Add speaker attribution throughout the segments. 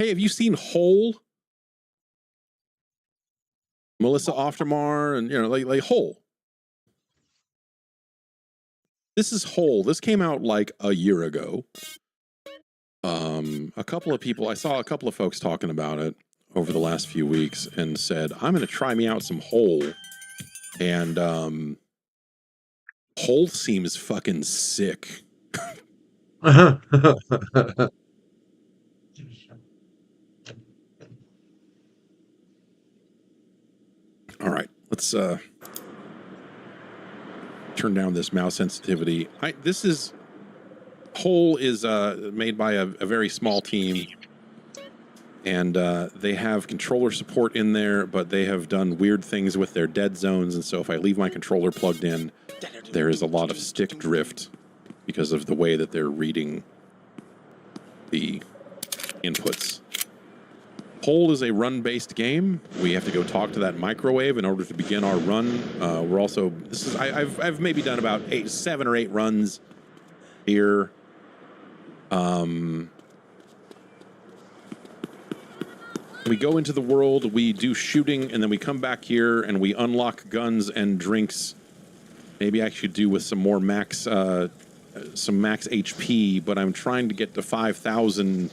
Speaker 1: Hey, have you seen Hole? Melissa Oftermar and, you know, like Hole. This is Hole. This came out like a year ago. A couple of people, I saw a couple of folks talking about it over the last few weeks and said, I'm going to try me out some Hole. And Hole seems fucking sick.
Speaker 2: All
Speaker 1: right, let's turn down this mouse sensitivity. Hole is made by a very small team, and they have controller support in there, but they have done weird things with their dead zones, and so if I leave my controller plugged in, there is a lot of stick drift because of the way that they're reading the inputs. Hole is a run-based game. We have to go talk to that microwave in order to begin our run. We're also, I've maybe done about 7 or 8 runs here. We go into the world, we do shooting, and then we come back here and we unlock guns and drinks. Maybe I should do with some more max HP, but I'm trying to get to 5,000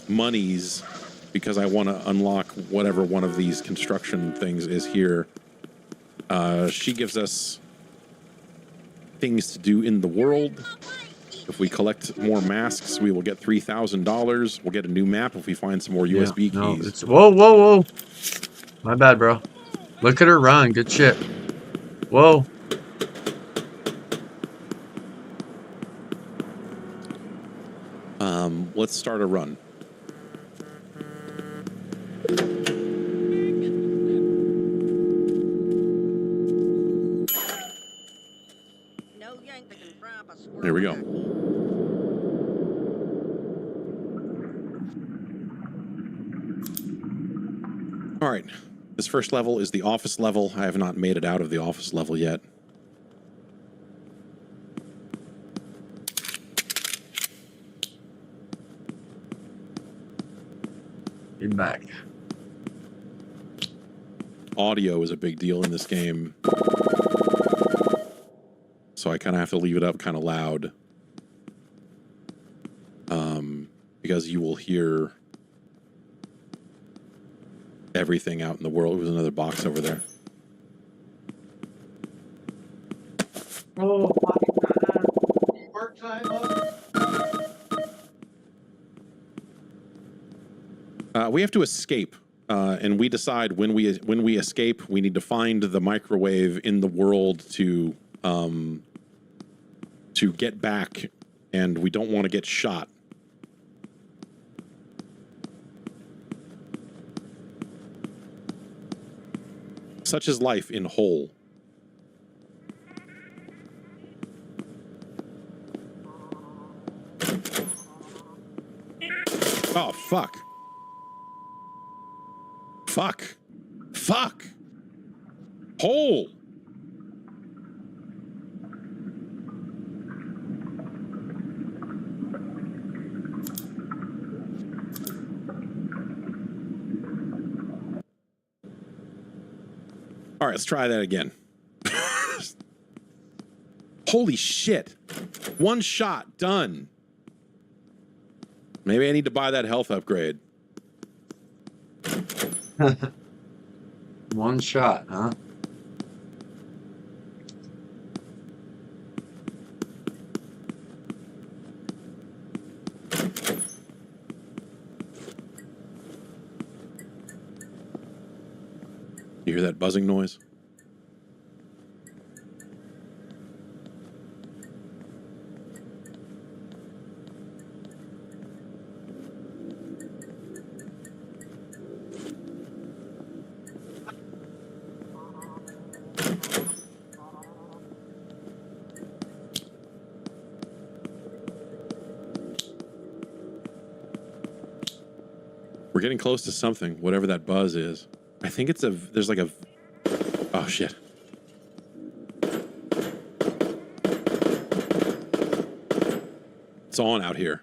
Speaker 1: monies because I want to unlock whatever one of these construction things is here. She gives us things to do in the world. If we collect more masks, we will get $3,000. We'll get a new map if we find some more USB keys.
Speaker 2: Whoa. My bad, bro. Look at her run. Good shit. Whoa.
Speaker 1: Let's start a run. Here we go. All right. This first level is the office level. I have not made it out of the office level yet.
Speaker 2: You're back.
Speaker 1: Audio is a big deal in this game. So I kind of have to leave it up kind of loud. Because you will hear everything out in the world. There's another box over there.
Speaker 2: Oh, work time up.
Speaker 1: We have to escape, and we decide when we escape, we need to find the microwave in the world to get back, and we don't want to get shot. Such is life in Hole. Oh, fuck. Fuck. Fuck. Hole. All right, let's try that again. Holy shit. One shot, done. Maybe I need to buy that health upgrade.
Speaker 2: One shot, huh?
Speaker 1: You hear that buzzing noise? We're getting close to something, whatever that buzz is. I think it's there's like a, oh shit. It's on out here.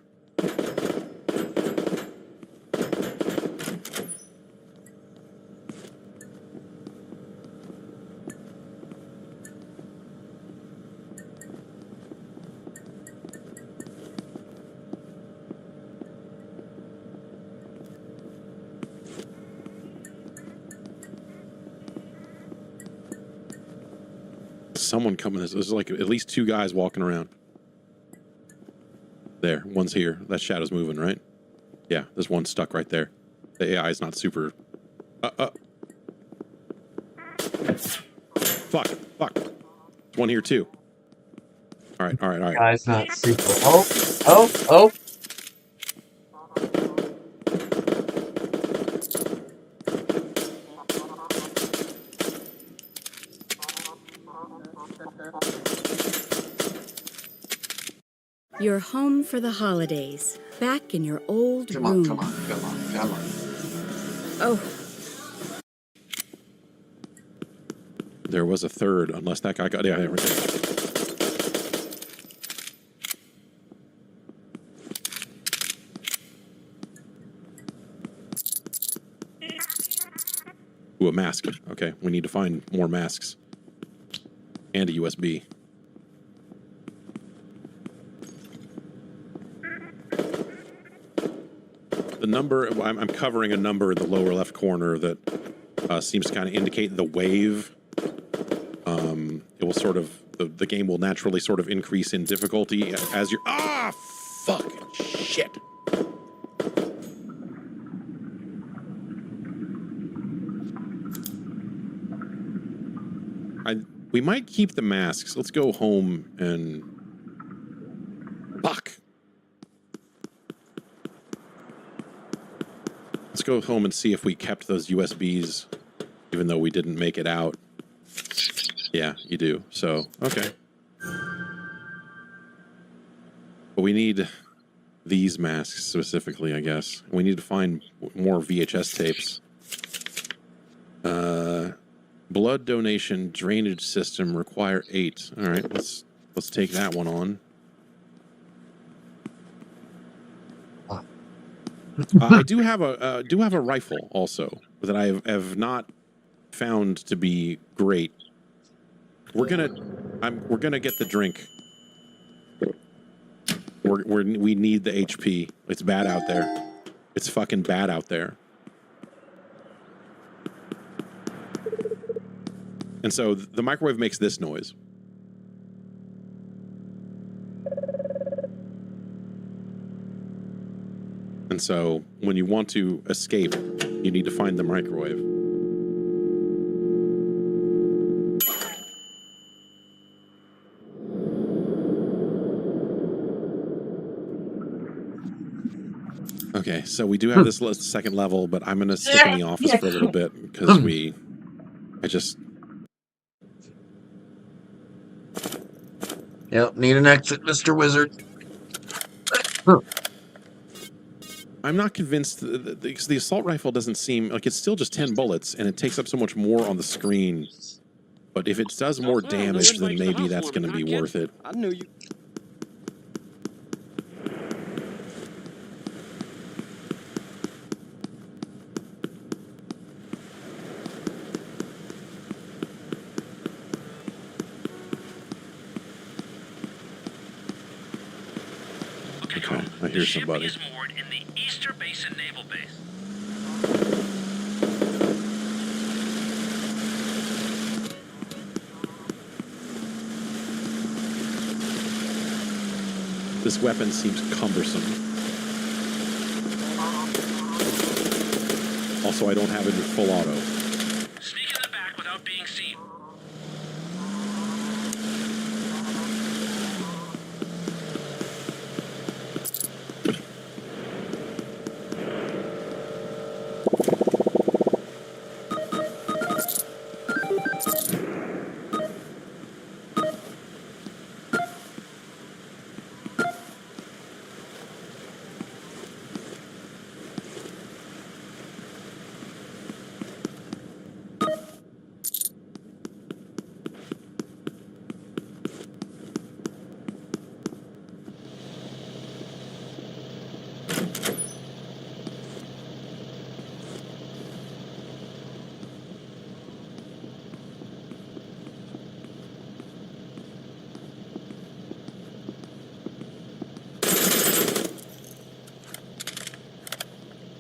Speaker 1: someone coming. There's like at least 2 guys walking around. There, one's here. That shadow's moving, right? Yeah, there's one stuck right there. The AI is not super... Fuck. There's one here too. All right.
Speaker 2: Guy's not super. Oh.
Speaker 3: You're home for the holidays, back in your old room.
Speaker 2: Come on.
Speaker 3: Oh,
Speaker 1: There was a third, unless that guy got... Yeah, right there. Ooh, a mask. Okay, we need to find more masks. And a USB. The number... I'm covering a number in the lower left corner that seems to kind of indicate the wave. It will sort of... The game will naturally sort of increase in difficulty as you're... Ah! Fucking shit! We might keep the masks. Let's go home and... Fuck! Let's go home and see if we kept those USBs, even though we didn't make it out. Yeah, you do. So, okay. But we need these masks specifically, I guess. We need to find more VHS tapes. Blood donation drainage system require 8. All right, let's take that one on. I do have a rifle also that I have not found to be great. We're gonna get the drink. We need the HP. It's bad out there. It's fucking bad out there. And so the microwave makes this noise. And so when you want to escape, you need to find the microwave. Okay, so we do have this second level, but I'm going to stick in the office for a little bit because
Speaker 2: Yep, need an exit, Mr. Wizard.
Speaker 1: I'm not convinced because the assault rifle doesn't seem like it's still just 10 bullets and it takes up so much more on the screen. But if it does more damage, then maybe that's going to be worth it.
Speaker 4: I knew you.
Speaker 1: Okay, I hear somebody.
Speaker 5: Ship is moored in the Easter Basin Naval Base.
Speaker 1: This weapon seems cumbersome. Also, I don't have it in full auto.
Speaker 5: Sneak in the back without being seen.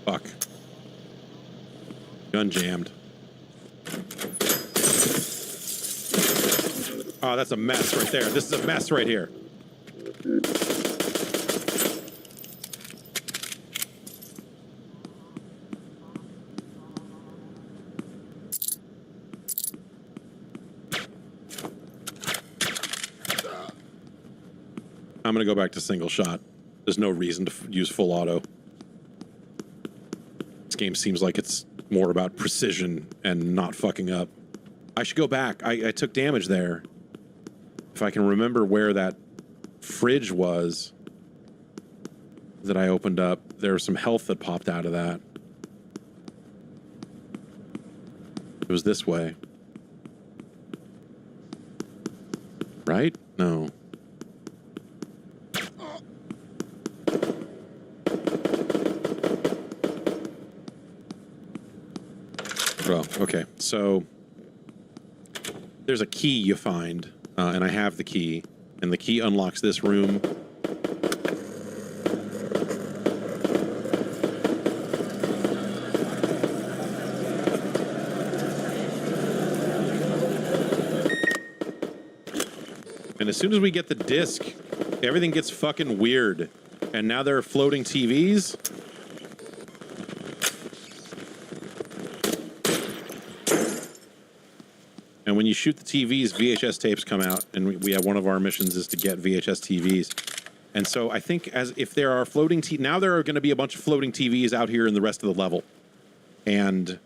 Speaker 1: Fuck. Gun jammed. Oh, that's a mess right there. This is a mess right here. I'm going to go back to single shot. There's no reason to use full auto. This game seems like it's more about precision and not fucking up. I should go back. I took damage there. If I can remember where that fridge was that I opened up, there was some health that popped out of that. It was this way. Right? No. Bro, okay. So there's a key you find, and I have the key, and the key unlocks this room. And as soon as we get the disc, everything gets fucking weird. And now there are floating TVs. And when you shoot the TVs, VHS tapes come out, and we have one of our missions is to get VHS TVs. And so I think as if there are floating now there are going to be a bunch of floating TVs out here in the rest of the level. And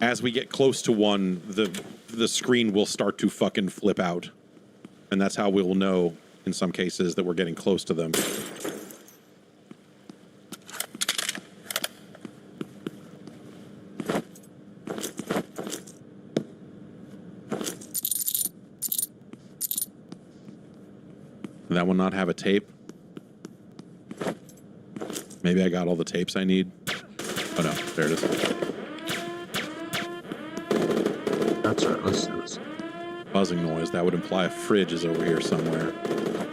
Speaker 1: as we get close to one, the screen will start to fucking flip out. And that's how we'll know in some cases that we're getting close to them. That will not have a tape. Maybe I got all the tapes I need. Oh no, there it is.
Speaker 2: That's right, let's do this.
Speaker 1: Buzzing noise. That would imply a fridge is over here somewhere.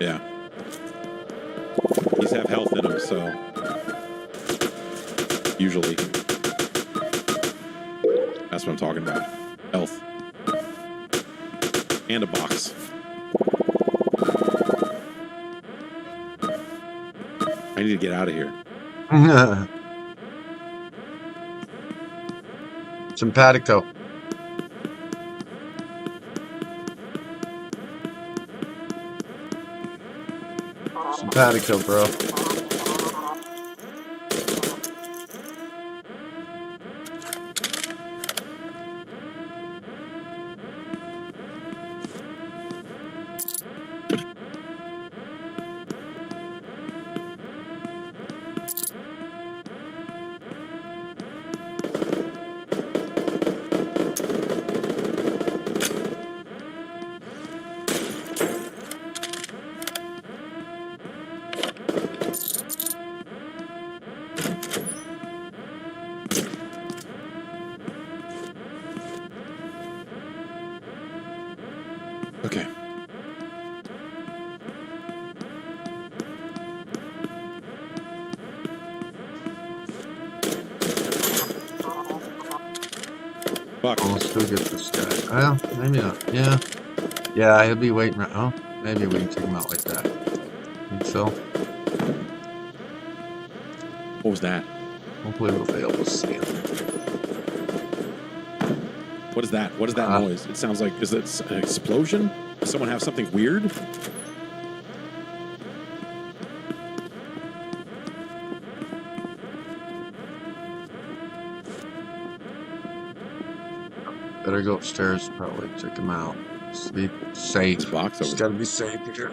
Speaker 1: Yeah. These have health in them, so... Usually. That's what I'm talking about. Health. And a box. I need to get out of here.
Speaker 2: Simpatico. Simpatico, bro.
Speaker 1: Okay. Fuck.
Speaker 2: Oh, let's go get this guy. Well, maybe not. Yeah. Yeah, he'll be waiting. Oh, maybe we can take him out like that. Think so?
Speaker 1: What was that?
Speaker 2: Hopefully we'll be able to see him.
Speaker 1: What is that? What is that noise? It sounds like, is it an explosion? Does someone have something weird?
Speaker 2: Better go upstairs, probably check him out. Just be safe.
Speaker 1: This box over
Speaker 2: Just gotta be safe here.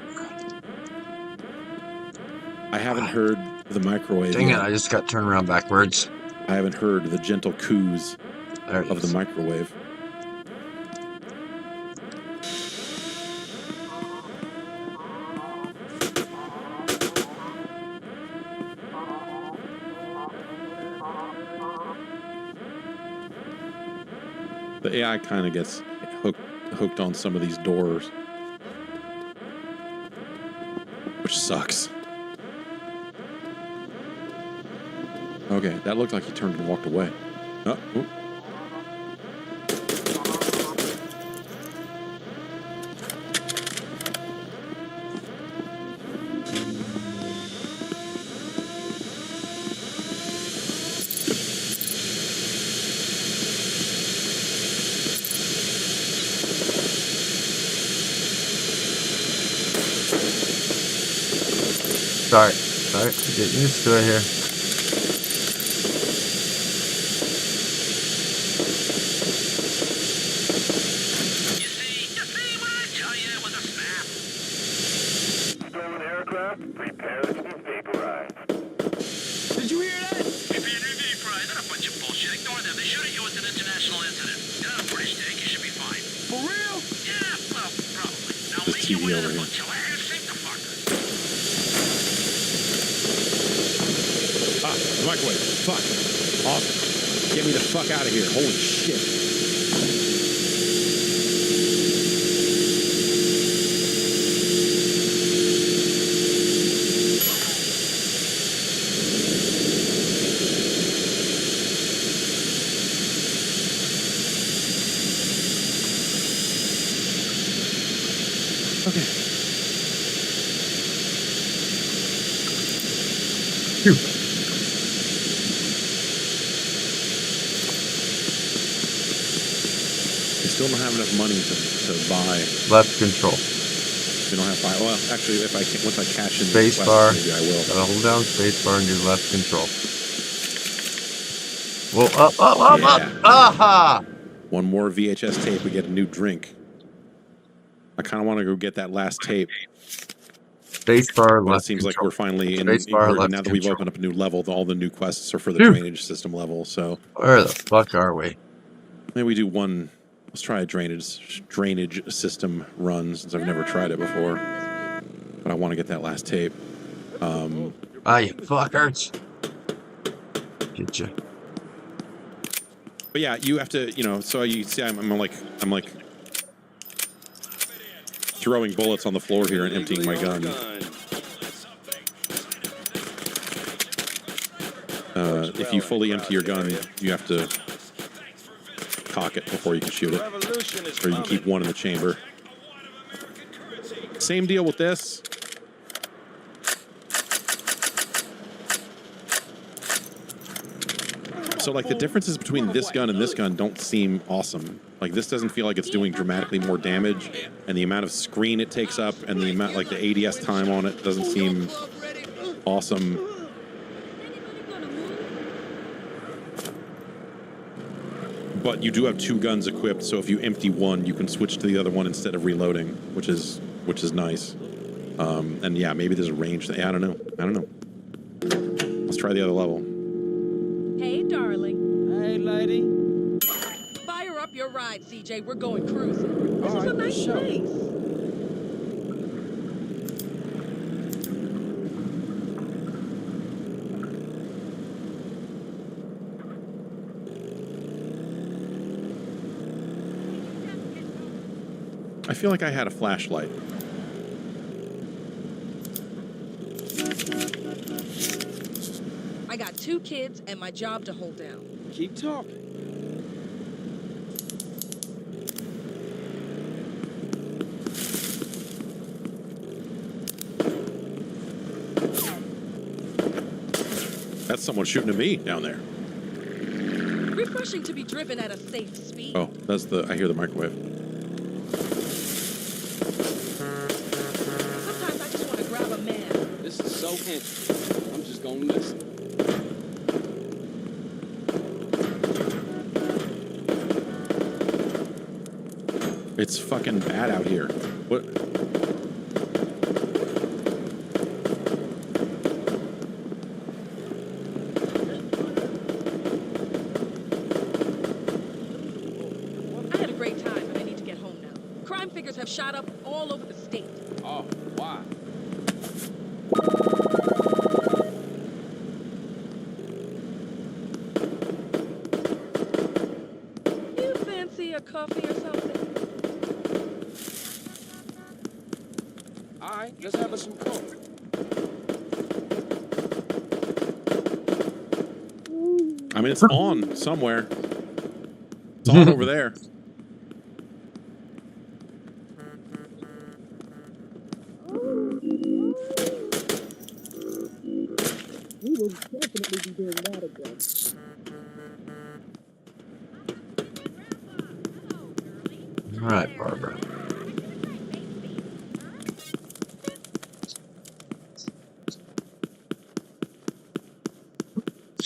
Speaker 1: I haven't heard the microwave
Speaker 2: Dang it,
Speaker 1: yet.
Speaker 2: I just got turned around backwards.
Speaker 1: I haven't heard the gentle coos
Speaker 2: There it
Speaker 1: of the
Speaker 2: is.
Speaker 1: microwave. The AI kind of gets hooked on some of these doors, which sucks. Okay, that looked like he turned and walked away. Oh, oop.
Speaker 2: Sorry. Getting used to it here.
Speaker 5: You see what I tell you with a snap?
Speaker 4: Stolen aircraft, prepare to be vaporized.
Speaker 5: Did you hear that? If you're unverified, that's a bunch of bullshit. Ignore them. They shoot at you with an international incident. Get out of British tank, you should be fine. For real? Yeah, well, probably. Now
Speaker 1: This
Speaker 5: make your
Speaker 1: TV
Speaker 5: way to
Speaker 1: over
Speaker 5: the
Speaker 1: here.
Speaker 5: bunch of ass, sink the fucker.
Speaker 1: Ah, the microwave. Fuck. Awesome. Get me the fuck out of here. Holy shit. Okay.
Speaker 2: Phew.
Speaker 1: We still don't have enough money to buy.
Speaker 2: Left control.
Speaker 1: We don't have five. Well, actually, if I can, once I cash in the
Speaker 2: Space
Speaker 1: quest,
Speaker 2: bar.
Speaker 1: maybe I will.
Speaker 2: Gotta hold down space bar and do left control. Whoa, up.
Speaker 1: Yeah.
Speaker 2: Aha!
Speaker 1: One more VHS tape, we get a new drink. I kind of want to go get that last tape.
Speaker 2: Space bar,
Speaker 1: But it
Speaker 2: left
Speaker 1: seems like
Speaker 2: control.
Speaker 1: we're finally in.
Speaker 2: Space bar, left
Speaker 1: now that we've
Speaker 2: control.
Speaker 1: opened up a new level, all the new quests are for the
Speaker 2: Phew.
Speaker 1: drainage system level. So
Speaker 2: Where the fuck are we?
Speaker 1: maybe we do one. Let's try a drainage system run since I've never tried it before. But I want to get that last tape.
Speaker 2: You fuckers. Get you.
Speaker 1: But yeah, you have to, so you see, I'm like throwing bullets on the floor here and emptying my gun. If you fully empty your gun, you have to cock it before you can shoot it, or you can keep one in the chamber. Same deal with this. So, like, the differences between this gun and this gun don't seem awesome. Like, this doesn't feel like it's doing dramatically more damage, and the amount of screen it takes up and the amount, like, the ADS time on it doesn't seem awesome. But you do have two guns equipped, so if you empty one, you can switch to the other one instead of reloading, which is nice. And yeah, maybe there's a range thing. I don't know. Let's try the other level.
Speaker 6: Hey, darling.
Speaker 7: Hey, lady.
Speaker 6: Fire up your ride, CJ. We're going cruising. This is a nice place.
Speaker 1: I feel like I had a flashlight.
Speaker 6: I got 2 kids and my job to hold down.
Speaker 7: Keep talking.
Speaker 1: That's someone shooting at me down there.
Speaker 6: Refreshing to be driven at a safe speed.
Speaker 1: Oh, I hear the microwave.
Speaker 6: Sometimes I just want to grab a man.
Speaker 7: This is so interesting. I'm just gonna listen.
Speaker 1: It's fucking bad out here. What?
Speaker 6: I had a great time, but I need to get home now. Crime figures have shot up all over the state.
Speaker 7: Oh, why?
Speaker 6: You fancy a coffee or something?
Speaker 7: All right, let's have us some coffee.
Speaker 1: I mean, it's on somewhere. It's on over there.
Speaker 6: We will definitely be doing that again.
Speaker 2: All right, Barbara.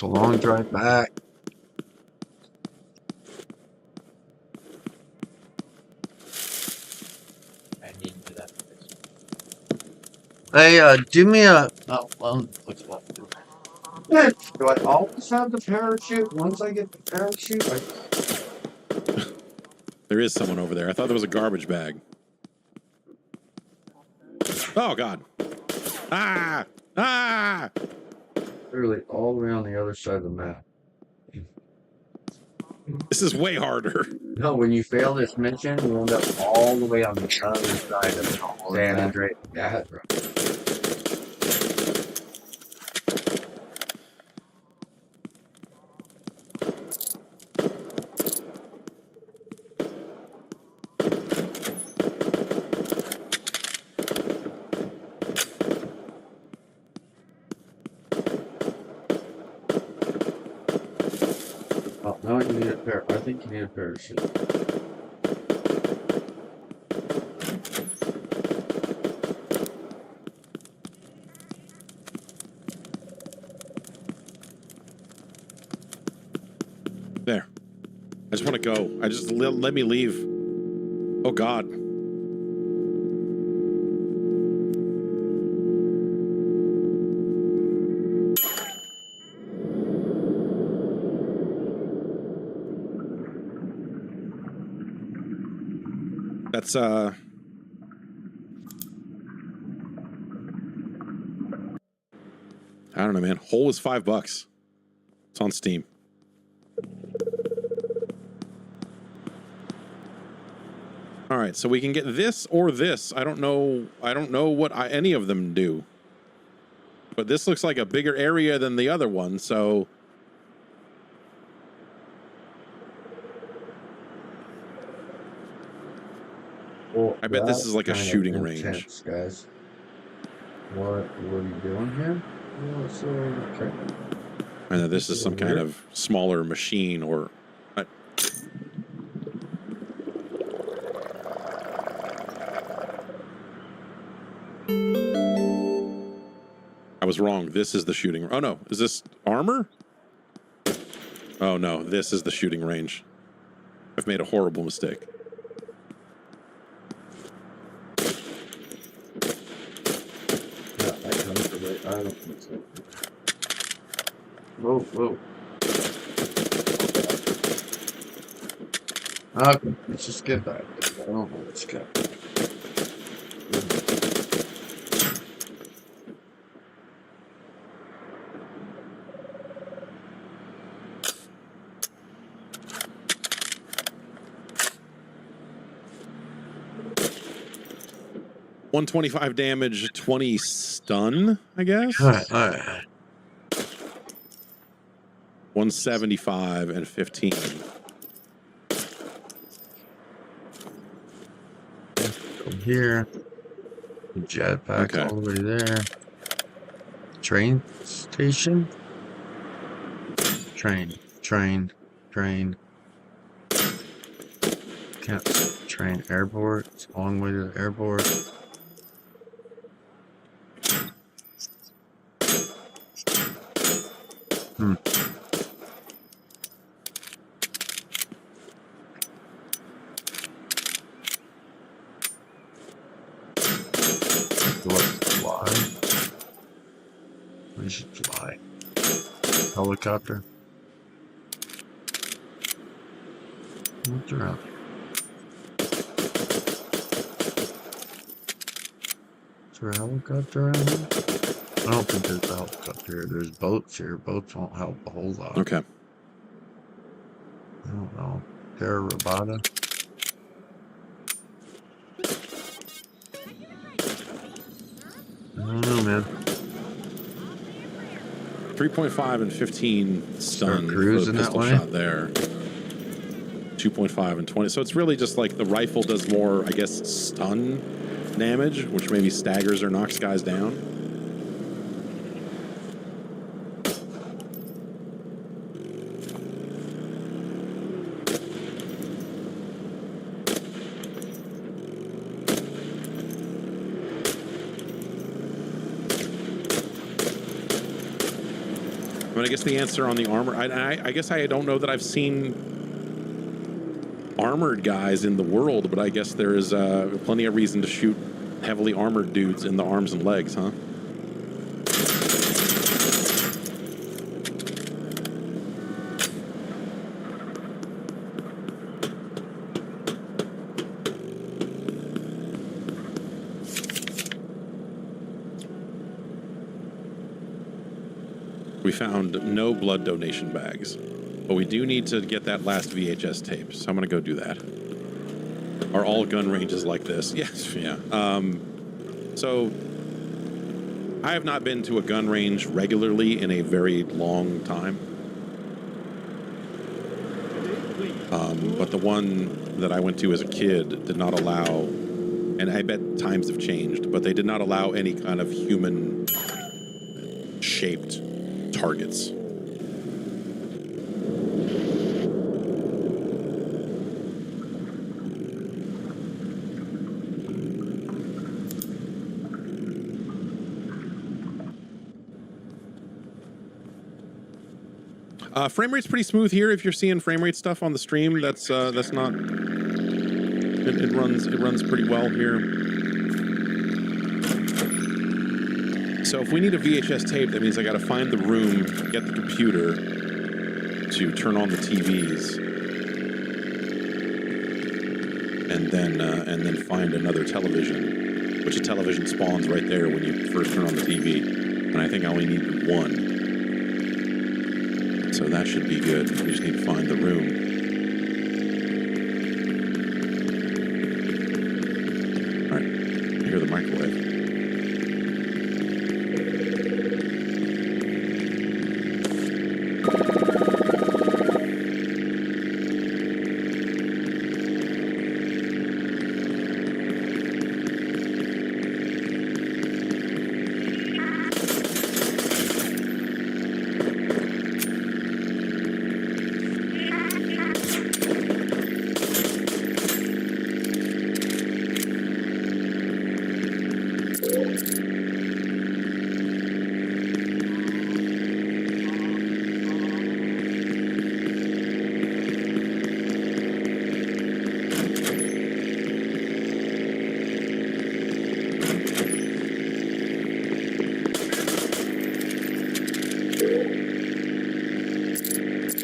Speaker 2: a long drive back. Hey, do me a. What's that? Do I always have the parachute? Once I get the parachute,
Speaker 1: There is someone over there. I thought there was a garbage bag. Oh, God. Ah! Ah!
Speaker 2: literally all the way on the other side of the map.
Speaker 1: This is way harder.
Speaker 2: No, when you fail this mission, you end up all the way on the other side of San Andreas. Yeah, bro. Oh, now you need a pair. I think you need a parachute.
Speaker 1: There. I just want to go. I just let me leave. Oh, God. That's, I don't know, man. Whole is $5. It's on Steam. All right, so we can get this or this. I don't know what any of them do. But this looks like a bigger area than the other one, so
Speaker 2: Well,
Speaker 1: I bet this is like a
Speaker 2: that's
Speaker 1: shooting
Speaker 2: kind of
Speaker 1: range.
Speaker 2: intense, guys. What are you doing here? Well, so, okay.
Speaker 1: I know this is some kind of smaller machine or. I was wrong. This is the shooting. Oh no, is this armor? Oh no, this is the shooting range. I've made a horrible mistake.
Speaker 2: I don't think so. Whoa, whoa. Okay, let's just get back. I don't know what's got.
Speaker 1: $125 damage, 20 stun, I guess.
Speaker 2: All right.
Speaker 1: 175 and 15.
Speaker 2: From here, jetpack
Speaker 1: Okay.
Speaker 2: all the way there. Train station. Train. Can't train airport. It's a long way to the airport. Fly. We should fly. Helicopter. What's around here? Is there a helicopter around here? I don't think there's a helicopter here. There's boats here. Boats won't help a whole lot.
Speaker 1: Okay.
Speaker 2: I don't know. Terra Robata. I don't know, man.
Speaker 1: 3.5 and 15
Speaker 2: Start
Speaker 1: stun for
Speaker 2: cruising
Speaker 1: the
Speaker 2: that
Speaker 1: pistol
Speaker 2: way.
Speaker 1: shot there. 2.5 and 20. So it's really just like the rifle does more, I guess, stun damage, which maybe staggers or knocks guys down. I mean, I guess the answer on the armor, I guess I don't know that I've seen armored guys in the world, but I guess there is plenty of reason to shoot heavily armored dudes in the arms and legs, huh? We found no blood donation bags, but we do need to get that last VHS tape, so I'm going to go do that. Are all gun ranges like this? Yes, yeah. So, I have not been to a gun range regularly in a very long time. But the one that I went to as a kid did not allow, and I bet times have changed, but they did not allow any kind of human-shaped targets. Frame rate's pretty smooth here. If you're seeing frame rate stuff on the stream, that's not. It runs pretty well here. So if we need a VHS tape, that means I got to find the room, get the computer to turn on the TVs, and then find another television, which a television spawns right there when you first turn on the TV. And I think I only need one. So that should be good. We just need to find the room. All right, I hear the microwave.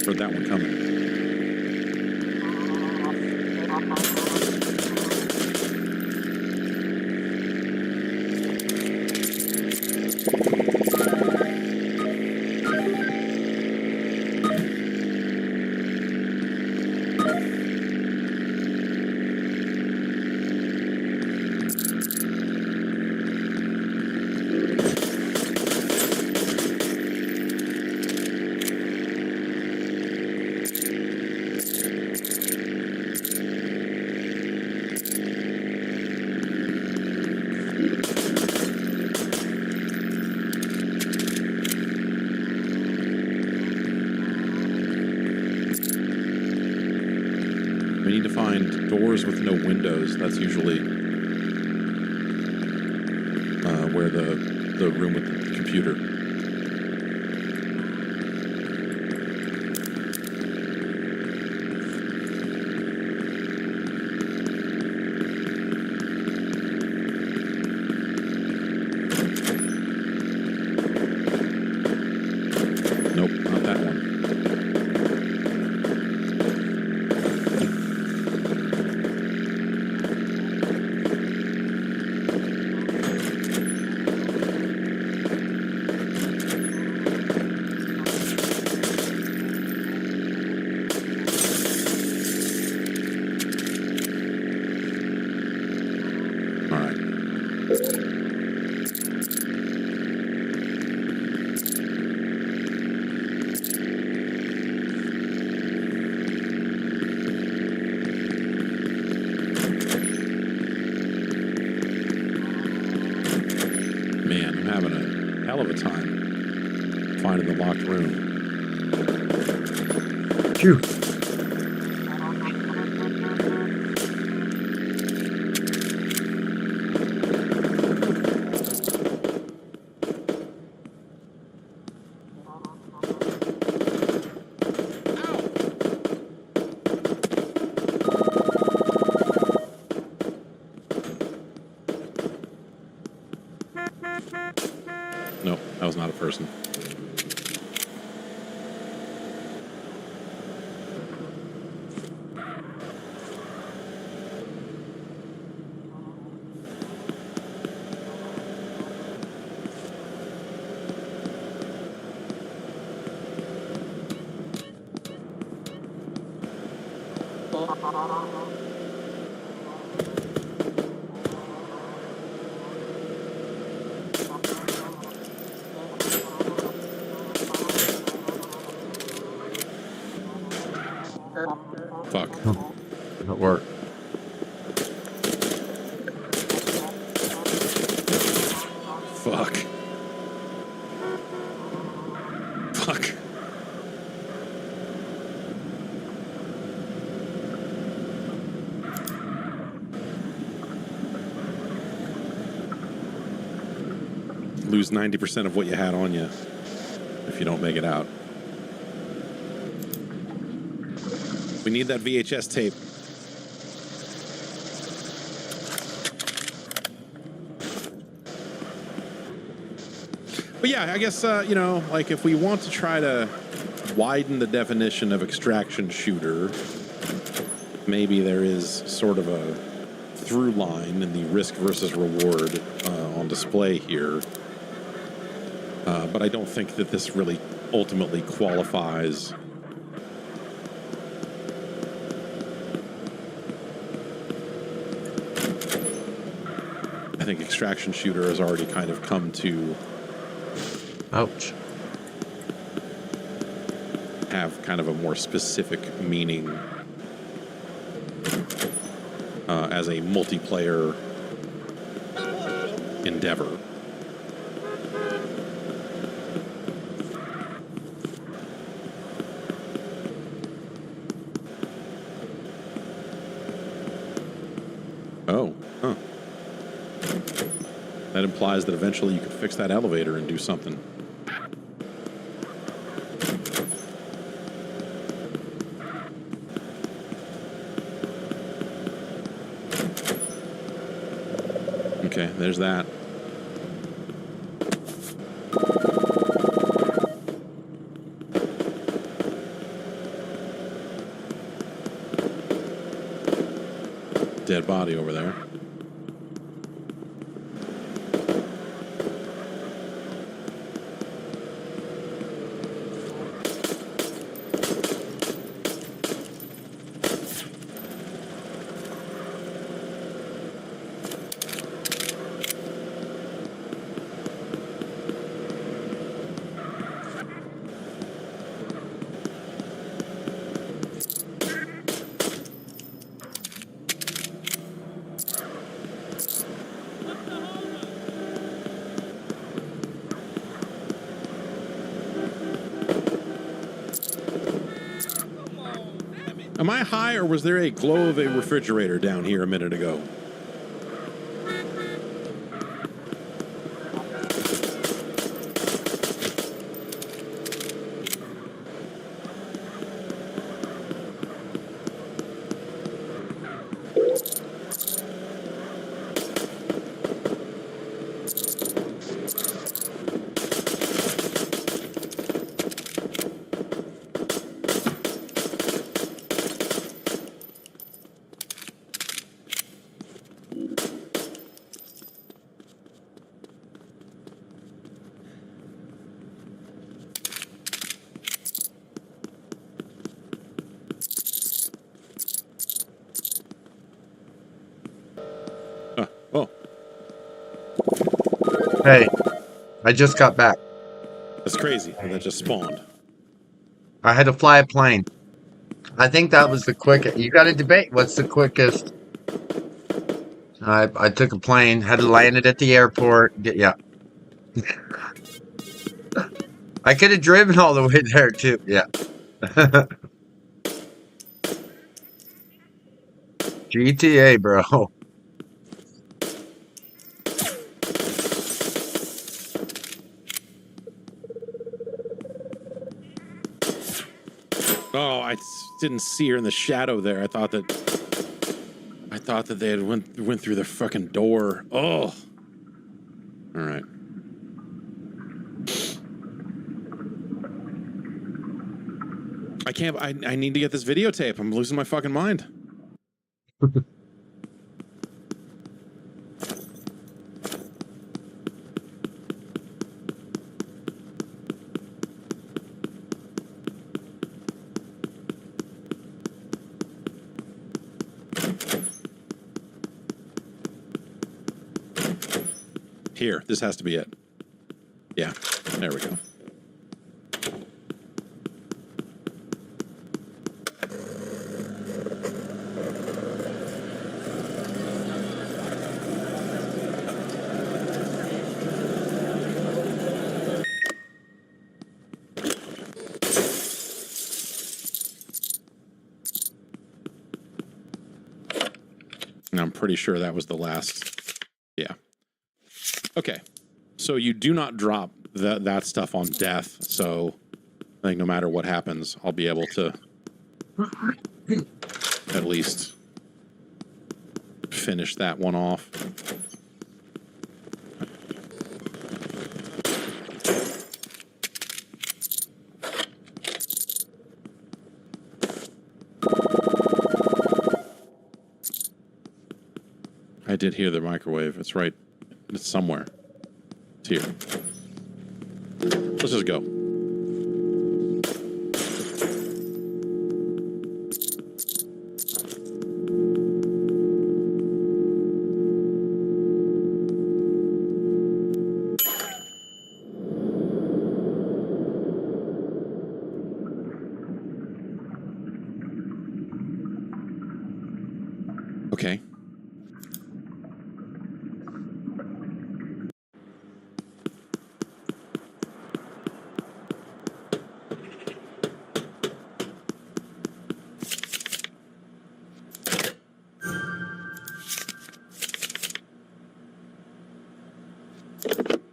Speaker 1: Heard that one coming. We need to find doors with no windows. That's usually where the room with the computer. Nope, not that one. Man, I'm having a hell of a time finding the locked room.
Speaker 2: Phew.
Speaker 1: Nope, that was not a person. Fuck.
Speaker 2: Doesn't work.
Speaker 1: Fuck. Fuck. Lose 90% of what you had on you if you don't make it out. We need that VHS tape. But yeah, I guess, you know, like if we want to try to widen the definition of extraction shooter, maybe there is sort of a through line in the risk versus reward on display here. But I don't think that this really ultimately qualifies. I think extraction shooter has already kind of come to
Speaker 2: Ouch.
Speaker 1: have kind of a more specific meaning as a multiplayer endeavor. Oh, huh. That implies that eventually you could fix that elevator and do something. Okay, there's that. Dead body over there. Am I high, or was there a glow of a refrigerator down here a minute ago? Oh,
Speaker 2: Hey, I just got back.
Speaker 1: that's crazy. That just spawned.
Speaker 2: I had to fly a plane. I think that was the quickest. You got to debate. What's the quickest? I took a plane, had to land it at the airport. Yeah. I could have driven all the way there too. Yeah. GTA, bro.
Speaker 1: Oh, I didn't see her in the shadow there. I thought that they had went through the fucking door. Oh. All right. I can't. I need to get this videotape. I'm losing my fucking mind. Here, this has to be it. Yeah, there we go. And I'm pretty sure that was the last. Yeah. Okay. So you do not drop that stuff on death. So I think no matter what happens, I'll be able to at least finish that one off. I did hear the microwave. It's right. It's somewhere. It's here. Let's just go. Okay.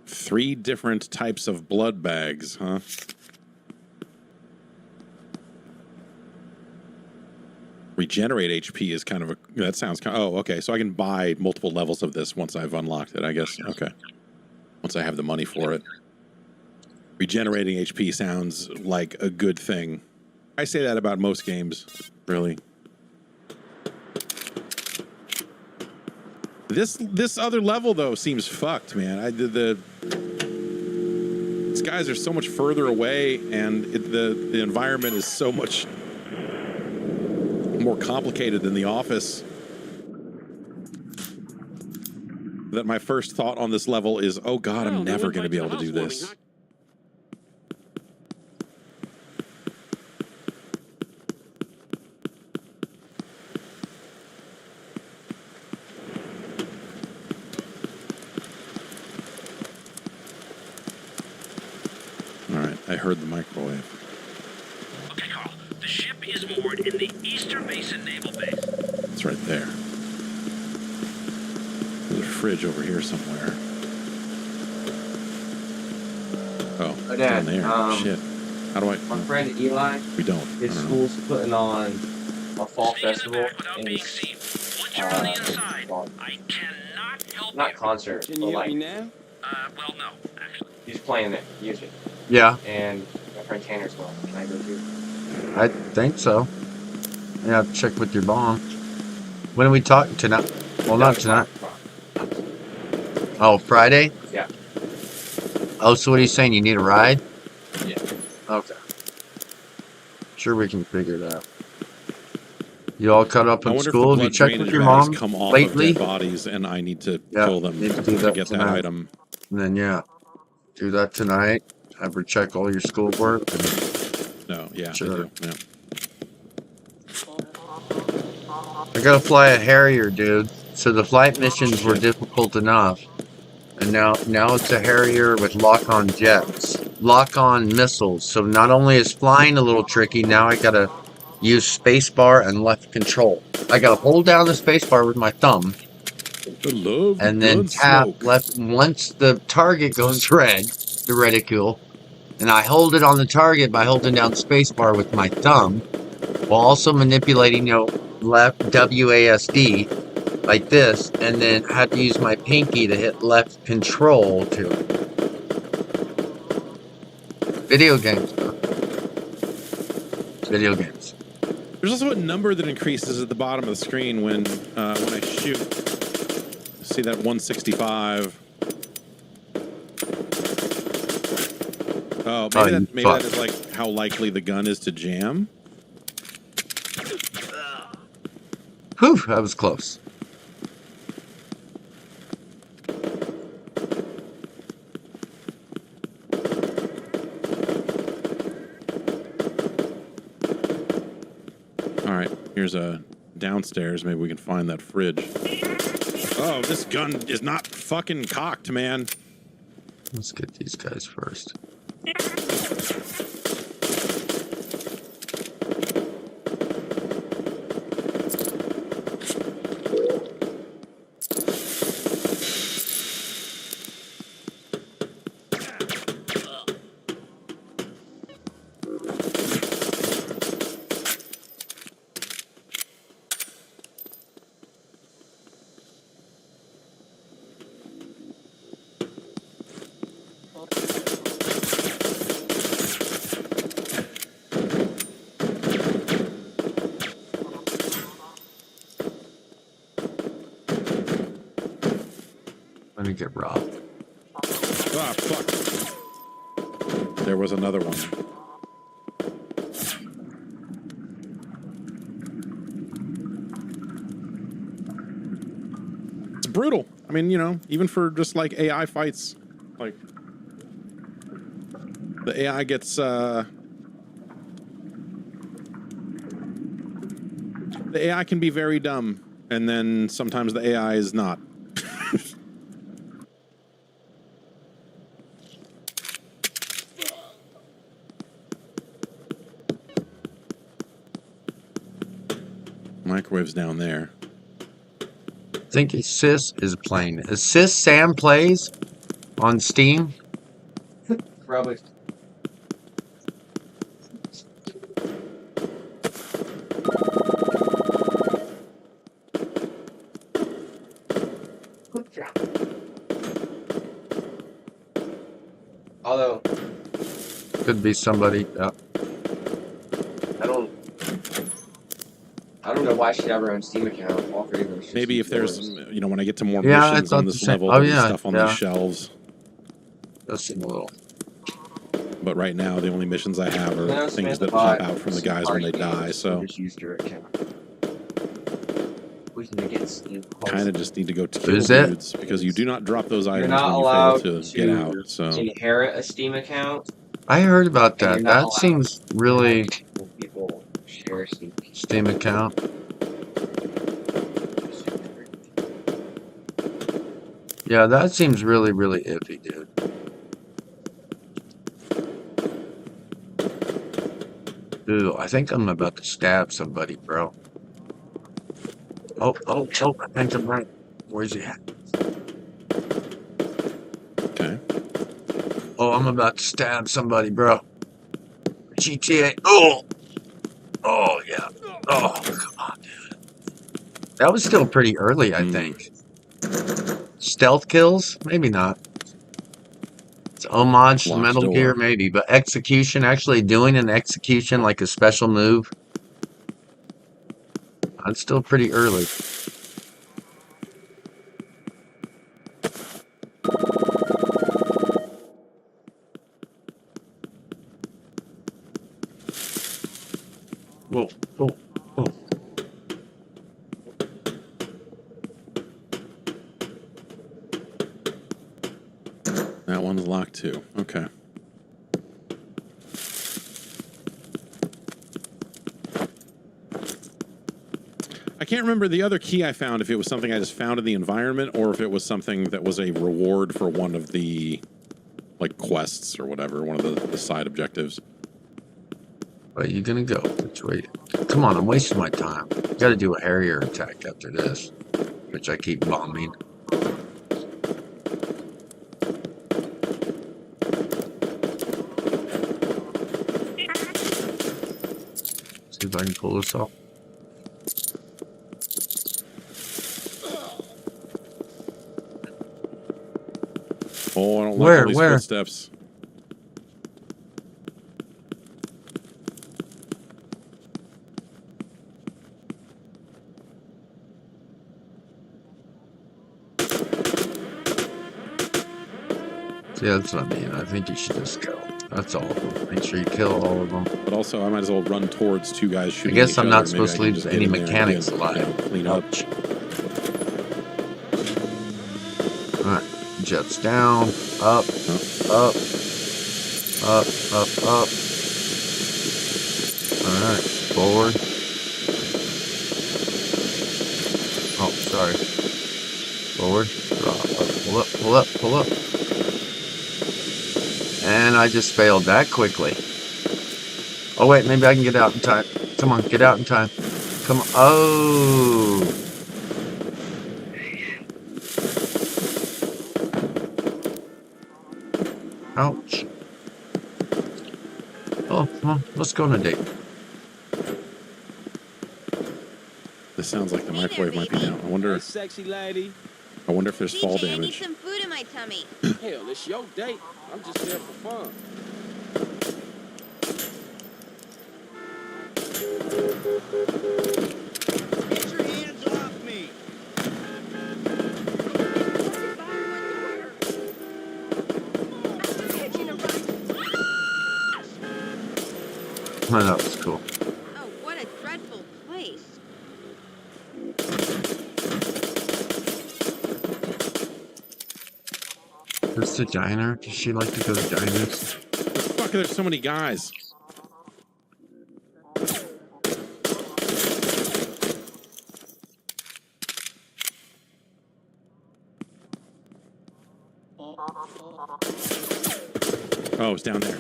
Speaker 1: Three different types of blood bags, huh? Regenerate HP is kind of a... That sounds kind of... Oh, okay. So I can buy multiple levels of this once I've unlocked it, I guess. Okay. Once I have the money for it. Regenerating HP sounds like a good thing. I say that about most games, really. This other level, though, seems fucked, man. These guys are so much further away, and the environment is so much more complicated than The Office that my first thought on this level is, oh God, I'm never going to be able to do this. All right, I heard the microwave.
Speaker 5: Okay, Carl. The ship is moored in the Eastern Basin Naval Base.
Speaker 1: It's right there. There's a fridge over here somewhere. Oh,
Speaker 8: Oh,
Speaker 1: it's
Speaker 8: Dad,
Speaker 1: down there. Shit. How do I...
Speaker 8: My friend Eli,
Speaker 1: We don't.
Speaker 8: his
Speaker 1: I don't know.
Speaker 8: school's putting on a fall
Speaker 5: Sneak in the
Speaker 8: festival
Speaker 5: back without
Speaker 8: and
Speaker 5: being
Speaker 8: it's
Speaker 5: seen. Once you're on the inside, I cannot help
Speaker 8: not
Speaker 5: you.
Speaker 8: concert,
Speaker 7: Can
Speaker 8: but
Speaker 7: you hear
Speaker 8: like
Speaker 7: me now?
Speaker 5: Well, no, actually.
Speaker 8: he's playing it, music,
Speaker 2: Yeah,
Speaker 8: and my friend Tanner's going. Can I go too?
Speaker 2: I think so. I have to check with your mom. When are we talking tonight? Well, not tonight. Oh, Friday?
Speaker 8: Yeah.
Speaker 2: Oh, so what are you saying? You need a ride?
Speaker 8: Yeah.
Speaker 2: Okay. Sure, we can figure it out. You all caught up
Speaker 1: I
Speaker 2: in
Speaker 1: wonder
Speaker 2: school?
Speaker 1: if
Speaker 2: Have
Speaker 1: the
Speaker 2: you
Speaker 1: blood
Speaker 2: checked with
Speaker 1: drainage
Speaker 2: your
Speaker 1: bags
Speaker 2: mom
Speaker 1: come off
Speaker 2: lately?
Speaker 1: of dead bodies, and I need to
Speaker 2: Yeah,
Speaker 1: kill them
Speaker 2: need to
Speaker 1: to
Speaker 2: do that
Speaker 1: get that
Speaker 2: tonight.
Speaker 1: item.
Speaker 2: And then, yeah, do that tonight. Have her check all your schoolwork. And
Speaker 1: No, yeah,
Speaker 2: Sure.
Speaker 1: they do. Yeah.
Speaker 2: I gotta fly a Harrier, dude. So the flight missions were difficult enough. And now it's a Harrier with lock-on jets. Lock-on missiles. So not only is flying a little tricky, now I gotta use spacebar and left control. I gotta hold down the spacebar with my thumb
Speaker 1: I love
Speaker 2: and then tap left once the target goes red, the reticule. And I hold it on the target by holding down spacebar with my thumb while also manipulating, left WASD like this, and then had to use my pinky to hit left control to video games. Video games.
Speaker 1: There's also a number that increases at the bottom of the screen when I shoot. See that 165? Oh, maybe that is like how likely the gun is to jam.
Speaker 2: Whew, that was close.
Speaker 1: All right, here's a downstairs. Maybe we can find that fridge. Oh, this gun is not fucking cocked, man.
Speaker 2: Let's get these guys first. Let me get robbed.
Speaker 1: Ah, fuck. There was another one. It's brutal. I mean, you know, even for just like AI fights, like the AI gets the AI can be very dumb, and then sometimes the AI is not. Microwave's down there.
Speaker 2: I think Sis is playing. Is Sis Sam Plays on Steam?
Speaker 8: Probably. Although
Speaker 2: Could be somebody.
Speaker 8: I don't know why she'd have her own Steam account. All three of them.
Speaker 1: Maybe if there's, you know, when I get to more
Speaker 2: Yeah, I
Speaker 1: missions
Speaker 2: thought
Speaker 1: on
Speaker 2: the
Speaker 1: this
Speaker 2: same.
Speaker 1: level,
Speaker 2: Oh,
Speaker 1: there'll be
Speaker 2: yeah,
Speaker 1: stuff on
Speaker 2: yeah.
Speaker 1: these shelves.
Speaker 2: Does seem a little.
Speaker 1: But right now, the only missions I have are
Speaker 8: No,
Speaker 1: things
Speaker 8: Samantha
Speaker 1: that pop
Speaker 8: bought
Speaker 1: out from the
Speaker 8: some
Speaker 1: guys when they
Speaker 8: party
Speaker 1: die.
Speaker 8: games.
Speaker 1: So
Speaker 8: Just used your account. We can get Steam.
Speaker 1: kind of just need to go to kill
Speaker 2: Is it?
Speaker 1: dudes because you do not drop those
Speaker 8: You're
Speaker 1: items
Speaker 8: not
Speaker 1: when you fail
Speaker 8: allowed
Speaker 1: to
Speaker 8: to
Speaker 1: get out. So
Speaker 8: inherit a Steam account.
Speaker 2: I heard about
Speaker 8: And you're
Speaker 2: that.
Speaker 8: not
Speaker 2: That
Speaker 8: allowed
Speaker 2: seems
Speaker 8: to
Speaker 2: really
Speaker 8: have people share Steam.
Speaker 2: Steam account. Yeah, that seems really, really iffy, dude. Dude, I think I'm about to stab somebody, bro. Oh, I think I'm right. Where's he at?
Speaker 1: okay,
Speaker 2: Oh, I'm about to stab somebody, bro. GTA. Oh, yeah. Oh, come on, dude. That was still pretty early, I think. Stealth kills? Maybe not. It's homage to
Speaker 1: Locked
Speaker 2: Metal
Speaker 1: door.
Speaker 2: Gear, maybe. But execution, actually doing an execution like a special move, that's still pretty early. Whoa, whoa, whoa.
Speaker 1: That one's locked too. Okay. I can't remember the other key I found, if it was something I just found in the environment or if it was something that was a reward for one of the like quests or whatever, one of the side objectives.
Speaker 2: Where are you gonna go? Which way? Come on, I'm wasting my time. Gotta do a Harrier attack after this, which I keep bombing. See if I can pull this off.
Speaker 1: Oh, I don't like
Speaker 2: Where,
Speaker 1: all these
Speaker 2: where?
Speaker 1: footsteps.
Speaker 2: Yeah, that's what I mean. I think you should just go. That's all of them. Make sure you kill all of them.
Speaker 1: But also, I might as well run towards two guys
Speaker 2: I
Speaker 1: shooting
Speaker 2: guess
Speaker 1: each
Speaker 2: I'm
Speaker 1: other.
Speaker 2: not
Speaker 1: Maybe
Speaker 2: supposed
Speaker 1: I
Speaker 2: to
Speaker 1: can
Speaker 2: leave
Speaker 1: just
Speaker 2: any
Speaker 1: get in there and
Speaker 2: mechanics
Speaker 1: get,
Speaker 2: alive.
Speaker 1: clean up.
Speaker 2: Ouch. Alright. Jets down. Up. Up. Up. Up. Up. Alright. Forward. Oh, sorry. Forward. Drop. Up. Pull up. Pull up. Pull up. And I just failed that quickly. Oh, wait. Maybe I can get out in time. Come on. Get out in time. Come on. Oh. Ouch. Oh, well, let's go on a date.
Speaker 1: This sounds like the microwave might be down. I wonder
Speaker 7: Hey, sexy lady.
Speaker 1: if there's fall
Speaker 9: DJ, I need
Speaker 1: damage.
Speaker 9: some food in my tummy.
Speaker 7: Hell, it's your date. I'm just there for fun.
Speaker 5: Get your hands off me!
Speaker 2: Oh, that was cool.
Speaker 9: Oh, what a dreadful place.
Speaker 2: What's the diner? Does she like to go to diners?
Speaker 1: Fuck, there's so many guys. Oh, it's down there.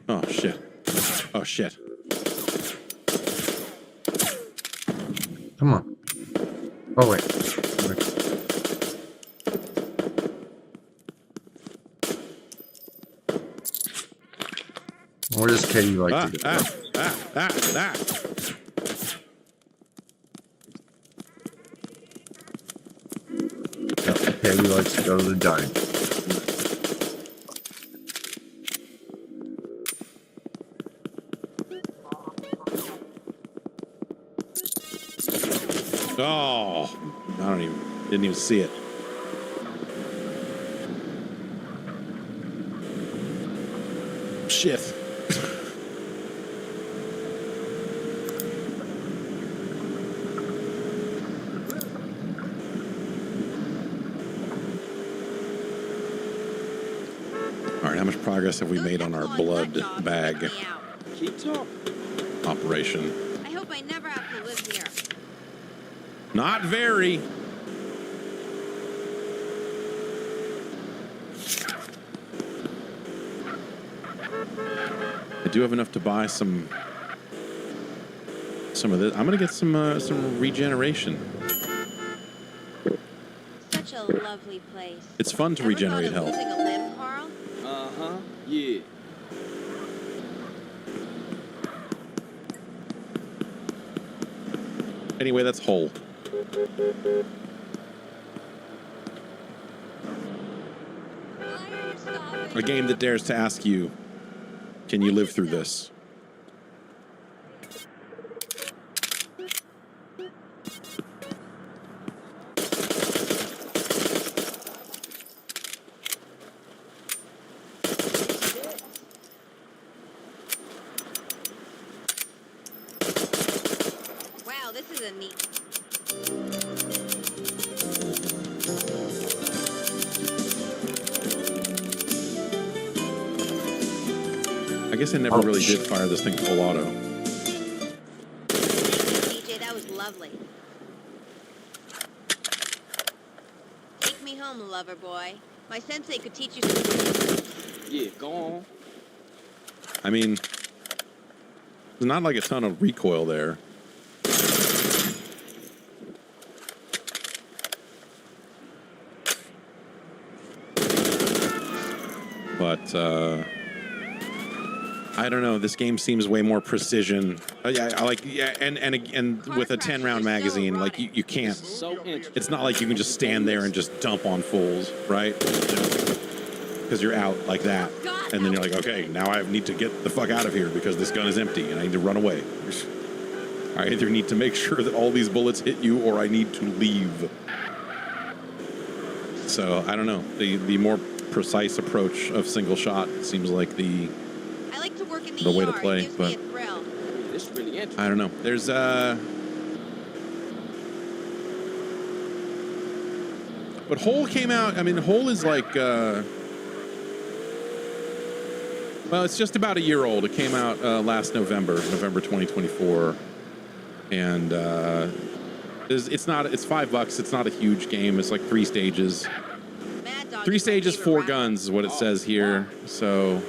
Speaker 1: Oh, shit. Oh, shit.
Speaker 2: Come on. Oh, wait. Where does Katie like to go? Katie likes to go to the diner.
Speaker 1: Oh, didn't even see it. Shit. All right, how much progress have we made on our blood bag
Speaker 7: Keep talking.
Speaker 1: operation?
Speaker 9: I hope I never have to live here.
Speaker 1: Not very. I do have enough to buy some of this. I'm gonna get some regeneration.
Speaker 9: Such a lovely place.
Speaker 1: It's fun to
Speaker 9: Ever
Speaker 1: regenerate
Speaker 9: thought of
Speaker 1: health.
Speaker 9: losing a limb, Carl?
Speaker 7: Uh-huh. Yeah.
Speaker 1: Anyway, that's whole. A game that dares to ask you, can you live through this?
Speaker 9: Wow, this is a neat...
Speaker 1: I guess I never really did fire this thing full auto.
Speaker 9: DJ, that was lovely. Take me home, lover boy. My sensei could teach you some...
Speaker 7: Yeah, go on.
Speaker 1: I mean, there's not like a ton of recoil there. But, I don't know. This game seems way more precision. I like, yeah, and with a 10-round magazine, like you can't.
Speaker 7: So interesting.
Speaker 1: It's not like you can just stand there and just dump on fools, right? because you're out like that. And then you're like, okay, now I need to get the fuck out of here because this gun is empty and I need to run away. I either need to make sure that all these bullets hit you or I need to leave. So, I don't know. The more precise approach of single shot seems like the
Speaker 9: I like to work in
Speaker 1: the way to
Speaker 9: ER.
Speaker 1: play,
Speaker 9: It gives
Speaker 1: but
Speaker 9: me a thrill.
Speaker 7: This is really interesting.
Speaker 1: I don't know. There's but Hole came out. I mean, Hole is like well, it's just about a year old. It came out last November 2024, and it's $5. It's not a huge game. It's like 3 stages.
Speaker 9: Mad Dog
Speaker 1: 3
Speaker 9: is my
Speaker 1: stages,
Speaker 9: favorite
Speaker 1: 4
Speaker 9: rival.
Speaker 1: guns is what it says here. So,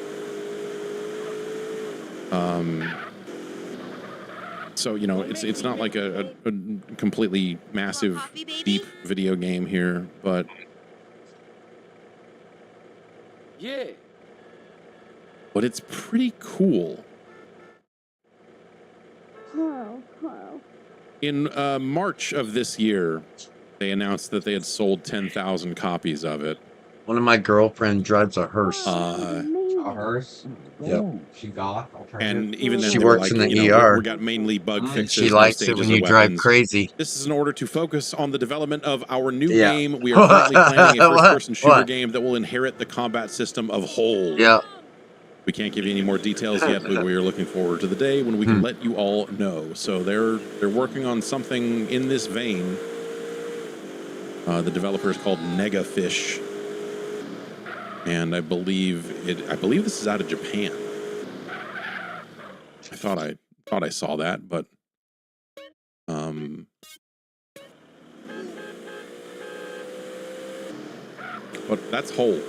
Speaker 1: you know, it's not like a completely massive,
Speaker 9: Coffee, baby?
Speaker 1: deep video game here, but
Speaker 7: Yeah.
Speaker 1: it's pretty cool. In March of this year, they announced that they had sold 10,000 copies of it.
Speaker 2: One of my girlfriend drives a hearse.
Speaker 8: A hearse?
Speaker 2: Yep.
Speaker 8: She got
Speaker 1: And even then,
Speaker 2: She
Speaker 1: they were
Speaker 2: works
Speaker 1: like,
Speaker 2: in the
Speaker 1: you know,
Speaker 2: ER.
Speaker 1: we got mainly bug fixes.
Speaker 2: She
Speaker 1: no
Speaker 2: likes it
Speaker 1: stages
Speaker 2: when
Speaker 1: of
Speaker 2: you drive
Speaker 1: weapons.
Speaker 2: crazy.
Speaker 1: This is in order to focus on the development of our new
Speaker 2: Yeah.
Speaker 1: game. We are currently planning a first-person shooter
Speaker 2: What?
Speaker 1: game that will inherit the combat system of Whole.
Speaker 2: Yeah.
Speaker 1: We can't give you any more details yet, but we are looking forward to the day when we can let you all know. So they're working on something in this vein. The developer is called Negafish, and I believe this is out of Japan. I thought I saw that, but that's Whole.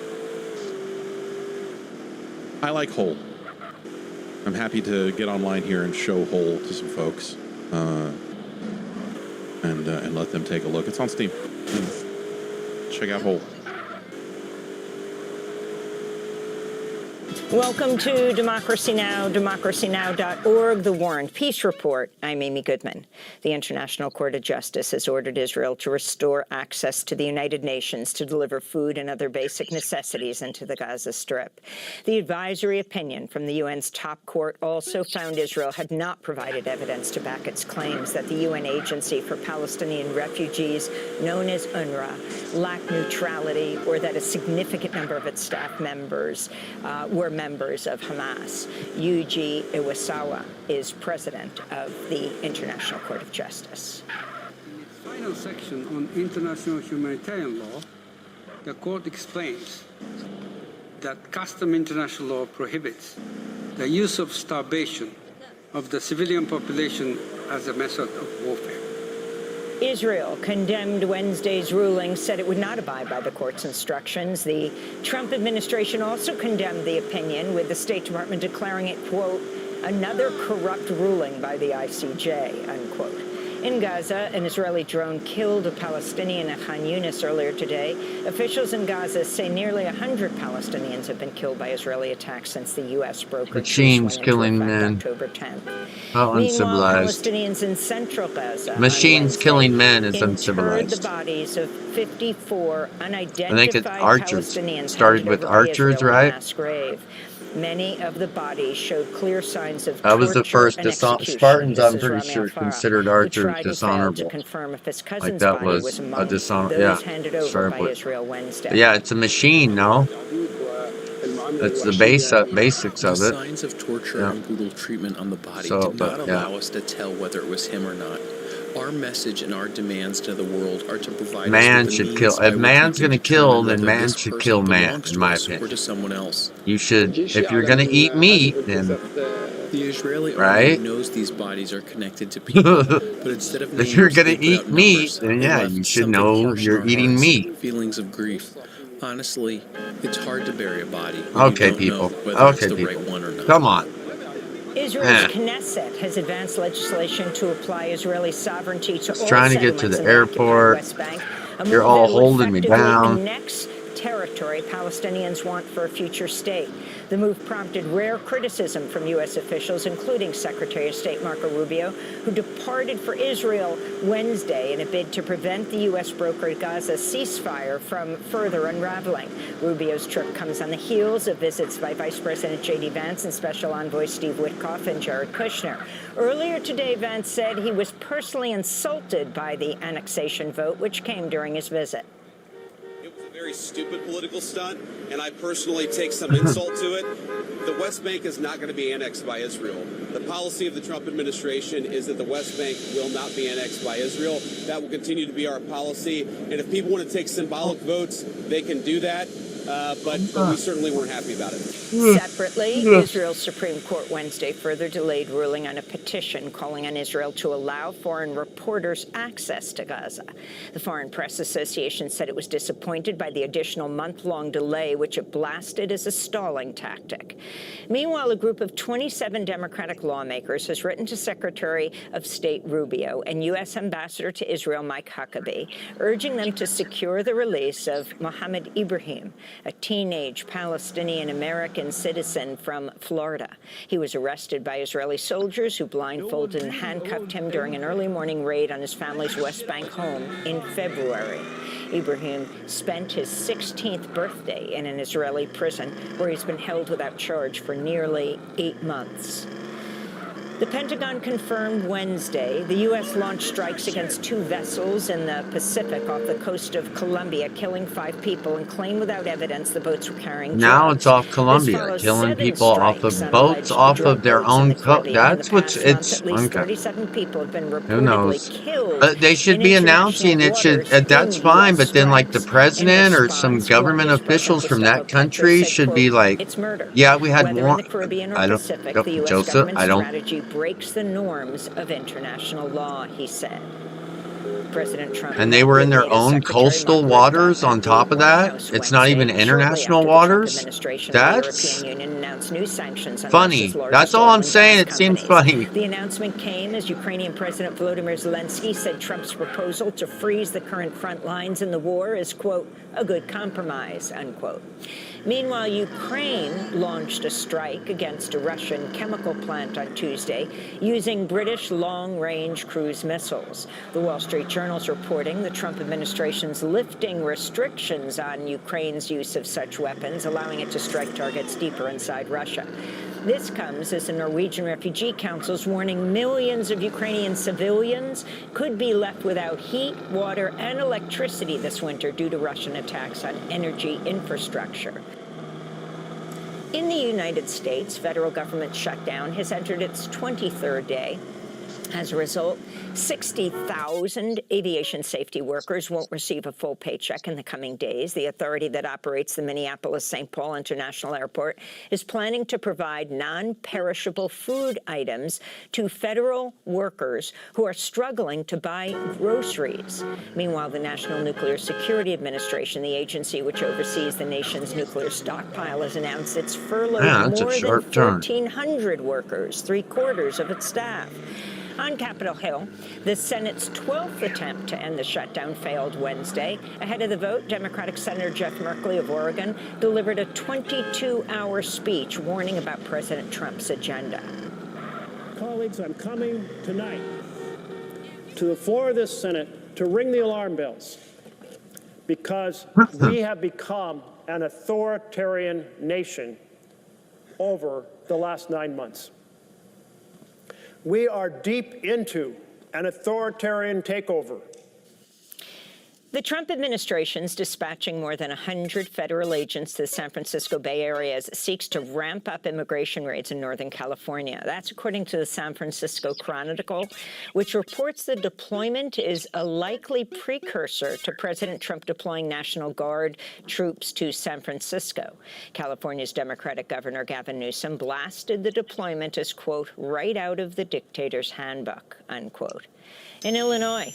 Speaker 1: I like Whole. I'm happy to get online here and show Whole to some folks, and let them take a look. It's on Steam. Check out Whole.
Speaker 10: Welcome to Democracy Now!, democracynow.org, The War and Peace Report. I'm Amy Goodman. The International Court of Justice has ordered Israel to restore access to the United Nations to deliver food and other basic necessities into the Gaza Strip. The advisory opinion from the UN's top court also found Israel had not provided evidence to back its claims that the UN Agency for Palestinian Refugees, known as UNRWA, lacked neutrality, or that a significant number of its staff members were members of Hamas. Yuji Iwasawa is president of the International Court of Justice.
Speaker 11: In its final section on international humanitarian law, the court explains that custom international law prohibits the use of starvation of the civilian population as a method of warfare.
Speaker 10: Israel condemned Wednesday's ruling, said it would not abide by the court's instructions. The Trump administration also condemned the opinion, with the State Department declaring it, quote, another corrupt ruling by the ICJ, unquote. In Gaza, an Israeli drone killed a Palestinian at Khan Yunis earlier today. Officials in Gaza say nearly 100 Palestinians have been killed by Israeli attacks since the U.S. brokered
Speaker 2: Machines killing men.
Speaker 10: October 10th.
Speaker 2: How
Speaker 10: Meanwhile,
Speaker 2: uncivilized.
Speaker 10: Palestinians in central Gaza
Speaker 2: Machines killing men is
Speaker 10: interred
Speaker 2: uncivilized.
Speaker 10: the bodies of 54 unidentified
Speaker 2: I think it's archers.
Speaker 10: Palestinians
Speaker 2: Started
Speaker 10: handed
Speaker 2: with
Speaker 10: over to
Speaker 2: archers,
Speaker 10: Israel in
Speaker 2: right?
Speaker 10: mass grave. Many of the bodies showed clear signs of
Speaker 2: That was the
Speaker 10: torture
Speaker 2: first
Speaker 10: and execution.
Speaker 2: Spartans,
Speaker 10: This
Speaker 2: I'm
Speaker 10: is
Speaker 2: pretty
Speaker 10: Rami
Speaker 2: sure,
Speaker 10: Al-Farah,
Speaker 2: considered
Speaker 10: who
Speaker 2: archers
Speaker 10: tried and failed
Speaker 2: dishonorable.
Speaker 10: to confirm if his cousin's
Speaker 2: Like that
Speaker 10: body
Speaker 2: was
Speaker 10: was
Speaker 2: a
Speaker 10: among
Speaker 2: dishonor.
Speaker 10: those
Speaker 2: Yeah,
Speaker 10: handed over
Speaker 2: sorry,
Speaker 10: by
Speaker 2: but
Speaker 10: Israel Wednesday.
Speaker 2: yeah, it's a machine, no? That's the basics of
Speaker 12: The
Speaker 2: it.
Speaker 12: signs of torture
Speaker 2: Yeah.
Speaker 12: and brutal treatment on the body
Speaker 2: So,
Speaker 12: did
Speaker 2: but,
Speaker 12: not
Speaker 2: yeah.
Speaker 12: allow us to tell whether it was him or not. Our message and our demands to the world are to provide
Speaker 2: Man
Speaker 12: us with the
Speaker 2: should
Speaker 12: means
Speaker 2: kill.
Speaker 12: by
Speaker 2: If
Speaker 12: which
Speaker 2: man's
Speaker 12: we can
Speaker 2: gonna kill,
Speaker 12: determine
Speaker 2: then
Speaker 12: whether
Speaker 2: man
Speaker 12: this
Speaker 2: should
Speaker 12: person
Speaker 2: kill man,
Speaker 12: belongs
Speaker 2: in
Speaker 12: to
Speaker 2: my
Speaker 12: us or
Speaker 2: opinion.
Speaker 12: to someone else.
Speaker 2: You should, if you're gonna eat meat, then
Speaker 12: The Israeli
Speaker 2: Right?
Speaker 12: army knows these bodies are connected to people, but instead of
Speaker 2: if you're
Speaker 12: names,
Speaker 2: gonna
Speaker 12: they put
Speaker 2: eat
Speaker 12: out
Speaker 2: meat,
Speaker 12: numbers.
Speaker 2: then
Speaker 12: They
Speaker 2: yeah,
Speaker 12: left
Speaker 2: you should
Speaker 12: something
Speaker 2: know
Speaker 12: harsh in
Speaker 2: you're
Speaker 12: our
Speaker 2: eating
Speaker 12: hearts,
Speaker 2: meat.
Speaker 12: feelings of grief. Honestly, it's hard to bury a body when
Speaker 2: Okay,
Speaker 12: you don't
Speaker 2: people.
Speaker 12: know whether it's
Speaker 2: Okay,
Speaker 12: the
Speaker 2: people.
Speaker 12: right one or not.
Speaker 2: Come on.
Speaker 10: Israel's
Speaker 2: Eh.
Speaker 10: Knesset has advanced legislation to apply Israeli sovereignty to all
Speaker 2: Trying to get to
Speaker 10: settlements
Speaker 2: the
Speaker 10: in the occupied
Speaker 2: airport.
Speaker 10: West Bank. A
Speaker 2: You're
Speaker 10: move
Speaker 2: all
Speaker 10: that will
Speaker 2: holding me
Speaker 10: effectively
Speaker 2: down.
Speaker 10: annex territory Palestinians want for a future state. The move prompted rare criticism from U.S. officials, including Secretary of State Marco Rubio, who departed for Israel Wednesday in a bid to prevent the U.S.-brokered Gaza ceasefire from further unraveling. Rubio's trip comes on the heels of visits by Vice President J.D. Vance and Special Envoy Steve Witkoff and Jared Kushner. Earlier today, Vance said he was personally insulted by the annexation vote, which came during his visit.
Speaker 13: It was a very stupid political stunt, and I personally take some insult to it. The West Bank is not going to be annexed by Israel. The policy of the Trump administration is that the West Bank will not be annexed by Israel. That will continue to be our policy. And if people want to take symbolic votes, they can do that. But we certainly weren't happy about it.
Speaker 10: Separately, Israel's Supreme Court Wednesday further delayed ruling on a petition calling on Israel to allow foreign reporters access to Gaza. The Foreign Press Association said it was disappointed by the additional month-long delay, which it blasted as a stalling tactic. Meanwhile, a group of 27 Democratic lawmakers has written to Secretary of State Rubio and U.S. Ambassador to Israel Mike Huckabee, urging them to secure the release of Mohammed Ibrahim, a teenage Palestinian-American citizen from Florida. He was arrested by Israeli soldiers who blindfolded and handcuffed him during an early morning raid on his family's West Bank home in February. Ibrahim spent his 16th birthday in an Israeli prison where he's been held without charge for nearly 8 months. The Pentagon confirmed Wednesday the U.S. launched strikes against 2 vessels in the Pacific off the coast of Colombia, killing 5 people, and claimed without evidence the boats were carrying drugs.
Speaker 2: Now it's off Colombia, killing people off of boats off of their own coast. That's what's it's
Speaker 10: At least
Speaker 2: okay.
Speaker 10: 37 people have been
Speaker 2: Who
Speaker 10: reportedly
Speaker 2: knows?
Speaker 10: killed.
Speaker 2: They should be announcing it. Should that's fine, but then like the president or some government officials from that country should be like, yeah, we had one. I don't, Joseph. I don't.
Speaker 10: Breaks the norms of international law, he said. President Trump
Speaker 2: And they were in their own coastal waters on top of that? It's not even international waters? That's funny. That's all I'm saying. It seems funny.
Speaker 10: The announcement came as Ukrainian President Volodymyr Zelensky said Trump's proposal to freeze the current front lines in the war is, quote, a good compromise, unquote. Meanwhile, Ukraine launched a strike against a Russian chemical plant on Tuesday using British long-range cruise missiles. The Wall Street Journal is reporting the Trump administration's lifting restrictions on Ukraine's use of such weapons, allowing it to strike targets deeper inside Russia. This comes as the Norwegian Refugee Council is warning millions of Ukrainian civilians could be left without heat, water, and electricity this winter due to Russian attacks on energy infrastructure. In the United States, federal government shutdown has entered its 23rd day. As a result, 60,000 aviation safety workers won't receive a full paycheck in the coming days. The authority that operates the Minneapolis-St. Paul International Airport is planning to provide non-perishable food items to federal workers who are struggling to buy groceries. Meanwhile, the National Nuclear Security Administration, the agency which oversees the nation's nuclear stockpile, has announced it's furloughed more than 1,400 workers, 3/4 of its staff. On Capitol Hill, the Senate's 12th attempt to end the shutdown failed Wednesday. Ahead of the vote, Democratic Senator Jeff Merkley of Oregon delivered a 22-hour speech warning about President Trump's agenda.
Speaker 14: Colleagues, I'm coming tonight to the floor of this Senate to ring the alarm bells because we have become an authoritarian nation over the last 9 months. We are deep into an authoritarian takeover.
Speaker 10: The Trump administration is dispatching more than 100 federal agents to the San Francisco Bay Area as it seeks to ramp up immigration raids in Northern California. That's according to the San Francisco Chronicle, which reports the deployment is a likely precursor to President Trump deploying National Guard troops to San Francisco. California's Democratic Governor Gavin Newsom blasted the deployment as, quote, right out of the dictator's handbook, unquote. In Illinois,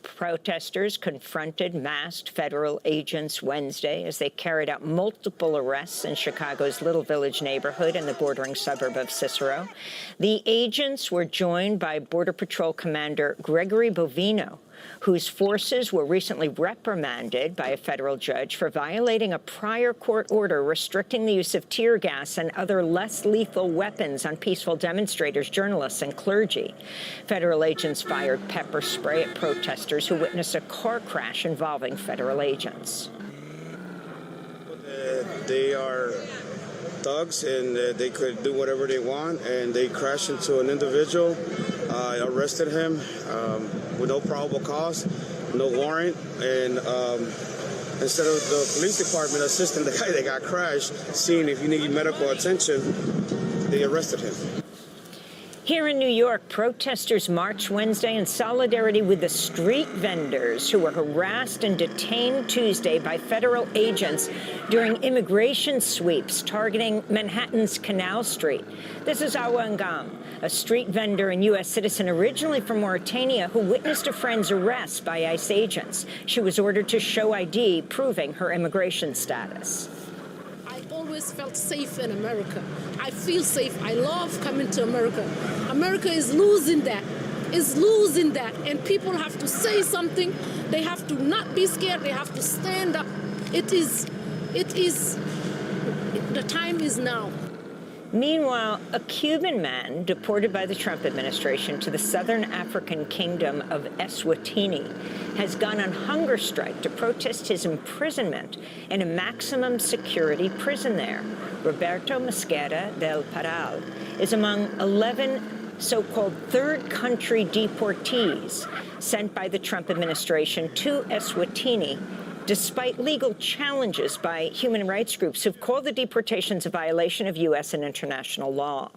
Speaker 10: protesters confronted masked federal agents Wednesday as they carried out multiple arrests in Chicago's Little Village neighborhood in the bordering suburb of Cicero. The agents were joined by Border Patrol Commander Gregory Bovino, whose forces were recently reprimanded by a federal judge for violating a prior court order restricting the use of tear gas and other less lethal weapons on peaceful demonstrators, journalists, and clergy. Federal agents fired pepper spray at protesters who witnessed a car crash involving federal agents.
Speaker 15: They are thugs, and they could do whatever they want, and they crashed into an individual. I arrested him with no probable cause, no warrant, and instead of the police department assisting the guy that got crashed, seeing if you need medical attention, they arrested him.
Speaker 10: Here in New York, protesters marched Wednesday in solidarity with the street vendors who were harassed and detained Tuesday by federal agents during immigration sweeps targeting Manhattan's Canal Street. This is Awa Ngam, a street vendor and U.S. citizen originally from Mauritania who witnessed a friend's arrest by ICE agents. She was ordered to show ID proving her immigration status.
Speaker 6: I always felt safe in America. I feel safe. I love coming to America. America is losing that. And people have to say something. They have to not be scared. They have to stand up. The time is now.
Speaker 10: Meanwhile, a Cuban man deported by the Trump administration to the southern African kingdom of Eswatini has gone on hunger strike to protest his imprisonment in a maximum security prison there. Roberto Mosquera del Paral is among 11 so-called third country deportees sent by the Trump administration to Eswatini, despite legal challenges by human rights groups who've called the deportations a violation of U.S. and international law.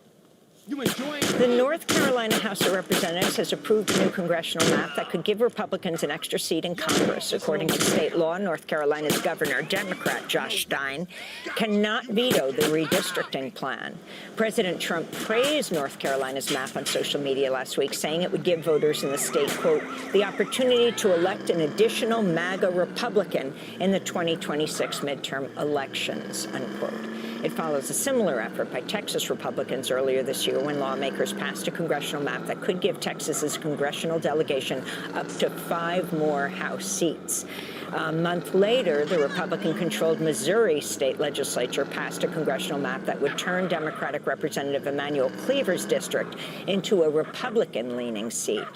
Speaker 10: The North Carolina House of Representatives has approved a new congressional map that could give Republicans an extra seat in Congress. According to state law, North Carolina's governor, Democrat Josh Stein, cannot veto the redistricting plan. President Trump praised North Carolina's map on social media last week, saying it would give voters in the state, quote, the opportunity to elect an additional MAGA Republican in the 2026 midterm elections, unquote. It follows a similar effort by Texas Republicans earlier this year when lawmakers passed a congressional map that could give Texas's congressional delegation up to 5 more House seats. A month later, the Republican-controlled Missouri state legislature passed a congressional map that would turn Democratic Representative Emanuel Cleaver's district into a Republican-leaning seat.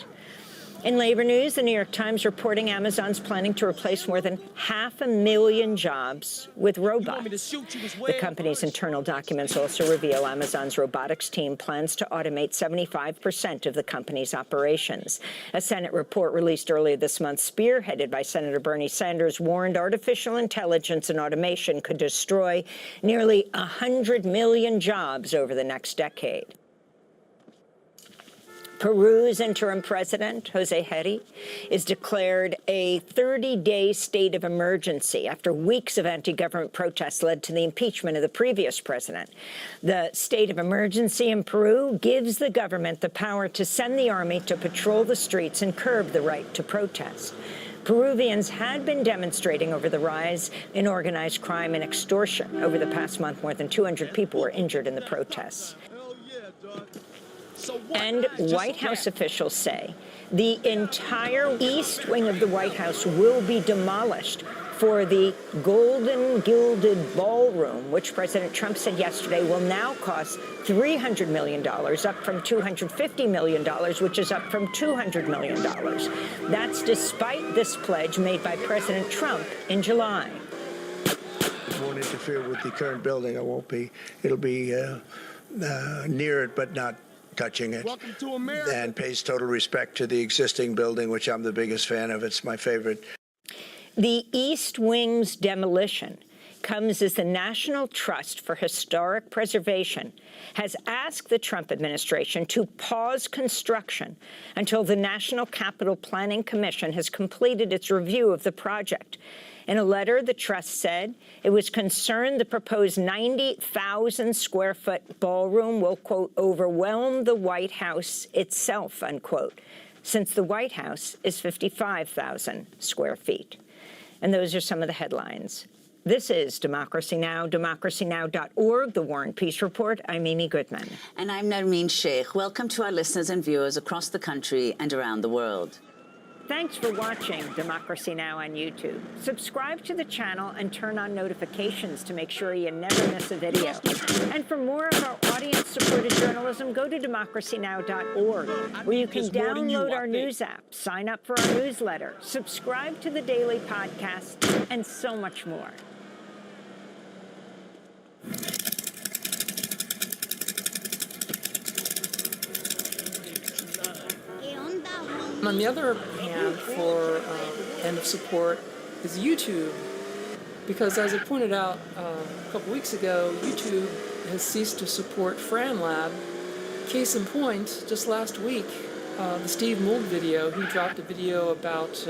Speaker 10: In labor news, the New York Times reporting Amazon's planning to replace more than 500,000 jobs with robots. The company's internal documents also reveal Amazon's robotics team plans to automate 75% of the company's operations. A Senate report released earlier this month, spearheaded by Senator Bernie Sanders, warned artificial intelligence and automation could destroy nearly 100 million jobs over the next decade. Peru's interim president, Jose Heri, is declared a 30-day state of emergency after weeks of anti-government protests led to the impeachment of the previous president. The state of emergency in Peru gives the government the power to send the army to patrol the streets and curb the right to protest. Peruvians had been demonstrating over the rise in organized crime and extortion. Over the past month, more than 200 people were injured in the protests. And White House officials say the entire east wing of the White House will be demolished for the golden gilded ballroom, which President Trump said yesterday will now cost $300 million, up from $250 million, which is up from $200 million. That's despite this pledge made by President Trump in July.
Speaker 16: It won't interfere with the current building. It'll be near it, but not touching it.
Speaker 7: Welcome to America.
Speaker 16: And pays total respect to the existing building, which I'm the biggest fan of. It's my favorite.
Speaker 10: The East Wing's demolition comes as the National Trust for Historic Preservation has asked the Trump administration to pause construction until the National Capital Planning Commission has completed its review of the project. In a letter, the trust said it was concerned the proposed 90,000-square-foot ballroom will, quote, overwhelm the White House itself, unquote, since the White House is 55,000 square feet. And those are some of the headlines. This is Democracy Now!, democracynow.org, The War and Peace Report. I'm Amy Goodman.
Speaker 17: And I'm Nermeen Sheikh. Welcome to our listeners and viewers across the country and around the world.
Speaker 10: Thanks for watching Democracy Now! On YouTube. Subscribe to the channel and turn on notifications to make sure you never miss a video. And for more of our audience-supported journalism, go to democracynow.org, where you can download our news app, sign up for our newsletter, subscribe to the daily podcast, and so much more.
Speaker 17: On the other hand, for end of support is YouTube, because as I pointed out a couple weeks ago, YouTube has ceased to support FranLab. Case in point, just last week, the Steve Mould video, he dropped a video about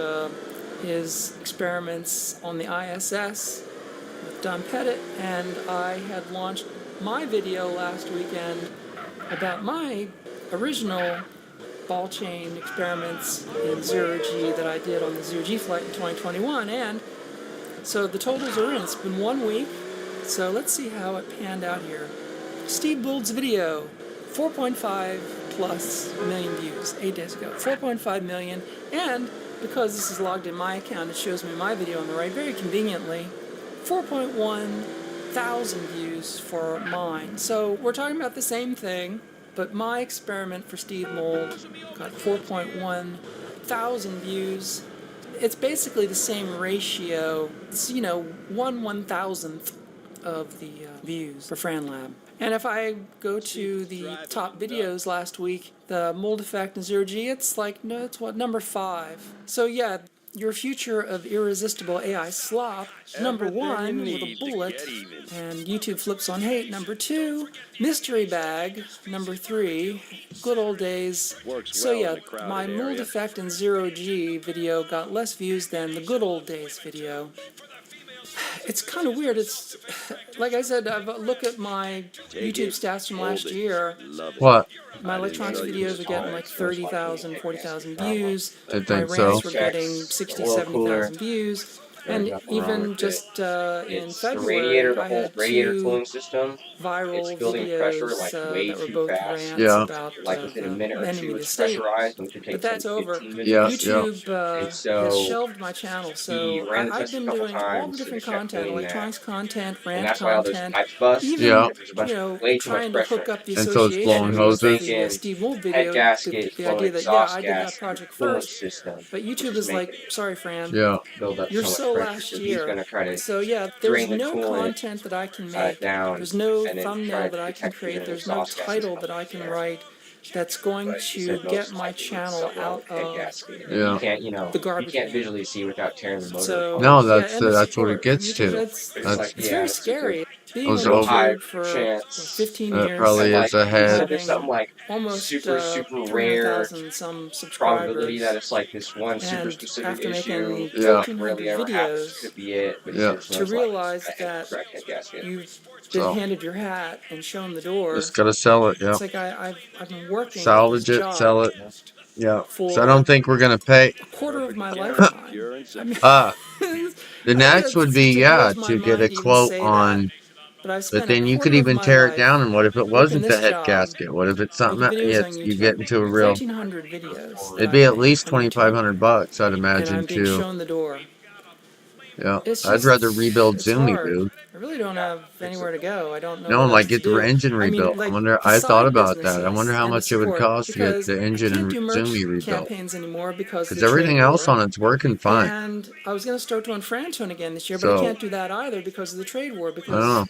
Speaker 17: his experiments on the ISS with Don Pettit, and I had launched my video last weekend about my original ball chain experiments in zero-G that I did on the zero-G flight in 2021, and so the totals are in. It's been 1 week, so let's see how it panned out here. Steve Mould's video, 4.5 plus million views 8 days ago, 4.5 million, and because this is logged in my account, it shows me my video on the right, very conveniently, 4.1 thousand views for mine. So we're talking about the same thing, but my experiment for Steve Mould got 4.1 thousand views. It's basically the same ratio. It's, 1/1000th of the views for FranLab. And if I go to the top videos last week, the Mould effect in zero-G, it's like, no, it's what, number 5. So yeah, your future of irresistible AI slop, number 1 with a bullet, and YouTube flips on hate, number 2, mystery bag, number 3, good old days. So yeah, my Mould effect in zero-G video got less views than the good old days video. It's kind of weird. It's like I said, look at my YouTube stats from last year.
Speaker 2: What?
Speaker 17: My electronics videos were getting like 30,000, 40,000 views.
Speaker 2: I think
Speaker 17: my rants
Speaker 2: so.
Speaker 17: were getting 60, 70,000 views. And even just in February, I had 2 viral videos that were both rants about enemy to state. But that's over. YouTube has shelved my channel, so I've been doing all the different content, electronics content, rant content, even, trying to hook up the association with the Steve Mould video, the idea that, I did that project first, but YouTube is like, sorry, Fran, you're so last year. So yeah, there's no content that I can make, there's no thumbnail that I can create, there's no title that I can write that's going to get my channel out of the garbage. You can't visually see without tearing the motor. So,
Speaker 2: no, that's what it gets to.
Speaker 17: It's very scary. Being
Speaker 2: Those
Speaker 17: on
Speaker 2: are
Speaker 17: YouTube for 15 years,
Speaker 2: probably is ahead.
Speaker 17: Almost super rare some subscribers, that it's like this one super specific after making 1,400 videos, to realize that you've been handed your hat and shown the door.
Speaker 2: Just gotta sell it.
Speaker 17: It's like I've been working.
Speaker 2: Salvage it, sell it. Yeah. So I don't think we're gonna pay.
Speaker 17: A quarter of my lifetime.
Speaker 2: The next would be to get a quote on. But then you could even tear it down, and what if it wasn't the head gasket? What if it's something else? You get into a real. It'd be at least $2,500, I'd imagine, too. Yeah, I'd rather rebuild Zoomy, dude.
Speaker 17: I really don't have anywhere to go. I don't know.
Speaker 2: No, like get the engine rebuilt. I wonder. I thought about that. I wonder how much it would cost to get the engine and Zoomy rebuilt. Because everything else on it's working fine.
Speaker 17: And I was going to start doing Frantone again this year, but I can't do that either because of the trade war. Because
Speaker 2: I don't know.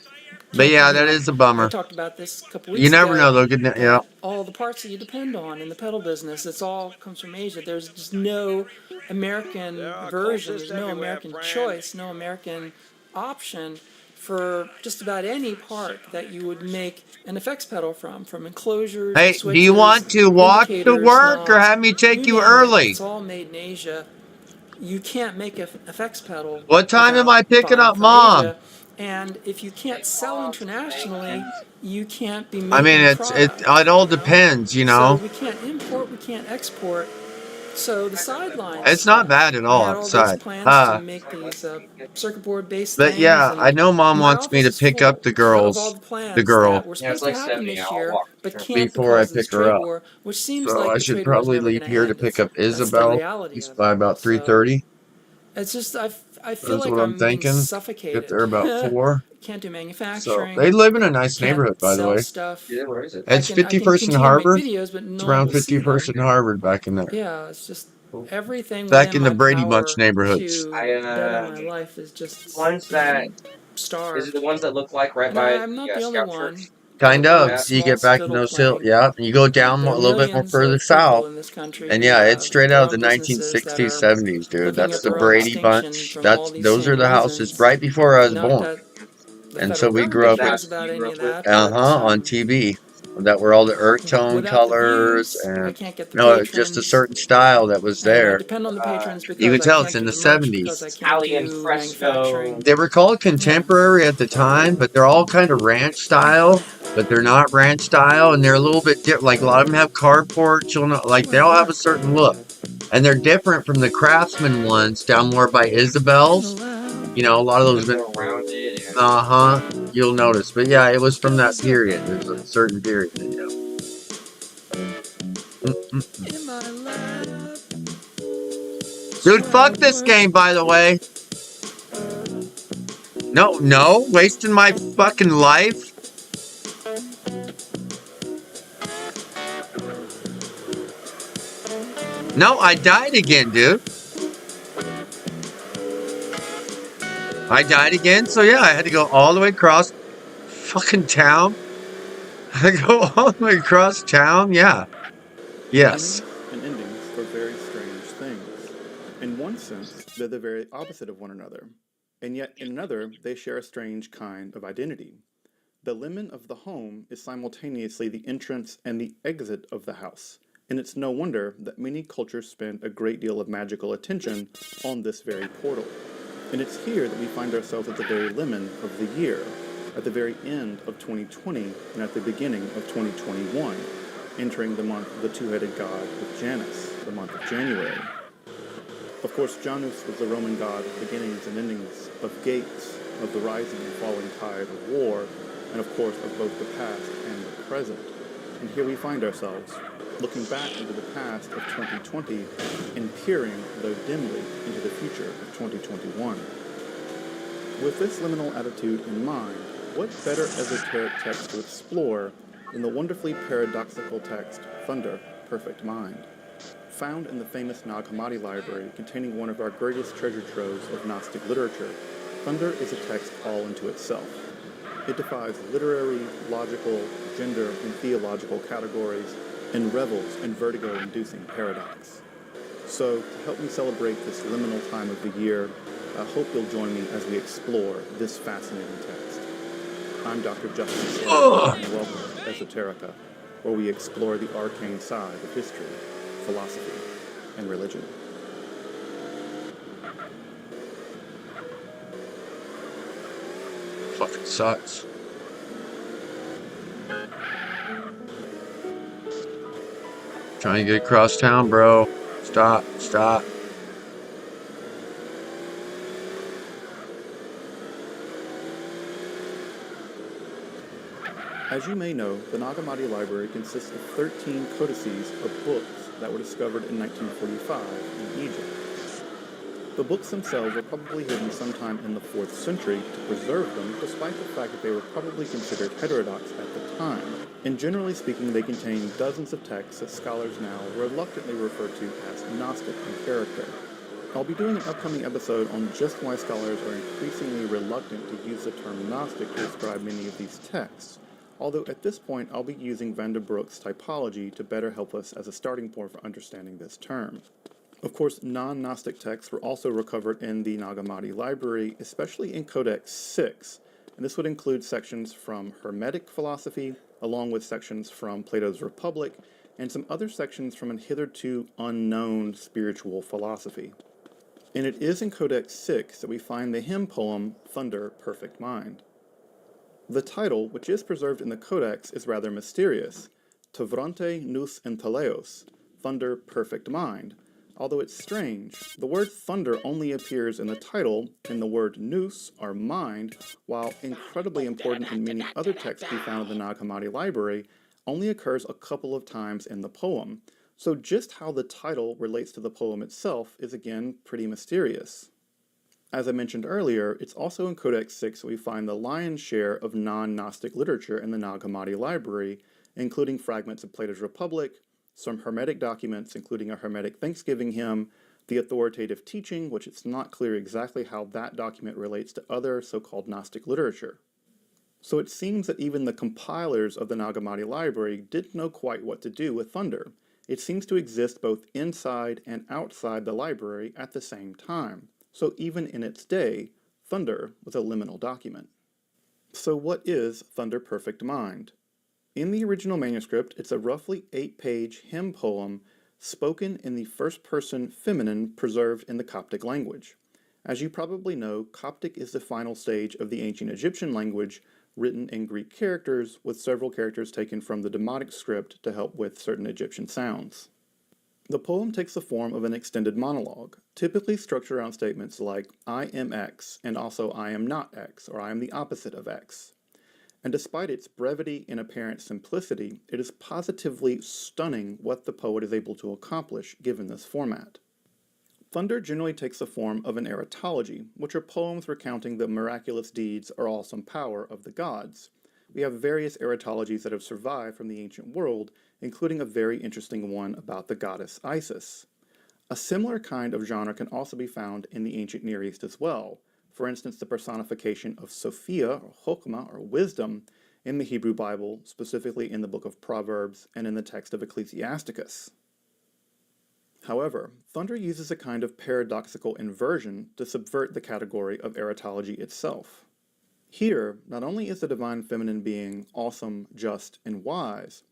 Speaker 2: But yeah, that is a bummer.
Speaker 17: I talked about this a couple weeks
Speaker 2: ago. You never know, though.
Speaker 17: All the parts that you depend on in the pedal business, it's all comes from Asia. There's just no American version. There's no American choice, no American option for just about any part that you would make an effects pedal from enclosures.
Speaker 2: Hey, switches, do you want to walk to work or have me take you early?
Speaker 17: It's all made in Asia. You can't make an effects pedal.
Speaker 2: What time am I picking up Mom?
Speaker 17: Asia. And if you can't sell internationally, you can't be making
Speaker 2: it all depends,
Speaker 17: So we can't import, we can't export. So the sidelines
Speaker 2: It's not
Speaker 17: stuff,
Speaker 2: bad at
Speaker 17: I
Speaker 2: all
Speaker 17: had all these
Speaker 2: outside.
Speaker 17: plans to make these circuit board based
Speaker 2: But
Speaker 17: things,
Speaker 2: yeah, I
Speaker 17: and
Speaker 2: know Mom
Speaker 17: my
Speaker 2: wants me
Speaker 17: office
Speaker 2: to
Speaker 17: is
Speaker 2: pick up
Speaker 17: full
Speaker 2: the
Speaker 17: of all
Speaker 2: girls,
Speaker 17: the
Speaker 2: the
Speaker 17: plans
Speaker 2: girl,
Speaker 17: that were supposed to happen this year, but can't
Speaker 2: before I
Speaker 17: because of this
Speaker 2: pick her
Speaker 17: trade
Speaker 2: up.
Speaker 17: war, which seems
Speaker 2: So
Speaker 17: like
Speaker 2: I
Speaker 17: the
Speaker 2: should
Speaker 17: trade war is
Speaker 2: probably
Speaker 17: never
Speaker 2: leave
Speaker 17: going to
Speaker 2: here to
Speaker 17: end.
Speaker 2: pick up
Speaker 17: That's the
Speaker 2: Isabel
Speaker 17: reality of it.
Speaker 2: by about
Speaker 17: So
Speaker 2: 3:30.
Speaker 17: it's just I feel
Speaker 2: That's
Speaker 17: like
Speaker 2: what I'm
Speaker 17: I'm being
Speaker 2: thinking. Get
Speaker 17: suffocated.
Speaker 2: there about 4.
Speaker 17: Can't do
Speaker 2: So they
Speaker 17: manufacturing.
Speaker 2: live in a nice
Speaker 17: Can't
Speaker 2: neighborhood, by the
Speaker 17: sell
Speaker 2: way.
Speaker 17: stuff.
Speaker 2: It's
Speaker 17: I can
Speaker 2: 51st and
Speaker 17: continue to make
Speaker 2: Harvard.
Speaker 17: videos, but
Speaker 2: It's
Speaker 17: no one
Speaker 2: around
Speaker 17: will see them.
Speaker 2: 51st and Harvard back in there.
Speaker 17: Yeah, it's just everything
Speaker 2: Back
Speaker 17: within
Speaker 2: in the
Speaker 17: my
Speaker 2: Brady Bunch
Speaker 17: power
Speaker 2: neighborhoods.
Speaker 17: to better my life is just
Speaker 8: Ones that is it
Speaker 17: starved.
Speaker 8: the ones that look like right
Speaker 17: And
Speaker 8: by
Speaker 17: I'm not
Speaker 8: the
Speaker 17: the only
Speaker 8: Scout
Speaker 17: one.
Speaker 8: Church?
Speaker 2: Kind
Speaker 17: With
Speaker 2: of.
Speaker 17: a
Speaker 2: You
Speaker 17: small
Speaker 2: get back in
Speaker 17: fiddle
Speaker 2: those hills.
Speaker 17: playing.
Speaker 2: Yeah. You go down
Speaker 17: There
Speaker 2: a
Speaker 17: are
Speaker 2: little bit more
Speaker 17: millions
Speaker 2: further
Speaker 17: of people
Speaker 2: south.
Speaker 17: in this country
Speaker 2: And
Speaker 17: who
Speaker 2: yeah, it's
Speaker 17: have
Speaker 2: straight
Speaker 17: their
Speaker 2: out of
Speaker 17: own
Speaker 2: the
Speaker 17: businesses that
Speaker 2: 1960s,
Speaker 17: are
Speaker 2: 70s, dude.
Speaker 17: looking
Speaker 2: That's
Speaker 17: at
Speaker 2: the
Speaker 17: their own
Speaker 2: Brady
Speaker 17: extinction
Speaker 2: Bunch.
Speaker 17: from all these
Speaker 2: Those are
Speaker 17: same
Speaker 2: the houses
Speaker 17: reasons.
Speaker 2: right before I was
Speaker 17: Not
Speaker 2: born.
Speaker 17: that the
Speaker 2: And so
Speaker 17: federal
Speaker 2: we grew
Speaker 17: government
Speaker 2: up with,
Speaker 17: cares about any of that, but
Speaker 2: on TV. That were all the earth tone
Speaker 17: without the
Speaker 2: colors
Speaker 17: views, I
Speaker 2: and
Speaker 17: can't get the
Speaker 2: no, just a
Speaker 17: patrons.
Speaker 2: certain style that was
Speaker 17: And I
Speaker 2: there.
Speaker 17: depend on the patrons
Speaker 2: You
Speaker 17: because
Speaker 2: can
Speaker 17: I
Speaker 2: tell it's
Speaker 17: can't
Speaker 2: in
Speaker 17: do
Speaker 2: the
Speaker 17: the merch because I
Speaker 2: 70s.
Speaker 17: can't do manufacturing.
Speaker 2: They were called
Speaker 17: Yeah.
Speaker 2: contemporary at the time, but they're all kind of ranch style, but they're not ranch style, and they're a little bit different. Like a lot of them have carports, you'll know, like they all have a certain look, and they're different from the Craftsman ones down more by Isabel's. You know, a lot of those. You'll notice, but yeah, it was from that period. There's a certain period. Yeah. Dude, fuck this game, by the way. No, wasting my fucking life. No, I died again, dude. I died again, so yeah, I had to go all the way across fucking town. I go all the way across town, yeah. Yes.
Speaker 18: Beginnings and endings are very strange things. In one sense, they're the very opposite of one another, and yet in another, they share a strange kind of identity. The lemon of the home is simultaneously the entrance and the exit of the house, and it's no wonder that many cultures spend a great deal of magical attention on this very portal. And it's here that we find ourselves at the very lemon of the year, at the very end of 2020 and at the beginning of 2021, entering the month of the two-headed god of Janus, the month of January. Of course, Janus was the Roman god of beginnings and endings, of gates, of the rising and falling tide of war, and of course of both the past and the present. And here we find ourselves, looking back into the past of 2020 and peering, though dimly, into the future of 2021. With this liminal attitude in mind, what better esoteric text to explore than the wonderfully paradoxical text Thunder, Perfect Mind? Found in the famous Nag Hammadi library containing one of our greatest treasure troves of Gnostic literature, Thunder is a text all unto itself. It defies literary, logical, gender, and theological categories, and revels in vertigo-inducing paradox. So, to help me celebrate this liminal time of the year, I hope you'll join me as we explore this fascinating text. I'm Dr. Justin Slander, and welcome to Esoterica, where we explore the arcane side of history, philosophy, and religion.
Speaker 2: Fucking sucks. Trying to get across town, bro. Stop.
Speaker 18: As you may know, the Nag Hammadi library consists of 13 codices of books that were discovered in 1945 in Egypt. The books themselves were probably hidden sometime in the 4th century to preserve them, despite the fact that they were probably considered heterodox at the time. And generally speaking, they contain dozens of texts that scholars now reluctantly refer to as Gnostic in character. I'll be doing an upcoming episode on just why scholars are increasingly reluctant to use the term Gnostic to describe many of these texts, although at this point I'll be using Vanderbroek's typology to better help us as a starting point for understanding this term. Of course, non-Gnostic texts were also recovered in the Nag Hammadi library, especially in Codex 6, and this would include sections from Hermetic philosophy, along with sections from Plato's Republic, and some other sections from an hitherto unknown spiritual philosophy. And it is in Codex 6 that we find the hymn poem, Thunder, Perfect Mind. The title, which is preserved in the Codex, is rather mysterious, Tavrante nous enteleos, Thunder, Perfect Mind, Although it's strange, the word thunder only appears in the title, and the word nous, or mind, while incredibly important in many other texts we found in the Nag Hammadi library, only occurs a couple of times in the poem. So just how the title relates to the poem itself is again pretty mysterious. As I mentioned earlier, it's also in Codex 6 that we find the lion's share of non-Gnostic literature in the Nag Hammadi library, including fragments of Plato's Republic, some Hermetic documents, including a Hermetic Thanksgiving hymn, the authoritative teaching, which it's not clear exactly how that document relates to other so-called Gnostic literature. So it seems that even the compilers of the Nag Hammadi library didn't know quite what to do with thunder. It seems to exist both inside and outside the library at the same time. So even in its day, thunder was a liminal document. So what is Thunder Perfect Mind? In the original manuscript, it's a roughly 8-page hymn poem spoken in the first-person feminine preserved in the Coptic language. As you probably know, Coptic is the final stage of the ancient Egyptian language, written in Greek characters, with several characters taken from the Demotic script to help with certain Egyptian sounds. The poem takes the form of an extended monologue, typically structured around statements like, I am X, and also I am not X, or I am the opposite of X. And despite its brevity and apparent simplicity, it is positively stunning what the poet is able to accomplish given this format. Thunder generally takes the form of an erotology, which are poems recounting the miraculous deeds or awesome power of the gods. We have various erotologies that have survived from the ancient world, including a very interesting one about the goddess Isis. A similar kind of genre can also be found in the ancient Near East as well. For instance, the personification of Sophia, or Chokmah, or wisdom, in the Hebrew Bible, specifically in the book of Proverbs and in the text of Ecclesiasticus. However, thunder uses a kind of paradoxical inversion to subvert the category of erotology itself. Here, not only is the divine feminine being awesome, just, and wise,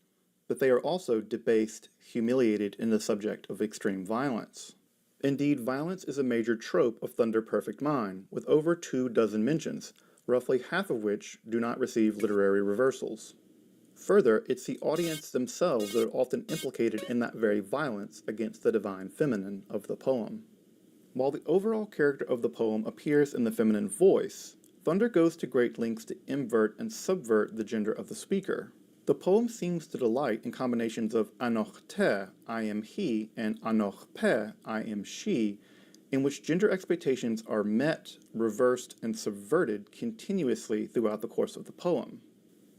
Speaker 18: but they are also debased, humiliated, and the subject of extreme violence. Indeed, violence is a major trope of Thunder Perfect Mind, with over 24 mentions, roughly half of which do not receive literary reversals. Further, it's the audience themselves that are often implicated in that very violence against the divine feminine of the poem. While the overall character of the poem appears in the feminine voice, Thunder goes to great lengths to invert and subvert the gender of the speaker. The poem seems to delight in combinations of anoch te, I am he, and anoch pe, I am she, in which gender expectations are met, reversed, and subverted continuously throughout the course of the poem.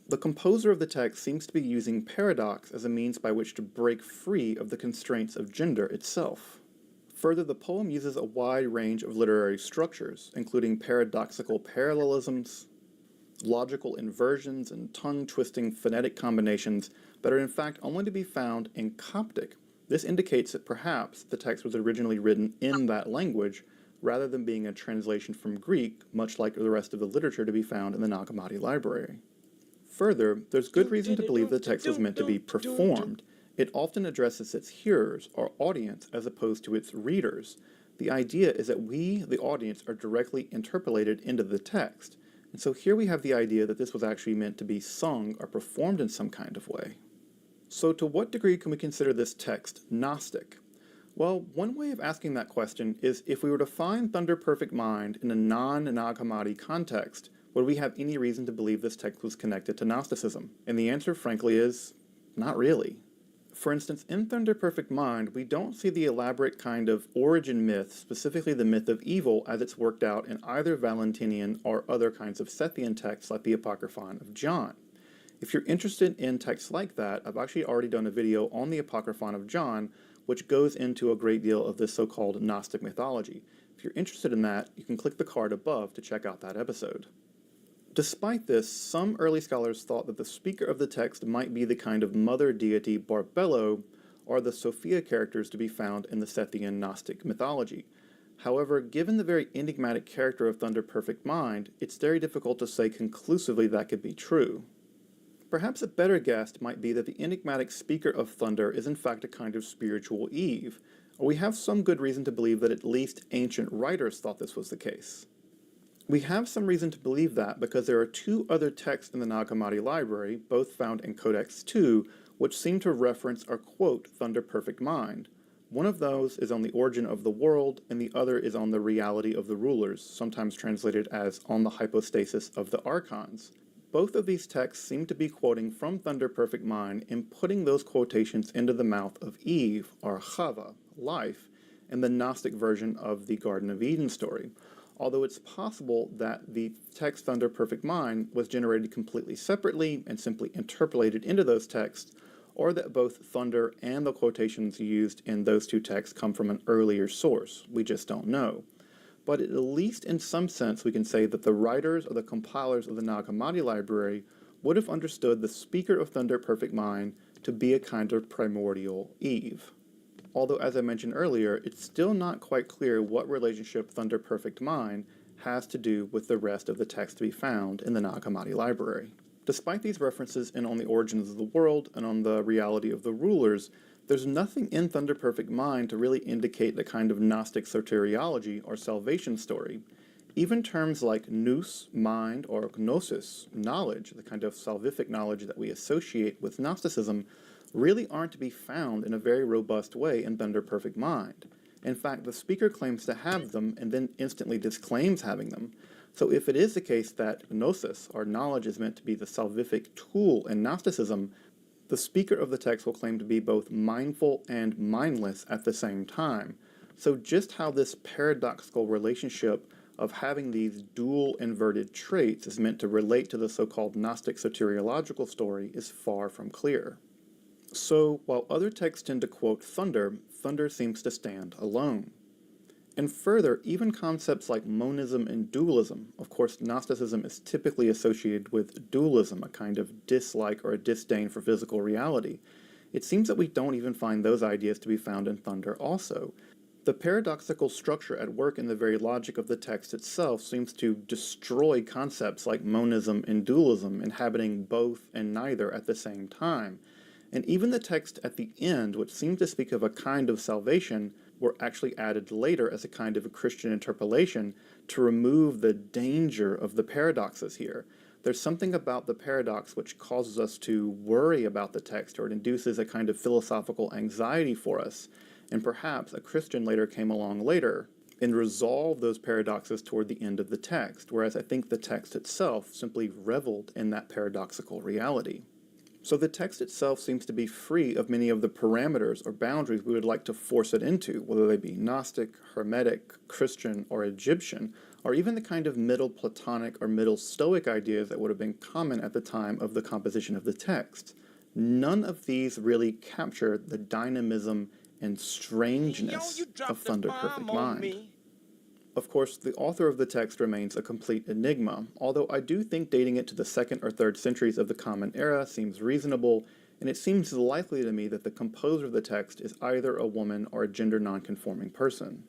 Speaker 18: The composer of the text seems to be using paradox as a means by which to break free of the constraints of gender itself. Further, the poem uses a wide range of literary structures, including paradoxical parallelisms, logical inversions, and tongue-twisting phonetic combinations that are in fact only to be found in Coptic. This indicates that perhaps the text was originally written in that language, rather than being a translation from Greek, much like the rest of the literature to be found in the Nag Hammadi library. Further, there's good reason to believe the text was meant to be performed. It often addresses its hearers, or audience, as opposed to its readers. The idea is that we, the audience, are directly interpolated into the text. And so here we have the idea that this was actually meant to be sung or performed in some kind of way. So to what degree can we consider this text Gnostic? Well, one way of asking that question is if we were to find Thunder Perfect Mind in a non-Nag Hammadi context, would we have any reason to believe this text was connected to Gnosticism? And the answer, frankly, is not really. For instance, in Thunder Perfect Mind, we don't see the elaborate kind of origin myth, specifically the myth of evil, as it's worked out in either Valentinian or other kinds of Sethian texts like the Apocryphon of John. If you're interested in texts like that, I've actually already done a video on the Apocryphon of John, which goes into a great deal of this so-called Gnostic mythology. If you're interested in that, you can click the card above to check out that episode. Despite this, some early scholars thought that the speaker of the text might be the kind of mother deity Barbelo, or the Sophia characters to be found in the Sethian Gnostic mythology. However, given the very enigmatic character of Thunder Perfect Mind, it's very difficult to say conclusively that could be true. Perhaps a better guess might be that the enigmatic speaker of thunder is in fact a kind of spiritual Eve, or we have some good reason to believe that at least ancient writers thought this was the case. We have some reason to believe that because there are two other texts in the Nag Hammadi library, both found in Codex 2, which seem to reference or quote Thunder Perfect Mind. One of those is on the origin of the world, and the other is on the reality of the rulers, sometimes translated as on the hypostasis of the archons. Both of these texts seem to be quoting from Thunder Perfect Mind and putting those quotations into the mouth of Eve, or Chava, life, in the Gnostic version of the Garden of Eden story, although it's possible that the text Thunder Perfect Mind was generated completely separately and simply interpolated into those texts, or that both Thunder and the quotations used in those two texts come from an earlier source. We just don't know. But at least in some sense we can say that the writers or the compilers of the Nag Hammadi library would have understood the speaker of Thunder Perfect Mind to be a kind of primordial Eve. Although, as I mentioned earlier, it's still not quite clear what relationship Thunder Perfect Mind has to do with the rest of the text to be found in the Nag Hammadi library. Despite these references in On the Origins of the World and on the Reality of the Rulers, there's nothing in Thunder Perfect Mind to really indicate the kind of Gnostic soteriology or salvation story. Even terms like nous, mind, or gnosis, knowledge, the kind of salvific knowledge that we associate with Gnosticism, really aren't to be found in a very robust way in Thunder Perfect Mind. In fact, the speaker claims to have them and then instantly disclaims having them. So if it is the case that gnosis, or knowledge, is meant to be the salvific tool in Gnosticism, the speaker of the text will claim to be both mindful and mindless at the same time. So just how this paradoxical relationship of having these dual inverted traits is meant to relate to the so-called Gnostic soteriological story is far from clear. So, while other texts tend to quote Thunder, Thunder seems to stand alone. And further, even concepts like monism and dualism, of course Gnosticism is typically associated with dualism, a kind of dislike or a disdain for physical reality. It seems that we don't even find those ideas to be found in Thunder also. The paradoxical structure at work in the very logic of the text itself seems to destroy concepts like monism and dualism, inhabiting both and neither at the same time. And even the text at the end, which seemed to speak of a kind of salvation, were actually added later as a kind of a Christian interpolation to remove the danger of the paradoxes here. There's something about the paradox which causes us to worry about the text, or it induces a kind of philosophical anxiety for us. And perhaps a Christian later came along later and resolved those paradoxes toward the end of the text, whereas I think the text itself simply reveled in that paradoxical reality. So the text itself seems to be free of many of the parameters or boundaries we would like to force it into, whether they be Gnostic, Hermetic, Christian, or Egyptian, or even the kind of Middle Platonic or Middle Stoic ideas that would have been common at the time of the composition of the text. None of these really capture the dynamism and strangeness of Thunder Perfect Mind. Of course, the author of the text remains a complete enigma, although I do think dating it to the 2nd or 3rd centuries of the Common Era seems reasonable, and it seems likely to me that the composer of the text is either a woman or a gender non-conforming person.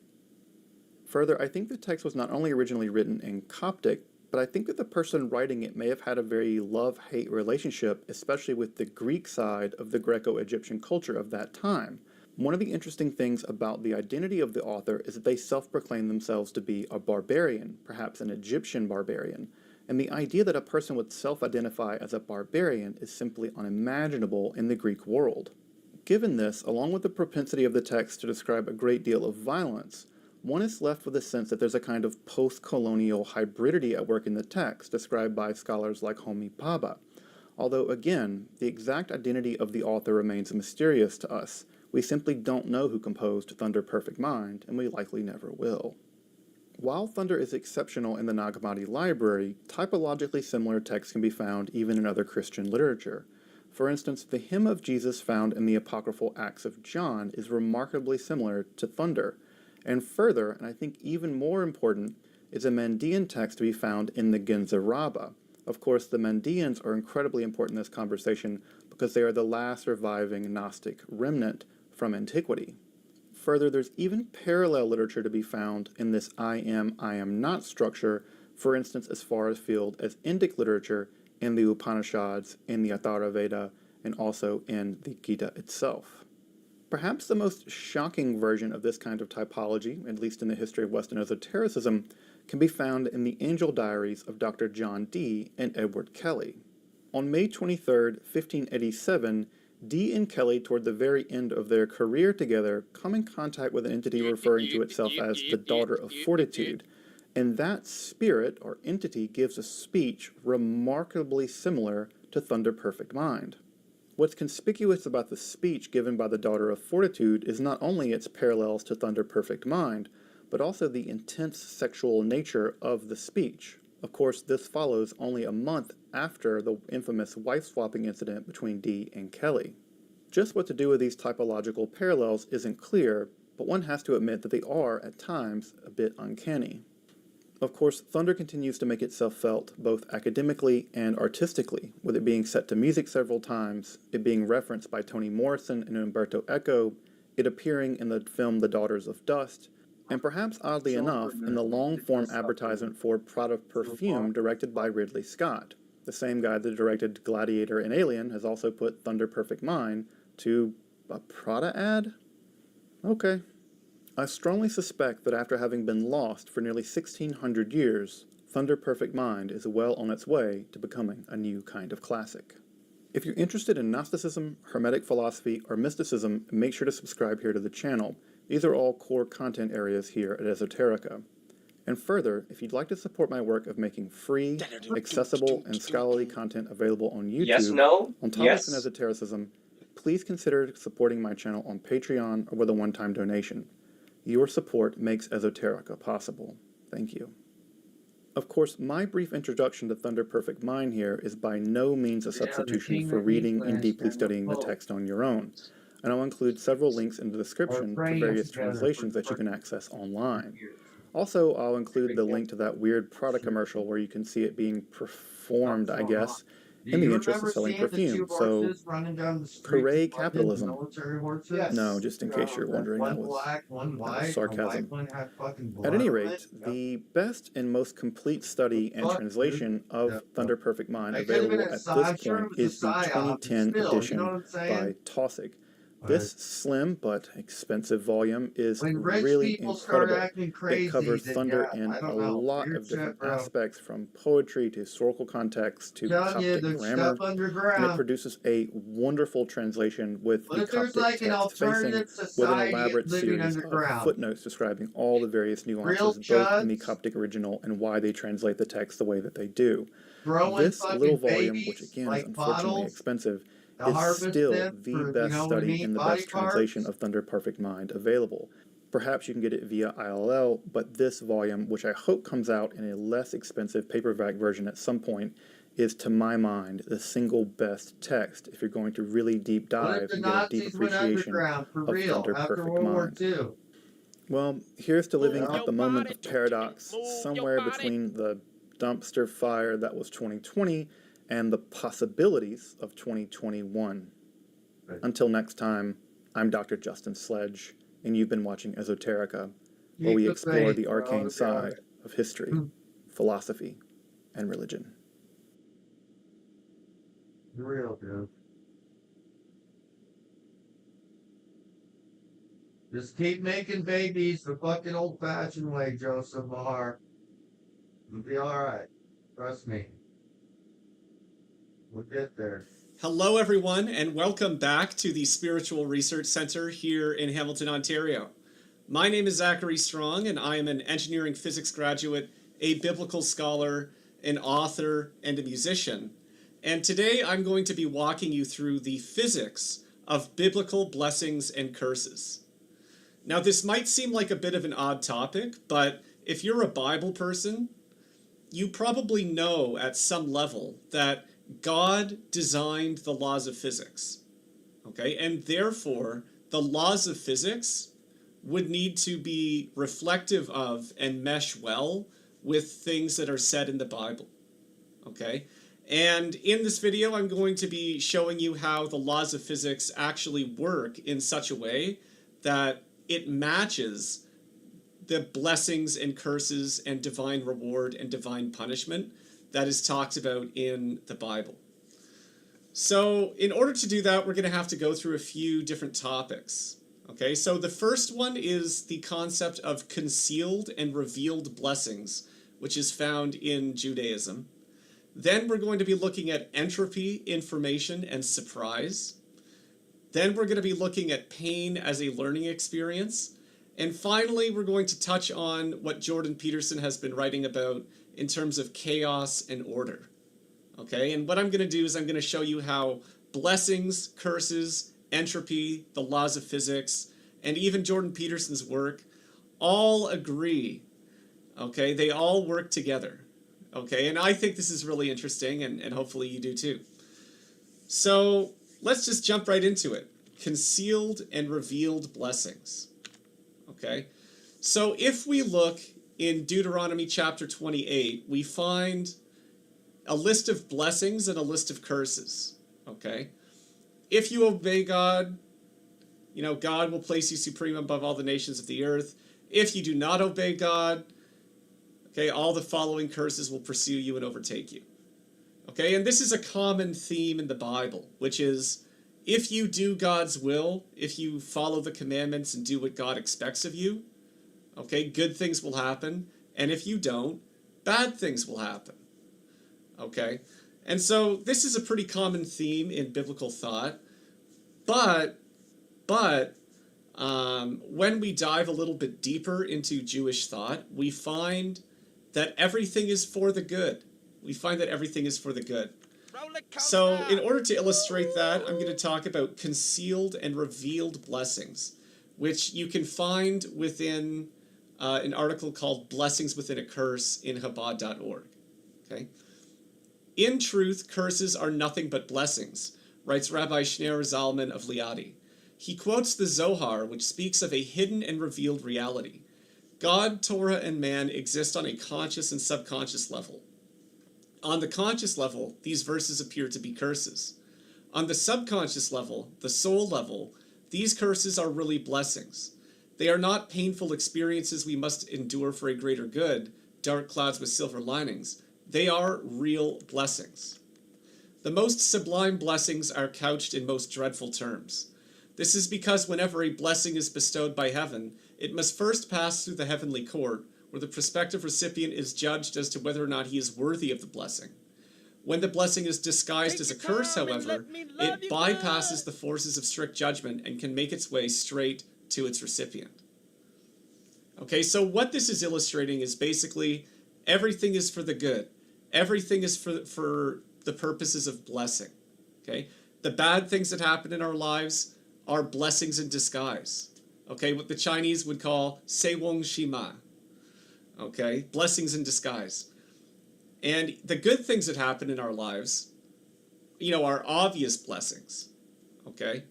Speaker 18: Further, I think the text was not only originally written in Coptic, but I think that the person writing it may have had a very love-hate relationship, especially with the Greek side of the Greco-Egyptian culture of that time. One of the interesting things about the identity of the author is that they self-proclaim themselves to be a barbarian, perhaps an Egyptian barbarian, and the idea that a person would self-identify as a barbarian is simply unimaginable in the Greek world. Given this, along with the propensity of the text to describe a great deal of violence, one is left with a sense that there's a kind of post-colonial hybridity at work in the text, described by scholars like Homi Bhabha. Although, again, the exact identity of the author remains mysterious to us. We simply don't know who composed Thunder Perfect Mind, and we likely never will. While Thunder is exceptional in the Nag Hammadi library, typologically similar texts can be found even in other Christian literature. For instance, the hymn of Jesus found in the apocryphal Acts of John is remarkably similar to Thunder. And further, and I think even more important, is a Mandean text to be found in the Genza Rabbah. Of course, the Mandeans are incredibly important in this conversation because they are the last surviving Gnostic remnant from antiquity. Further, there's even parallel literature to be found in this I am not structure, for instance, as far afield as Indic literature in the Upanishads, in the Atharva Veda, and also in the Gita itself. Perhaps the most shocking version of this kind of typology, at least in the history of Western esotericism, can be found in the Angel Diaries of Dr. John Dee and Edward Kelly. On May 23, 1587, Dee and Kelly, toward the very end of their career together, come in contact with an entity referring to itself as the Daughter of Fortitude, and that spirit or entity gives a speech remarkably similar to Thunder Perfect Mind. What's conspicuous about the speech given by the Daughter of Fortitude is not only its parallels to Thunder Perfect Mind, but also the intense sexual nature of the speech. Of course, this follows only a month after the infamous wife-swapping incident between Dee and Kelly. Just what to do with these typological parallels isn't clear, but one has to admit that they are, at times, a bit uncanny. Of course, Thunder continues to make itself felt both academically and artistically, with it being set to music several times, it being referenced by Toni Morrison and Umberto Eco, it appearing in the film The Daughters of Dust, and perhaps oddly enough, in the long-form advertisement for Prada Perfume directed by Ridley Scott. The same guy that directed Gladiator and Alien has also put Thunder Perfect Mind to a Prada ad? Okay. I strongly suspect that after having been lost for nearly 1,600 years, Thunder Perfect Mind is well on its way to becoming a new kind of classic. If you're interested in Gnosticism, Hermetic philosophy, or mysticism, make sure to subscribe here to the channel. These are all core content areas here at Esoterica. And further, if you'd like to support my work of making free, accessible, and scholarly content available on YouTube on topics in esotericism, please consider supporting my channel on Patreon or with a one-time donation. Your support makes Esoterica possible. Thank you. Of course, my brief introduction to Thunder Perfect Mind here is by no means a substitution for reading and deeply studying the text on your own, and I'll include several links in the description to various translations that you can access online. Also, I'll include the link to that weird Prada commercial where you can see it being performed, I guess, in the interest of selling perfume. So, hooray capitalism. No, just in case you're wondering, that was sarcasm. At any rate, the best and most complete study and translation of Thunder Perfect Mind available at this point is the 2010 edition by Taussig. This slim but expensive volume is really incredible. It covers Thunder in a lot of different aspects, from poetry to historical context to Coptic grammar, and it produces a wonderful translation with the Coptic text facing, with an elaborate series of footnotes describing all the various nuances both in the Coptic original and why they translate the text the way that they do. This little volume, which again is unfortunately expensive, is still the best study and the best translation of Thunder Perfect Mind available. Perhaps you can get it via ILL, but this volume, which I hope comes out in a less expensive paperback version at some point, is, to my mind, the single best text if you're going to really deep dive and get a deep appreciation of Thunder Perfect Mind. Well, here's to living at the moment of paradox, somewhere between the dumpster fire that was 2020 and the possibilities of 2021. Until next time, I'm Dr. Justin Sledge, and you've been watching Esoterica, where we explore the arcane side of history, philosophy, and religion.
Speaker 2: Real, dude. Just keep making babies the fucking old-fashioned way, Joseph Mahar. You'll be alright. Trust me. We'll get there.
Speaker 19: Hello, everyone, and welcome back to the Spiritual Research Center here in Hamilton, Ontario. My name is Zachary Strong, and I am an engineering physics graduate, a biblical scholar, an author, and a musician. And today I'm going to be walking you through the physics of biblical blessings and curses. Now, this might seem like a bit of an odd topic, but if you're a Bible person, you probably know at some level that God designed the laws of physics, okay? And therefore, the laws of physics would need to be reflective of and mesh well with things that are said in the Bible, okay? And in this video, I'm going to be showing you how the laws of physics actually work in such a way that it matches the blessings and curses and divine reward and divine punishment that is talked about in the Bible. So in order to do that, we're going to have to go through a few different topics. Okay, so the first one is the concept of concealed and revealed blessings, which is found in Judaism. Then we're going to be looking at entropy, information, and surprise. Then we're going to be looking at pain as a learning experience. And finally, we're going to touch on what Jordan Peterson has been writing about in terms of chaos and order. Okay, and what I'm going to do is I'm going to show you how blessings, curses, entropy, the laws of physics, and even Jordan Peterson's work all agree. Okay, they all work together. Okay, and I think this is really interesting, and hopefully you do too. So let's just jump right into it. Concealed and revealed blessings. Okay, so if we look in Deuteronomy chapter 28, we find a list of blessings and a list of curses. Okay, if you obey God, you know, God will place you supreme above all the nations of the earth. If you do not obey God, okay, all the following curses will pursue you and overtake you. Okay, and this is a common theme in the Bible, which is if you do God's will, if you follow the commandments and do what God expects of you, okay, good things will happen. And if you don't, bad things will happen. Okay, and so this is a pretty common theme in biblical thought. But when we dive a little bit deeper into Jewish thought, we find that everything is for the good. We find that everything is for the good. So in order to illustrate that, I'm going to talk about concealed and revealed blessings, which you can find within an article called Blessings Within a Curse in Chabad.org. Okay? In truth, curses are nothing but blessings, writes Rabbi Shneur Zalman of Liadi. He quotes the Zohar, which speaks of a hidden and revealed reality. God, Torah, and man exist on a conscious and subconscious level. On the conscious level, these verses appear to be curses. On the subconscious level, the soul level, these curses are really blessings. They are not painful experiences we must endure for a greater good, dark clouds with silver linings. They are real blessings. The most sublime blessings are couched in most dreadful terms. This is because whenever a blessing is bestowed by heaven, it must first pass through the heavenly court, where the prospective recipient is judged as to whether or not he is worthy of the blessing. When the blessing is disguised as a curse, however, it bypasses the forces of strict judgment and can make its way straight to its recipient. Okay, so what this is illustrating is basically everything is for the good. Everything is for the purposes of blessing. Okay, the bad things that happen in our lives are blessings in disguise. Okay, what the Chinese would call seiwong shima. Okay, blessings in disguise. And the good things that happen in our lives, you know, are obvious blessings. Okay,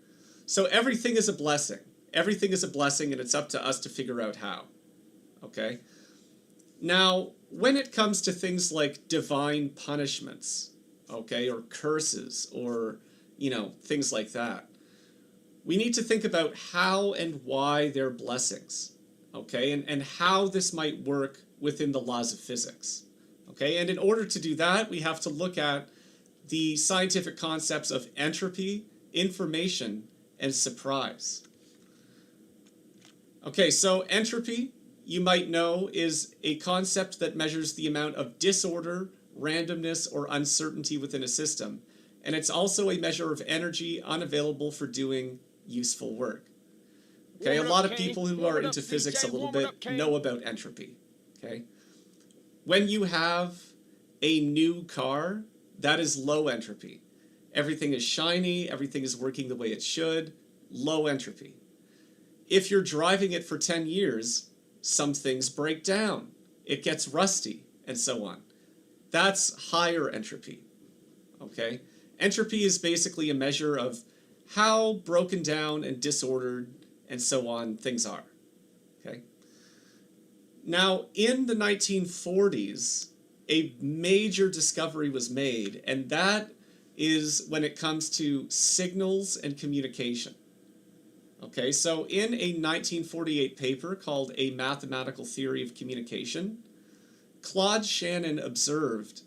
Speaker 19: so everything is a blessing. Everything is a blessing, and it's up to us to figure out how. Okay, now when it comes to things like divine punishments, okay, or curses, or, you know, things like that, we need to think about how and why they're blessings, okay, and how this might work within the laws of physics, okay, and in order to do that, we have to look at the scientific concepts of entropy, information, and surprise. Okay, so entropy, you might know, is a concept that measures the amount of disorder, randomness, or uncertainty within a system. And it's also a measure of energy unavailable for doing useful work. Okay, a lot of people who are into physics a little bit know about entropy. Okay, when you have a new car, that is low entropy. Everything is shiny, everything is working the way it should, low entropy. If you're driving it for 10 years, some things break down, it gets rusty, and so on. That's higher entropy, okay? Entropy is basically a measure of how broken down and disordered and so on things are, okay? Now, in the 1940s, a major discovery was made, and that is when it comes to signals and communication. Okay, so in a 1948 paper called A Mathematical Theory of Communication, Claude Shannon observed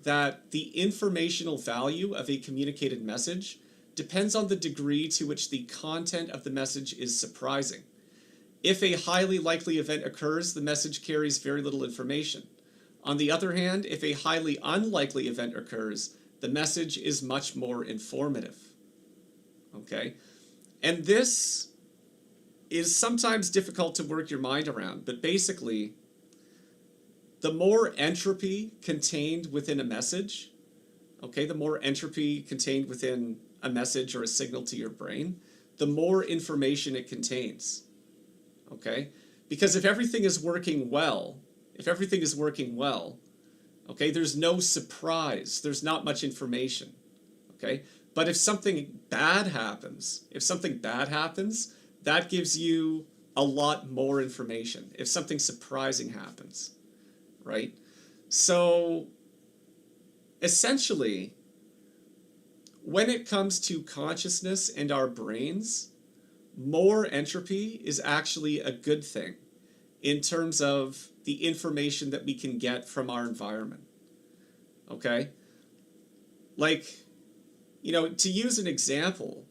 Speaker 19: that the informational value of a communicated message depends on the degree to which the content of the message is surprising. If a highly likely event occurs, the message carries very little information. On the other hand, if a highly unlikely event occurs, the message is much more informative. Okay? And this is sometimes difficult to work your mind around, but basically, the more entropy contained within a message, okay, the more entropy contained within a message or a signal to your brain, the more information it contains, okay? Because if everything is working well, okay, there's no surprise, there's not much information, okay? But if something bad happens, that gives you a lot more information. If something surprising happens, right? So essentially, when it comes to consciousness and our brains, more entropy is actually a good thing in terms of the information that we can get from our environment, okay? Like, you know, to use an example,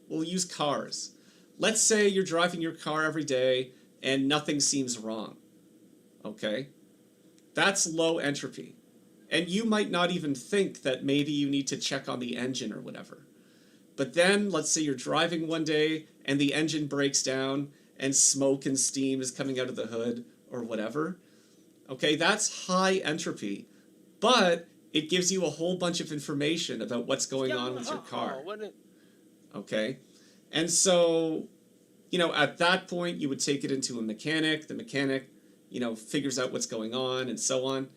Speaker 19: we'll use cars. Let's say you're driving your car every day and nothing seems wrong, okay? That's low entropy. And you might not even think that maybe you need to check on the engine or whatever. But then, let's say you're driving one day and the engine breaks down and smoke and steam is coming out of the hood or whatever. Okay, that's high entropy, but it gives you a whole bunch of information about what's going on with your car. Okay, and so, you know, at that point, you would take it into a mechanic. The mechanic, you know, figures out what's going on and so on.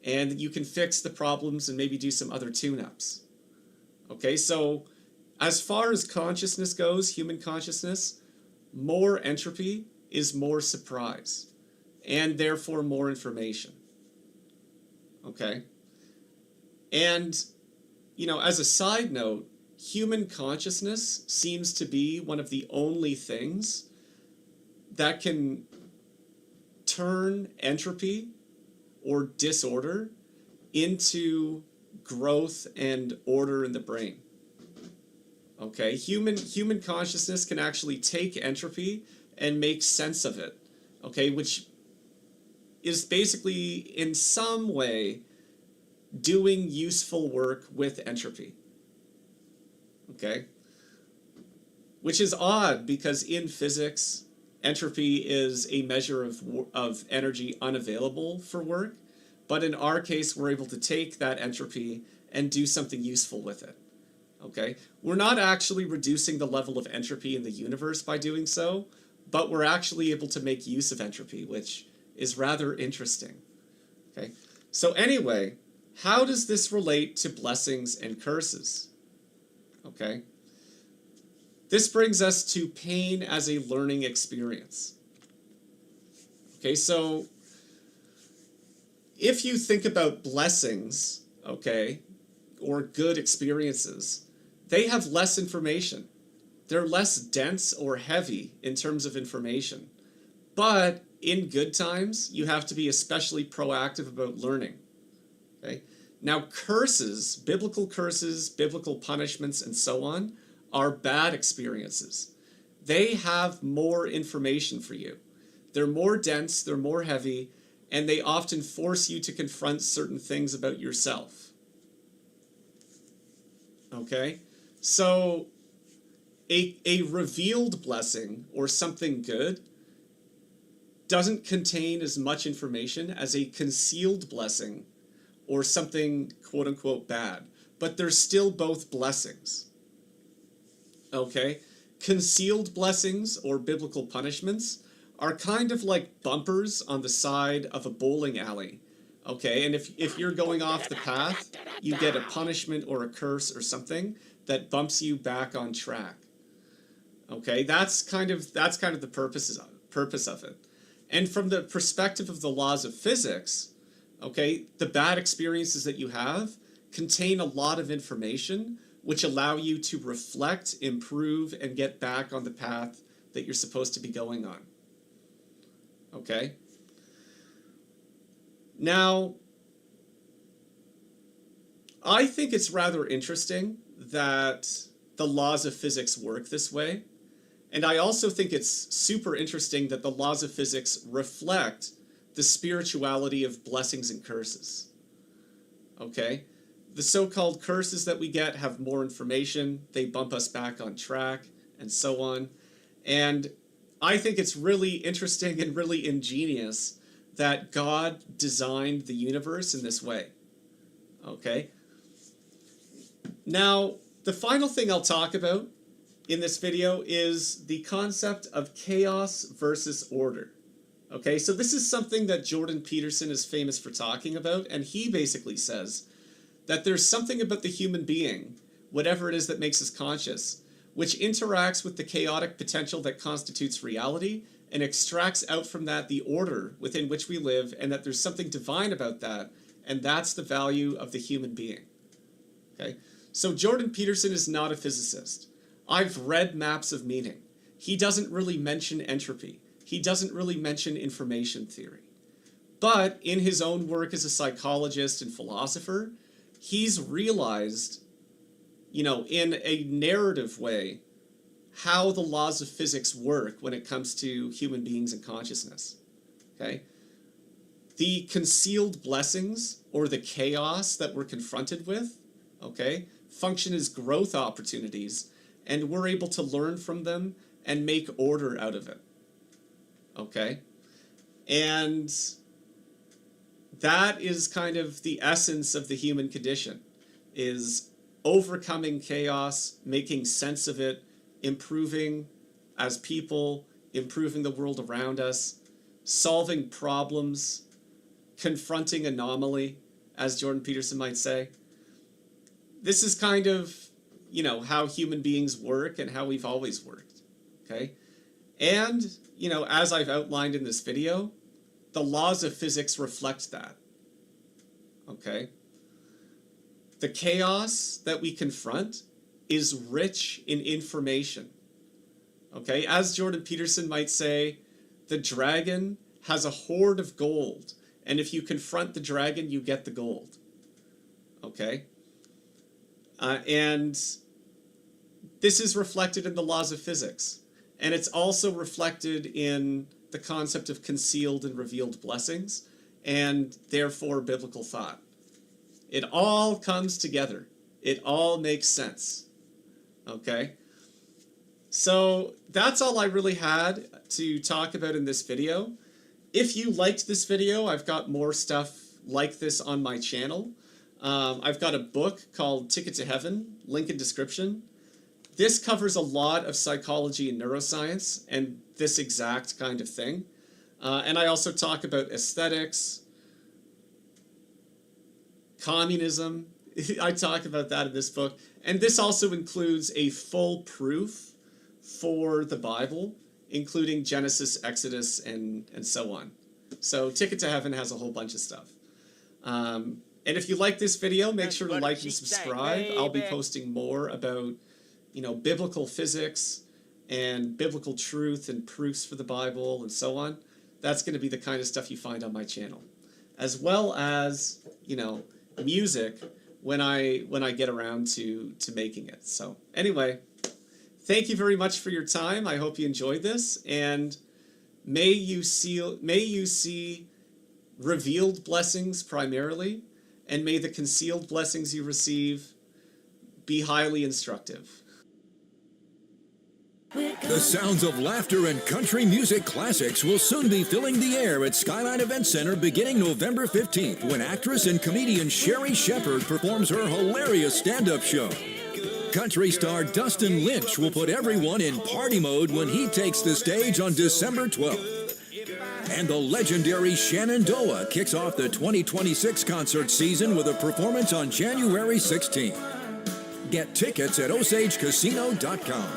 Speaker 19: And you can fix the problems and maybe do some other tune-ups. Okay, so as far as consciousness goes, human consciousness, more entropy is more surprise, and therefore more information. Okay? And, you know, as a side note, human consciousness seems to be one of the only things that can turn entropy or disorder into growth and order in the brain. Okay, human consciousness can actually take entropy and make sense of it, okay, which is basically in some way doing useful work with entropy. Okay, which is odd because in physics, entropy is a measure of energy unavailable for work, but in our case, we're able to take that entropy and do something useful with it, okay? We're not actually reducing the level of entropy in the universe by doing so, but we're actually able to make use of entropy, which is rather interesting, okay? So anyway, how does this relate to blessings and curses, okay? This brings us to pain as a learning experience. Okay, so if you think about blessings, okay, or good experiences, they have less information. They're less dense or heavy in terms of information. But in good times, you have to be especially proactive about learning. Okay? Now, curses, biblical punishments, and so on, are bad experiences. They have more information for you. They're more dense, they're more heavy, and they often force you to confront certain things about yourself. Okay? So, a revealed blessing or something good doesn't contain as much information as a concealed blessing or something quote-unquote bad. But they're still both blessings. Okay? Concealed blessings or biblical punishments are kind of like bumpers on the side of a bowling alley. Okay? And if you're going off the path, you get a punishment or a curse or something that bumps you back on track. Okay? That's kind of the purpose of it. And from the perspective of the laws of physics, okay, the bad experiences that you have contain a lot of information which allow you to reflect, improve, and get back on the path that you're supposed to be going on. Okay? Now, I think it's rather interesting that the laws of physics work this way. And I also think it's super interesting that the laws of physics reflect the spirituality of blessings and curses. Okay? the so-called curses that we get have more information. They bump us back on track and so on. And I think it's really interesting and really ingenious that God designed the universe in this way. Okay? Now, the final thing I'll talk about in this video is the concept of chaos versus order. Okay, so this is something that Jordan Peterson is famous for talking about, and he basically says that there's something about the human being, whatever it is that makes us conscious, which interacts with the chaotic potential that constitutes reality and extracts out from that the order within which we live, and that there's something divine about that, and that's the value of the human being. Okay, so Jordan Peterson is not a physicist. I've read Maps of Meaning. He doesn't really mention entropy. He doesn't really mention information theory. But in his own work as a psychologist and philosopher, he's realized, you know, in a narrative way, how the laws of physics work when it comes to human beings and consciousness. Okay? The concealed blessings, or the chaos that we're confronted with, okay, function as growth opportunities, and we're able to learn from them and make order out of it. Okay? And that is kind of the essence of the human condition, is overcoming chaos, making sense of it, improving as people, improving the world around us, solving problems, confronting anomaly, as Jordan Peterson might say. This is kind of, you know, how human beings work and how we've always worked, okay? And, you know, as I've outlined in this video, the laws of physics reflect that, okay? The chaos that we confront is rich in information, okay? As Jordan Peterson might say, the dragon has a hoard of gold, and if you confront the dragon, you get the gold, okay? And this is reflected in the laws of physics. And it's also reflected in the concept of concealed and revealed blessings, and therefore biblical thought. It all comes together. It all makes sense. Okay? So that's all I really had to talk about in this video. If you liked this video, I've got more stuff like this on my channel. I've got a book called Ticket to Heaven, link in description. This covers a lot of psychology and neuroscience and this exact kind of thing. And I also talk about aesthetics, communism. I talk about that in this book. And this also includes a full proof for the Bible, including Genesis, Exodus, and so on. So Ticket to Heaven has a whole bunch of stuff. And if you like this video, make sure to like and subscribe. I'll be posting more about, you know, biblical physics and biblical truth and proofs for the Bible and so on. That's going to be the kind of stuff you find on my channel, as well as, you know, music when I get around to making it. So anyway, thank you very much for your time. I hope you enjoyed this, and may you see revealed blessings primarily, and may the concealed blessings you receive be highly instructive.
Speaker 20: The sounds of laughter and country music classics will soon be filling the air at Skyline Event Center beginning November 15th when actress and comedian Sherry Shepherd performs her hilarious stand-up show. Country star Dustin Lynch will put everyone in party mode when he takes the stage on December 12th. And the legendary Shenandoah kicks off the 2026 concert season with a performance on January 16th. Get tickets at OsageCasino.com.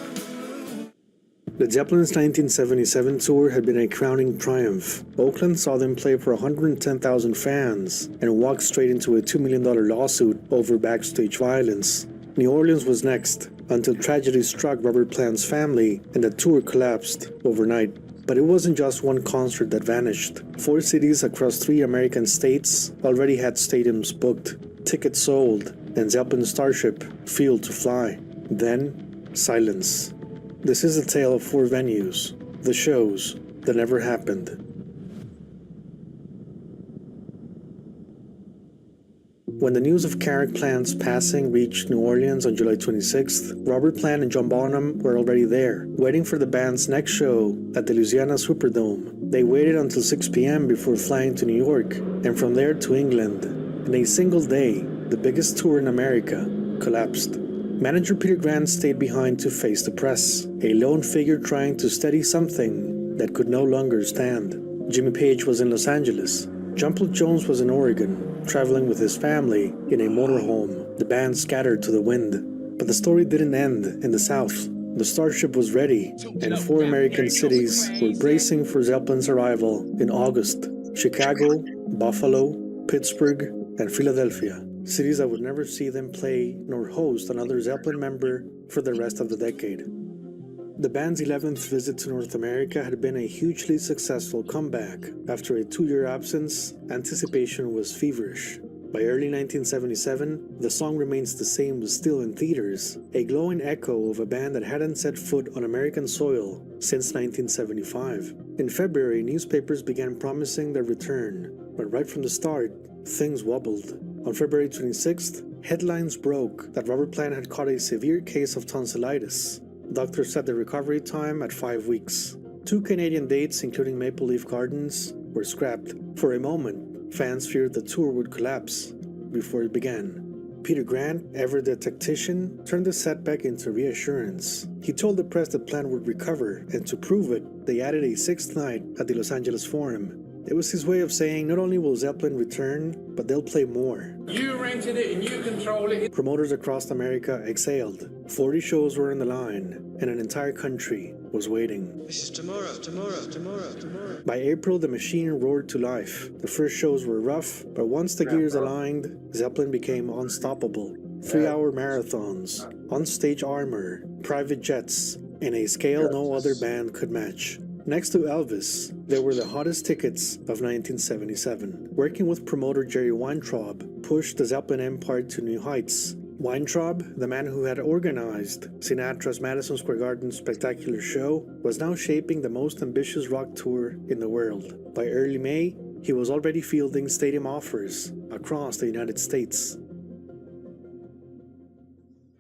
Speaker 21: The Zeppelins' 1977 tour had been a crowning triumph. Oakland saw them play for 110,000 fans and walked straight into a $2 million lawsuit over backstage violence. New Orleans was next, until tragedy struck Robert Plant's family and the tour collapsed overnight. But it wasn't just one concert that vanished. 4 cities across 3 American states already had stadiums booked, tickets sold, and Zeppelin Starship fueled to fly. Then, silence. This is a tale of 4 venues, the shows that never happened. When the news of Carrick Plant's passing reached New Orleans on July 26th, Robert Plant and John Bonham were already there, waiting for the band's next show at the Louisiana Superdome. They waited until 6 p.m. before flying to New York, and from there to England. In a single day, the biggest tour in America collapsed. Manager Peter Grant stayed behind to face the press, a lone figure trying to steady something that could no longer stand. Jimmy Page was in Los Angeles. John Paul Jones was in Oregon, traveling with his family in a motorhome. The band scattered to the wind. But the story didn't end in the South. The Starship was ready, and 4 American cities were bracing for Zeppelin's arrival in August. Chicago, Buffalo, Pittsburgh, and Philadelphia. Cities that would never see them play nor host another Zeppelin member for the rest of the decade. The band's 11th visit to North America had been a hugely successful comeback. After a 2-year absence, anticipation was feverish. By early 1977, the song Remains the Same was still in theaters, a glowing echo of a band that hadn't set foot on American soil since 1975. In February, newspapers began promising their return, but right from the start, things wobbled. On February 26th, headlines broke that Robert Plant had caught a severe case of tonsillitis. Doctors set the recovery time at 5 weeks. 2 Canadian dates, including Maple Leaf Gardens, were scrapped. For a moment, fans feared the tour would collapse before it began. Peter Grant, ever the tactician, turned the setback into reassurance. He told the press the Plant would recover, and to prove it, they added a 6th night at the Los Angeles Forum. It was his way of saying not only will Zeppelin return, but they'll play more.
Speaker 5: You rented it and you control it.
Speaker 21: Promoters across America exhaled. 40 shows were on the line, and an entire country was waiting.
Speaker 5: This is tomorrow.
Speaker 21: By April, the machine roared to life. The first shows were rough, but once the gears aligned, Zeppelin became unstoppable. 3-hour marathons, on-stage armor, private jets, and a scale no other band could match. Next to Elvis, they were the hottest tickets of 1977. Working with promoter Jerry Weintraub pushed the Zeppelin empire to new heights. Weintraub, the man who had organized Sinatra's Madison Square Garden spectacular show, was now shaping the most ambitious rock tour in the world. By early May, he was already fielding stadium offers across the United States.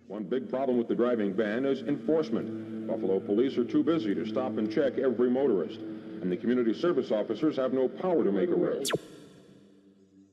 Speaker 3: One big problem with the driving ban is enforcement. Buffalo police are too busy to stop and check every motorist, and the community service officers have no power to make arrests.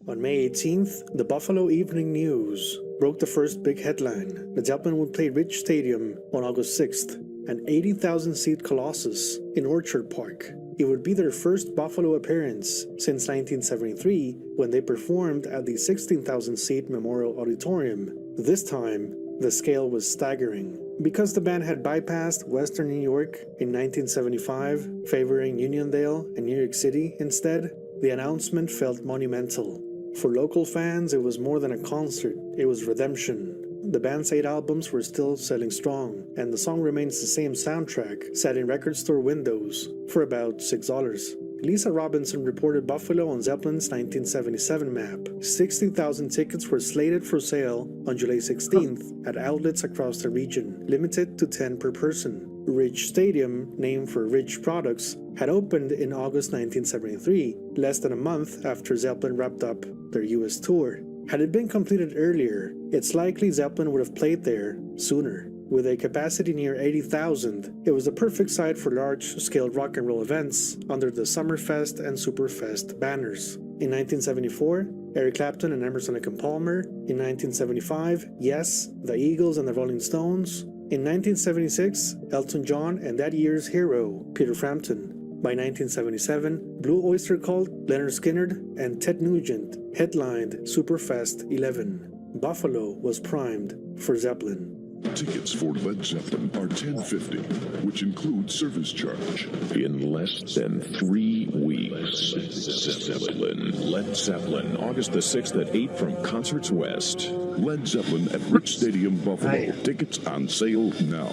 Speaker 21: On May 18th, the Buffalo Evening News broke the first big headline. The Zeppelin would play Rich Stadium on August 6th, an 80,000-seat colossus in Orchard Park. It would be their first Buffalo appearance since 1973, when they performed at the 16,000-seat Memorial Auditorium. This time, the scale was staggering. Because the band had bypassed Western New York in 1975, favoring Uniondale and New York City instead, the announcement felt monumental. For local fans, it was more than a concert, it was redemption. The band's 8 albums were still selling strong, and the song Remains the Same soundtrack sat in record store windows for about $6. Lisa Robinson reported Buffalo on Zeppelin's 1977 map. 60,000 tickets were slated for sale on July 16th at outlets across the region, limited to 10 per person. Ridge Stadium, named for Ridge Products, had opened in August 1973, less than a month after Zeppelin wrapped up their US tour. Had it been completed earlier, it's likely Zeppelin would have played there sooner. With a capacity near 80,000, it was the perfect site for large-scale rock and roll events under the Summerfest and Superfest banners. In 1974, Eric Clapton and Emerson Lake and Palmer. In 1975, Yes, the Eagles and the Rolling Stones. In 1976, Elton John and that year's hero, Peter Frampton. By 1977, Blue Oyster Cult, Leonard Skinner, and Ted Nugent headlined Superfest 11. Buffalo was primed for Zeppelin.
Speaker 22: Tickets for Led Zeppelin are $10.50, which includes service charge. In less than 3 weeks, Zeppelin. Led Zeppelin, August the 6th at 8 from Concerts West. Led Zeppelin at Rich Stadium, Buffalo. Tickets on sale now.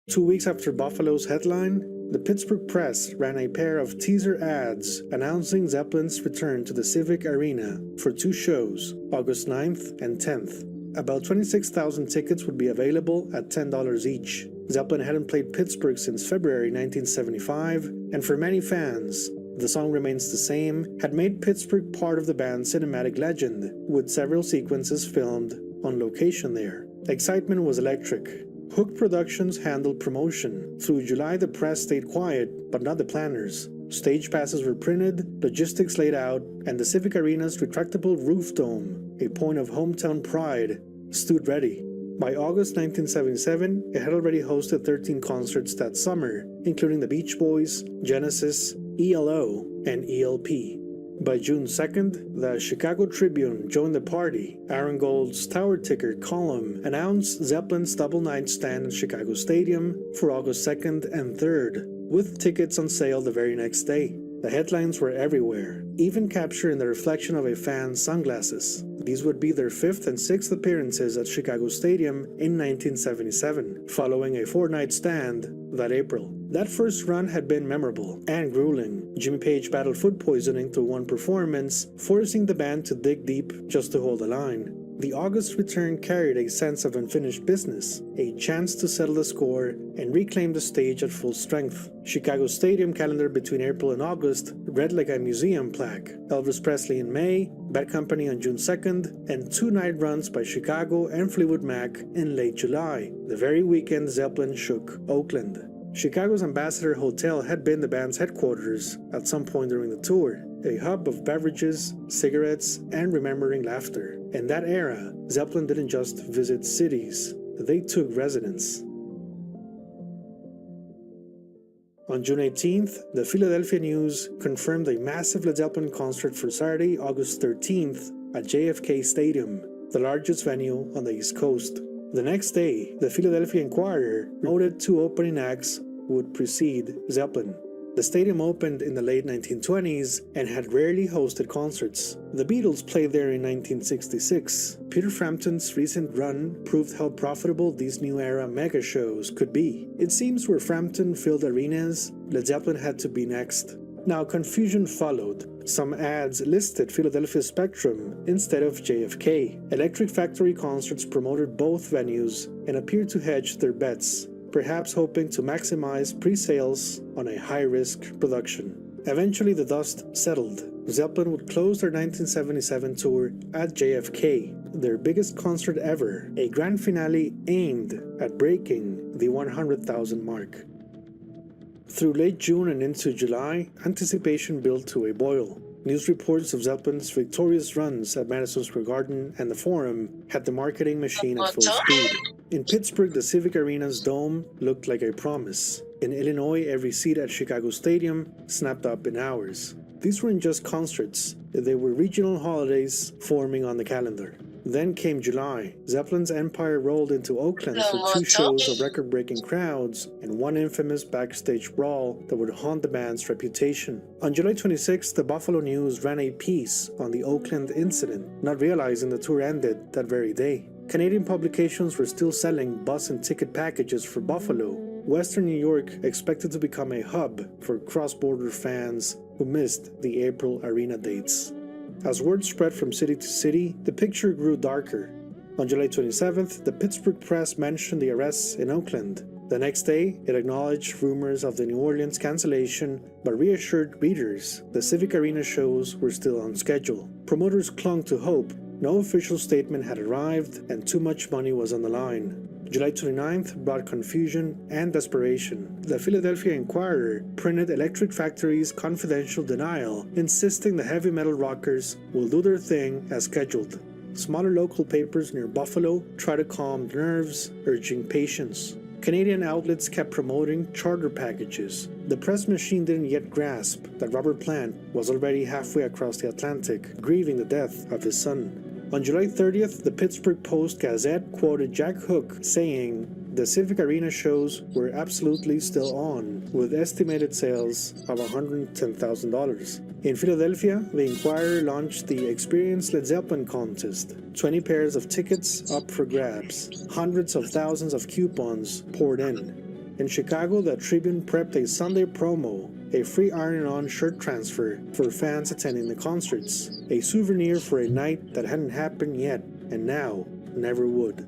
Speaker 21: 2 weeks after Buffalo's headline, the Pittsburgh Press ran a pair of teaser ads announcing Zeppelin's return to the Civic Arena for 2 shows, August 9th and 10th. About 26,000 tickets would be available at $10 each. Zeppelin hadn't played Pittsburgh since February 1975, and for many fans, The song Remains the Same had made Pittsburgh part of the band's cinematic legend, with several sequences filmed on location there. Excitement was electric. Hook Productions handled promotion. Through July, the press stayed quiet, but not the planners. Stage passes were printed, logistics laid out, and the Civic Arena's retractable roof dome, a point of hometown pride, stood ready. By August 1977, it had already hosted 13 concerts that summer, including the Beach Boys, Genesis, ELO, and ELP. By June 2nd, the Chicago Tribune joined the party. Aaron Gold's Tower Ticker column announced Zeppelin's double night stand at Chicago Stadium for August 2nd and 3rd, with tickets on sale the very next day. The headlines were everywhere, even capturing the reflection of a fan's sunglasses. These would be their 5th and 6th appearances at Chicago Stadium in 1977, following a 4-night stand that April. That first run had been memorable and grueling. Jimmy Page battled food poisoning through one performance, forcing the band to dig deep just to hold the line. The August return carried a sense of unfinished business, a chance to settle the score and reclaim the stage at full strength. Chicago Stadium calendar between April and August read like a museum plaque. Elvis Presley in May, Bad Company on June 2nd, and 2 night runs by Chicago and Fleetwood Mac in late July, the very weekend Zeppelin shook Oakland. Chicago's Ambassador Hotel had been the band's headquarters at some point during the tour, a hub of beverages, cigarettes, and remembering laughter. In that era, Zeppelin didn't just visit cities, they took residence. On June 18th, the Philadelphia News confirmed a massive Led Zeppelin concert for Saturday, August 13th at JFK Stadium, the largest venue on the East Coast. The next day, the Philadelphia Inquirer noted 2 opening acts would precede Zeppelin. The stadium opened in the late 1920s and had rarely hosted concerts. The Beatles played there in 1966. Peter Frampton's recent run proved how profitable these new era mega shows could be. It seems where Frampton filled arenas, Led Zeppelin had to be next. Now, confusion followed. Some ads listed Philadelphia Spectrum instead of JFK. Electric Factory concerts promoted both venues and appeared to hedge their bets, perhaps hoping to maximize pre-sales on a high-risk production. Eventually, the dust settled. Zeppelin would close their 1977 tour at JFK, their biggest concert ever, a grand finale aimed at breaking the 100,000 mark. Through late June and into July, anticipation built to a boil. News reports of Zeppelin's victorious runs at Madison Square Garden and the Forum had the marketing machine at full speed. In Pittsburgh, the Civic Arena's dome looked like a promise. In Illinois, every seat at Chicago Stadium snapped up in hours. These weren't just concerts, they were regional holidays forming on the calendar. Then came July. Zeppelin's empire rolled into Oakland for 2 shows of record-breaking crowds and one infamous backstage brawl that would haunt the band's reputation. On July 26th, the Buffalo News ran a piece on the Oakland incident, not realizing the tour ended that very day. Canadian publications were still selling bus and ticket packages for Buffalo. Western New York expected to become a hub for cross-border fans who missed the April arena dates. As word spread from city to city, the picture grew darker. On July 27th, the Pittsburgh Press mentioned the arrests in Oakland. The next day, it acknowledged rumors of the New Orleans cancellation, but reassured readers the Civic Arena shows were still on schedule. Promoters clung to hope. No official statement had arrived, and too much money was on the line. July 29th brought confusion and desperation. The Philadelphia Inquirer printed Electric Factory's confidential denial, insisting the heavy metal rockers will do their thing as scheduled. Smaller local papers near Buffalo tried to calm nerves, urging patience. Canadian outlets kept promoting charter packages. The press machine didn't yet grasp that Robert Plant was already halfway across the Atlantic, grieving the death of his son. On July 30th, the Pittsburgh Post-Gazette quoted Jack Hook saying, "The Civic Arena shows were absolutely still on, with estimated sales of $110,000. In Philadelphia, the Inquirer launched the Experience Led Zeppelin contest. 20 pairs of tickets up for grabs. Hundreds of thousands of coupons poured in. In Chicago, the Tribune prepped a Sunday promo, a free iron-on shirt transfer for fans attending the concerts, a souvenir for a night that hadn't happened yet, and now never would.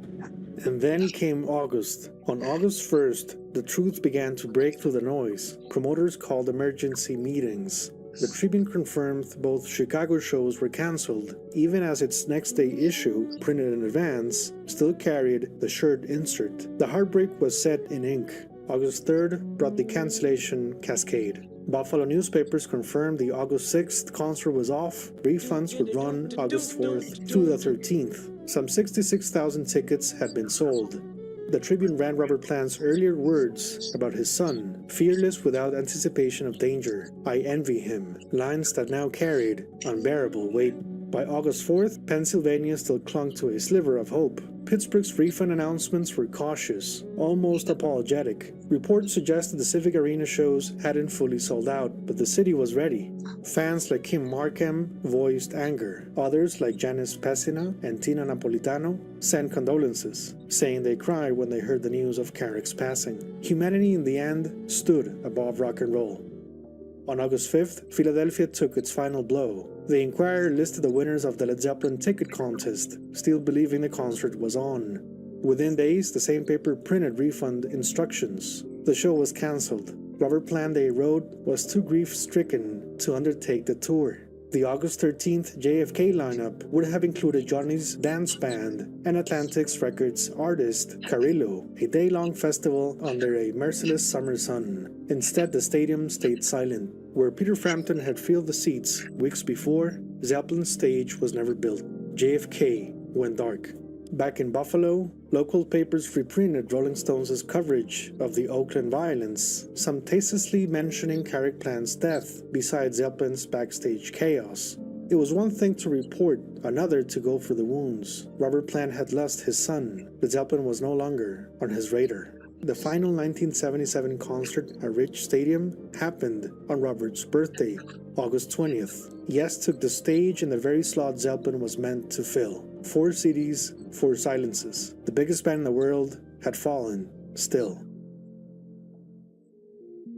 Speaker 21: And then came August. On August 1st, the truth began to break through the noise. Promoters called emergency meetings. The Tribune confirmed both Chicago shows were cancelled, even as its next day issue, printed in advance, still carried the shirt insert. The heartbreak was set in ink. August 3rd brought the cancellation cascade. Buffalo newspapers confirmed the August 6th concert was off. Refunds would run August 4th to the 13th. Some 66,000 tickets had been sold. The Tribune ran Robert Plant's earlier words about his son, fearless without anticipation of danger. I envy him, lines that now carried unbearable weight. By August 4th, Pennsylvania still clung to a sliver of hope. Pittsburgh's refund announcements were cautious, almost apologetic. Reports suggested the Civic Arena shows hadn't fully sold out, but the city was ready. Fans like Kim Markham voiced anger. Others, like Janice Pessina and Tina Napolitano, sent condolences, saying they cried when they heard the news of Carrick's passing. Humanity, in the end, stood above rock and roll. On August 5th, Philadelphia took its final blow. The Inquirer listed the winners of the Led Zeppelin ticket contest, still believing the concert was on. Within days, the same paper printed refund instructions. The show was cancelled. Robert Plant, they wrote, was too grief-stricken to undertake the tour. The August 13th JFK lineup would have included Johnny's Dance Band and Atlantic Records artist Carrillo, a day-long festival under a merciless summer sun. Instead, the stadium stayed silent. Where Peter Frampton had filled the seats weeks before, Zeppelin's stage was never built. JFK went dark. Back in Buffalo, local papers reprinted Rolling Stones' coverage of the Oakland violence, some tastelessly mentioning Carrick Plant's death beside Zeppelin's backstage chaos. It was one thing to report, another to go for the wounds. Robert Plant had lost his son. The Zeppelin was no longer on his radar. The final 1977 concert at Rich Stadium happened on Robert's birthday, August 20th. Yes took the stage in the very slot Zeppelin was meant to fill. 4 cities, 4 silences. The biggest band in the world had fallen, still.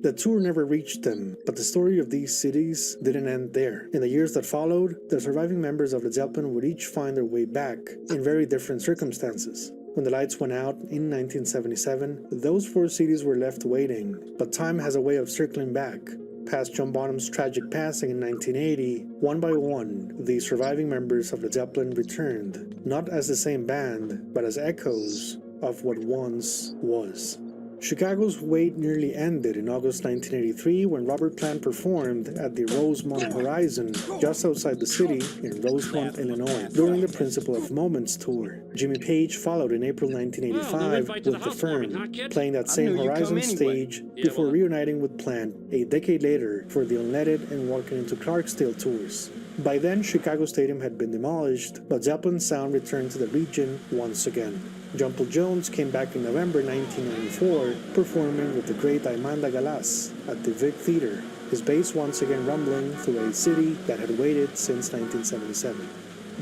Speaker 21: The tour never reached them, but the story of these cities didn't end there. In the years that followed, the surviving members of Led Zeppelin would each find their way back in very different circumstances. When the lights went out in 1977, those 4 cities were left waiting, but time has a way of circling back. Past John Bonham's tragic passing in 1980, one by one, the surviving members of Led Zeppelin returned, not as the same band, but as echoes of what once was. Chicago's wait nearly ended in August 1983 when Robert Plant performed at the Rosemont Horizon just outside the city in Rosemont, Illinois, during the Principle of Moments tour. Jimmy Page followed in April 1985 with The Firm, playing that same Horizon stage before reuniting with Plant a decade later for the Unleaded and Walking into Clarksdale tours. By then, Chicago Stadium had been demolished, but Zeppelin's sound returned to the region once again. John Paul Jones came back in November 1994, performing with the great Aimanda Galas at the Vic Theater, his bass once again rumbling through a city that had waited since 1977.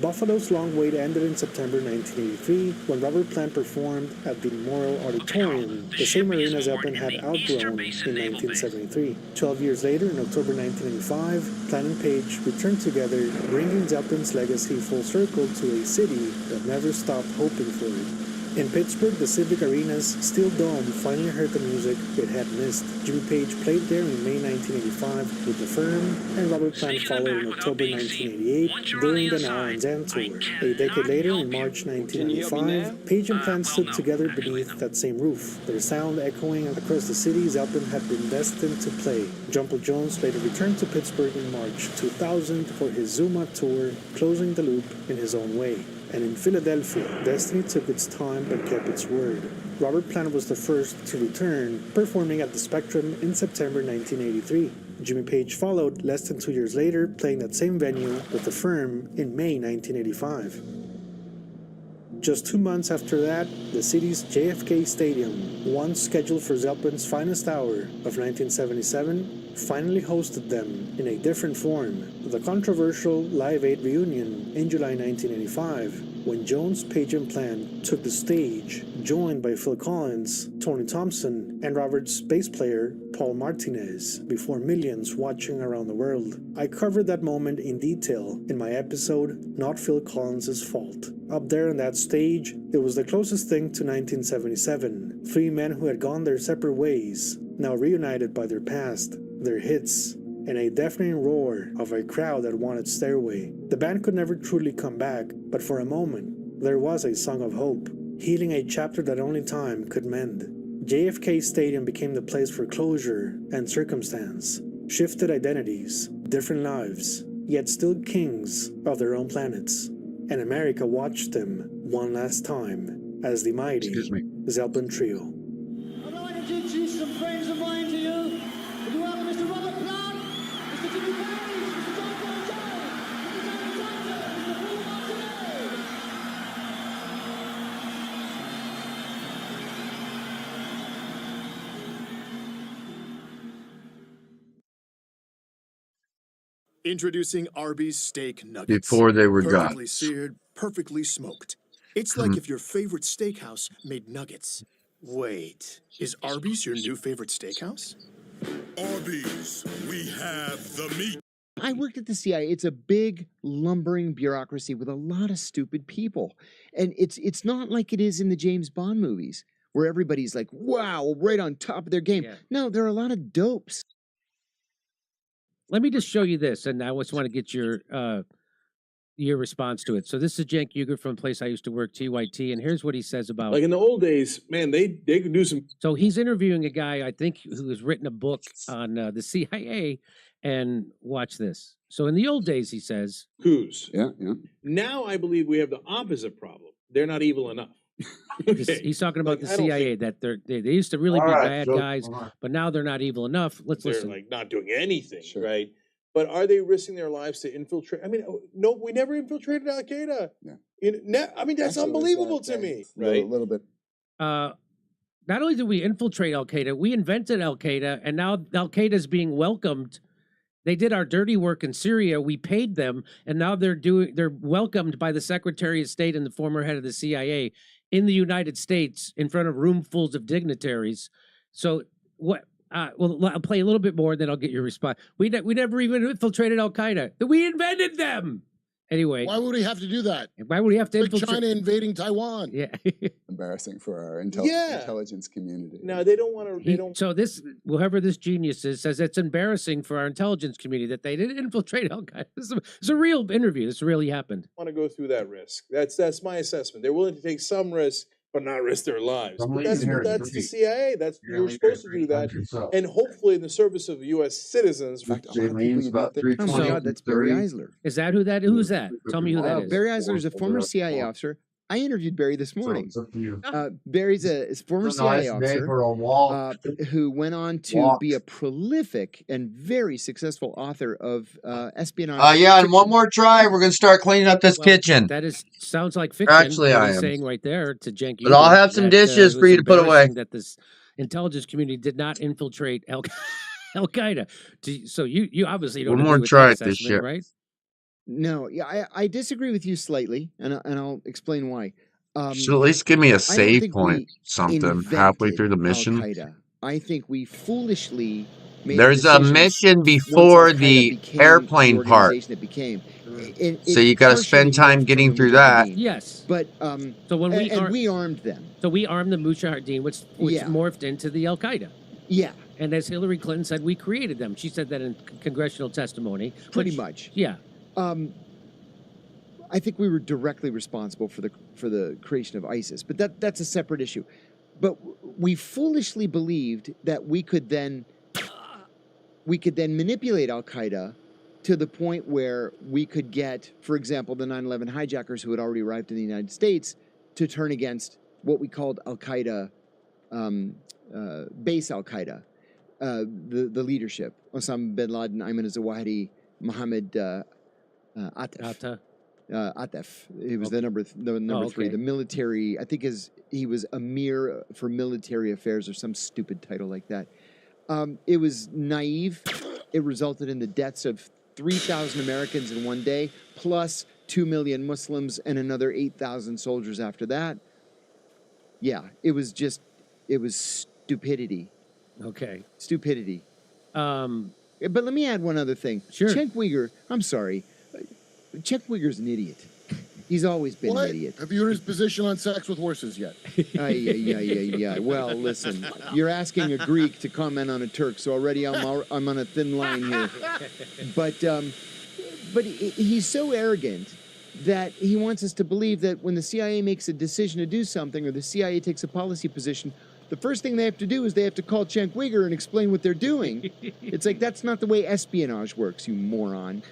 Speaker 21: Buffalo's long wait ended in September 1983 when Robert Plant performed at the Memorial Auditorium, the same arena Zeppelin had outgrown in 1973. 12 years later, in October 1995, Plant and Page returned together, bringing Zeppelin's legacy full circle to a city that never stopped hoping for it. In Pittsburgh, the Civic Arena's steel dome finally heard the music it had missed. Jimmy Page played there in May 1985 with The Firm, and Robert Plant followed in October 1988 during the Now and Then tour. A decade later, in March 1995, Page and Plant stood together beneath that same roof, their sound echoing across the city Zeppelin had been destined to play. John Paul Jones later returned to Pittsburgh in March 2000 for his Zuma tour, closing the loop in his own way. And in Philadelphia, destiny took its time but kept its word. Robert Plant was the first to return, performing at the Spectrum in September 1983. Jimmy Page followed less than 2 years later, playing that same venue with The Firm in May 1985. Just 2 months after that, the city's JFK Stadium, once scheduled for Zeppelin's finest hour of 1977, finally hosted them in a different form, the controversial Live Aid reunion in July 1985, when Jones, Page and Plant took the stage, joined by Phil Collins, Tony Thompson, and Robert's bass player, Paul Martinez, before millions watching around the world. I covered that moment in detail in my episode, Not Phil Collins' Fault. Up there on that stage, it was the closest thing to 1977. 3 men who had gone their separate ways, now reunited by their past, their hits, and a deafening roar of a crowd that wanted Stairway. The band could never truly come back, but for a moment, there was a song of hope, healing a chapter that only time could mend. JFK Stadium became the place for closure and circumstance, shifted identities, different lives, yet still kings of their own planets. And America watched them one last time as the mighty Zeppelin Trio.
Speaker 4: I'd like to introduce some friends of mine to you. Would you welcome Mr. Robert Plant, Mr. Jimmy Page, Mr. John Paul Jones, Mr. David Johnson, Mr. Paul Martinez.
Speaker 9: Introducing Arby's steak nuggets.
Speaker 2: Before they were
Speaker 9: perfectly
Speaker 2: guts.
Speaker 9: seared, perfectly smoked. It's like if your favorite steakhouse made nuggets. Wait, is Arby's your new favorite steakhouse?
Speaker 23: Arby's, we have the meat.
Speaker 24: I worked at the CIA. It's a big, lumbering bureaucracy with a lot of stupid people. And it's not like it is in the James Bond movies, where everybody's like, wow, right on top of their game.
Speaker 25: Yeah.
Speaker 24: No, there are a lot of dopes.
Speaker 25: Let me just show you this, and I just want to get your response to it. So this is Cenk Uygur from a place I used to work, TYT, and here's what he says about...
Speaker 26: Like in the old days, man, they could do some...
Speaker 25: So he's interviewing a guy, I think, who has written a book on the CIA, and watch this. So in the old days, he says...
Speaker 26: coups. Yeah. Now I believe we have the opposite problem. They're not evil enough.
Speaker 25: He's talking about the
Speaker 26: I don't
Speaker 25: CIA, that they used to really
Speaker 26: All
Speaker 25: be
Speaker 26: right,
Speaker 25: bad
Speaker 26: so-
Speaker 25: guys, but now they're not evil enough. Let's
Speaker 26: They're
Speaker 25: listen.
Speaker 26: like not doing anything, right? But are they risking their lives to infiltrate? I mean, no, we never infiltrated Al Qaeda. Yeah. I mean, that's unbelievable to me, right?
Speaker 27: A little bit.
Speaker 25: Not only did we infiltrate Al Qaeda, we invented Al Qaeda, and now Al Qaeda is being welcomed. They did our dirty work in Syria. We paid them, and now they're welcomed by the Secretary of State and the former head of the CIA in the United States in front of roomfuls of dignitaries. So what? Well, I'll play a little bit more, then I'll get your response. We never even infiltrated Al Qaeda. We invented them. Anyway,
Speaker 28: Why would we have to do that?
Speaker 25: why would we have to
Speaker 28: Like
Speaker 25: infiltrate?
Speaker 28: China invading Taiwan.
Speaker 25: Yeah.
Speaker 27: Embarrassing for our
Speaker 26: Yeah.
Speaker 27: intelligence community.
Speaker 26: No, they don't want to. They don't.
Speaker 25: So this, whoever this genius is, says it's embarrassing for our intelligence community that they didn't infiltrate Al Qaeda. This is a real interview. This really happened.
Speaker 26: Want to go through that risk? That's my assessment. They're willing to take some risk, but not risk their lives. But that's the CIA. That's you're supposed to do that, and hopefully in the service of U.S. citizens.
Speaker 24: Oh my God, that's Barry Eisler.
Speaker 25: Is that who that? Who's that? Tell me who that is.
Speaker 24: Barry Eisler is a former CIA officer. I interviewed Barry this morning. Barry's a former CIA officer who went on to be a prolific and very successful author of espionage.
Speaker 2: Yeah, and one more try, we're gonna start cleaning up this kitchen.
Speaker 25: That sounds like fiction.
Speaker 2: Actually,
Speaker 25: what
Speaker 2: I
Speaker 25: he's
Speaker 2: am.
Speaker 25: saying right there to Cenk.
Speaker 2: But I'll have some dishes for you to put away.
Speaker 25: That this intelligence community did not infiltrate Al Qaeda. So you obviously don't.
Speaker 2: One
Speaker 25: agree
Speaker 2: more
Speaker 25: with
Speaker 2: try
Speaker 25: that
Speaker 2: at this
Speaker 25: assessment,
Speaker 2: shit.
Speaker 25: right?
Speaker 24: No, yeah, I disagree with you slightly, and I'll explain why.
Speaker 2: Should at least give me
Speaker 24: I
Speaker 2: a
Speaker 24: don't
Speaker 2: save
Speaker 24: think
Speaker 2: point,
Speaker 24: we
Speaker 2: something halfway through the
Speaker 24: invented
Speaker 2: mission.
Speaker 24: Al-Qaeda. I think we foolishly made
Speaker 2: There's a
Speaker 24: decisions
Speaker 2: mission
Speaker 24: once
Speaker 2: before
Speaker 24: Al-Qaeda
Speaker 2: the
Speaker 24: became
Speaker 2: airplane
Speaker 24: the
Speaker 2: part.
Speaker 24: organization it became.
Speaker 2: So you got to spend time getting through that.
Speaker 25: Yes,
Speaker 24: but
Speaker 25: so when
Speaker 24: we armed them.
Speaker 25: So we armed the Mujahideen, which
Speaker 24: Yeah.
Speaker 25: morphed into the Al Qaeda.
Speaker 24: Yeah.
Speaker 25: And as Hillary Clinton said, we created them. She said that in congressional testimony.
Speaker 24: Pretty much.
Speaker 25: Yeah.
Speaker 24: I think we were directly responsible for the creation of ISIS, but that's a separate issue. But we foolishly believed that we could then manipulate Al Qaeda to the point where we could get, for example, the 9/11 hijackers who had already arrived in the United States to turn against what we called Al Qaeda, base Al Qaeda, the leadership: Osama bin Laden, Ayman al-Zawahiri, Mohammed Atef. He was the number three. The military, I think, he was Amir for military affairs or some stupid title like that. It was naive. It resulted in the deaths of 3,000 Americans in one day, plus 2 million Muslims and another 8,000 soldiers after that. Yeah, it was stupidity.
Speaker 25: Okay.
Speaker 24: Stupidity. But let me add one other thing.
Speaker 25: Sure.
Speaker 24: Cenk Uygur, I'm sorry. Cenk Uygur's an idiot. He's always been
Speaker 28: What?
Speaker 24: an idiot.
Speaker 28: Have you heard his position on sex with horses yet?
Speaker 24: Yeah. Well, listen, you're asking a Greek to comment on a Turk, so already I'm on a thin line here. But he's so arrogant that he wants us to believe that when the CIA makes a decision to do something, or the CIA takes a policy position, the first thing they have to do is they have to call Cenk Uygur and explain what they're doing. It's like, that's not the way espionage works, you moron.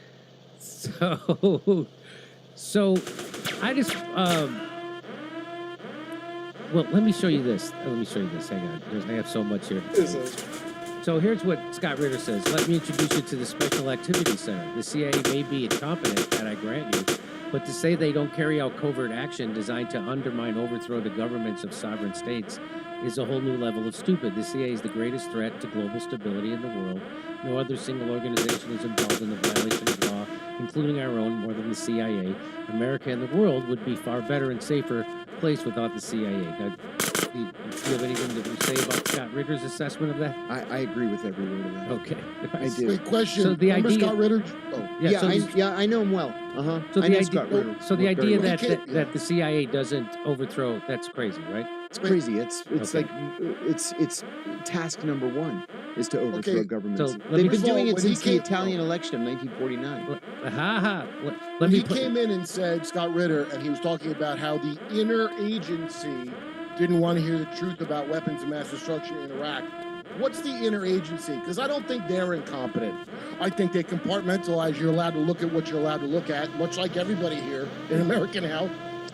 Speaker 25: So I just, well, let me show you this. Hang on. I have so much here. So here's what Scott Ritter says. Let me introduce you to the Special Activity Center. The CIA may be incompetent, that I grant you, but to say they don't carry out covert action designed to undermine, overthrow the governments of sovereign states is a whole new level of stupid. The CIA is the greatest threat to global stability in the world. No other single organization is involved in the violation of law, including our own, more than the CIA. America and the world would be far better and safer place without the CIA. Now, do you have anything to say about Scott Ritter's assessment of that?
Speaker 24: I agree with every word of that.
Speaker 25: Okay.
Speaker 24: I do.
Speaker 28: Wait, question.
Speaker 25: So the
Speaker 28: Remember
Speaker 25: idea-
Speaker 28: Scott Ritter? Oh.
Speaker 24: I know him well.
Speaker 25: So
Speaker 24: I
Speaker 25: the
Speaker 24: know
Speaker 25: idea,
Speaker 24: Scott Ritter.
Speaker 25: so the
Speaker 24: Very
Speaker 25: idea
Speaker 24: well.
Speaker 25: that the CIA doesn't overthrow, that's crazy, right?
Speaker 24: It's crazy. It's
Speaker 25: Okay.
Speaker 24: like it's task number one is to overthrow
Speaker 28: Okay.
Speaker 24: governments.
Speaker 25: So let
Speaker 24: They've
Speaker 25: me-
Speaker 24: been doing it
Speaker 28: When he
Speaker 24: since the
Speaker 28: came-
Speaker 24: Italian election of 1949.
Speaker 25: Let
Speaker 28: He
Speaker 25: me put,
Speaker 28: came in and said, Scott Ritter, and he was talking about how the inner agency didn't want to hear the truth about weapons of mass destruction in Iraq. What's the inner agency? Because I don't think they're incompetent. I think they compartmentalize. You're allowed to look at what you're allowed to look at, much like everybody here in America now.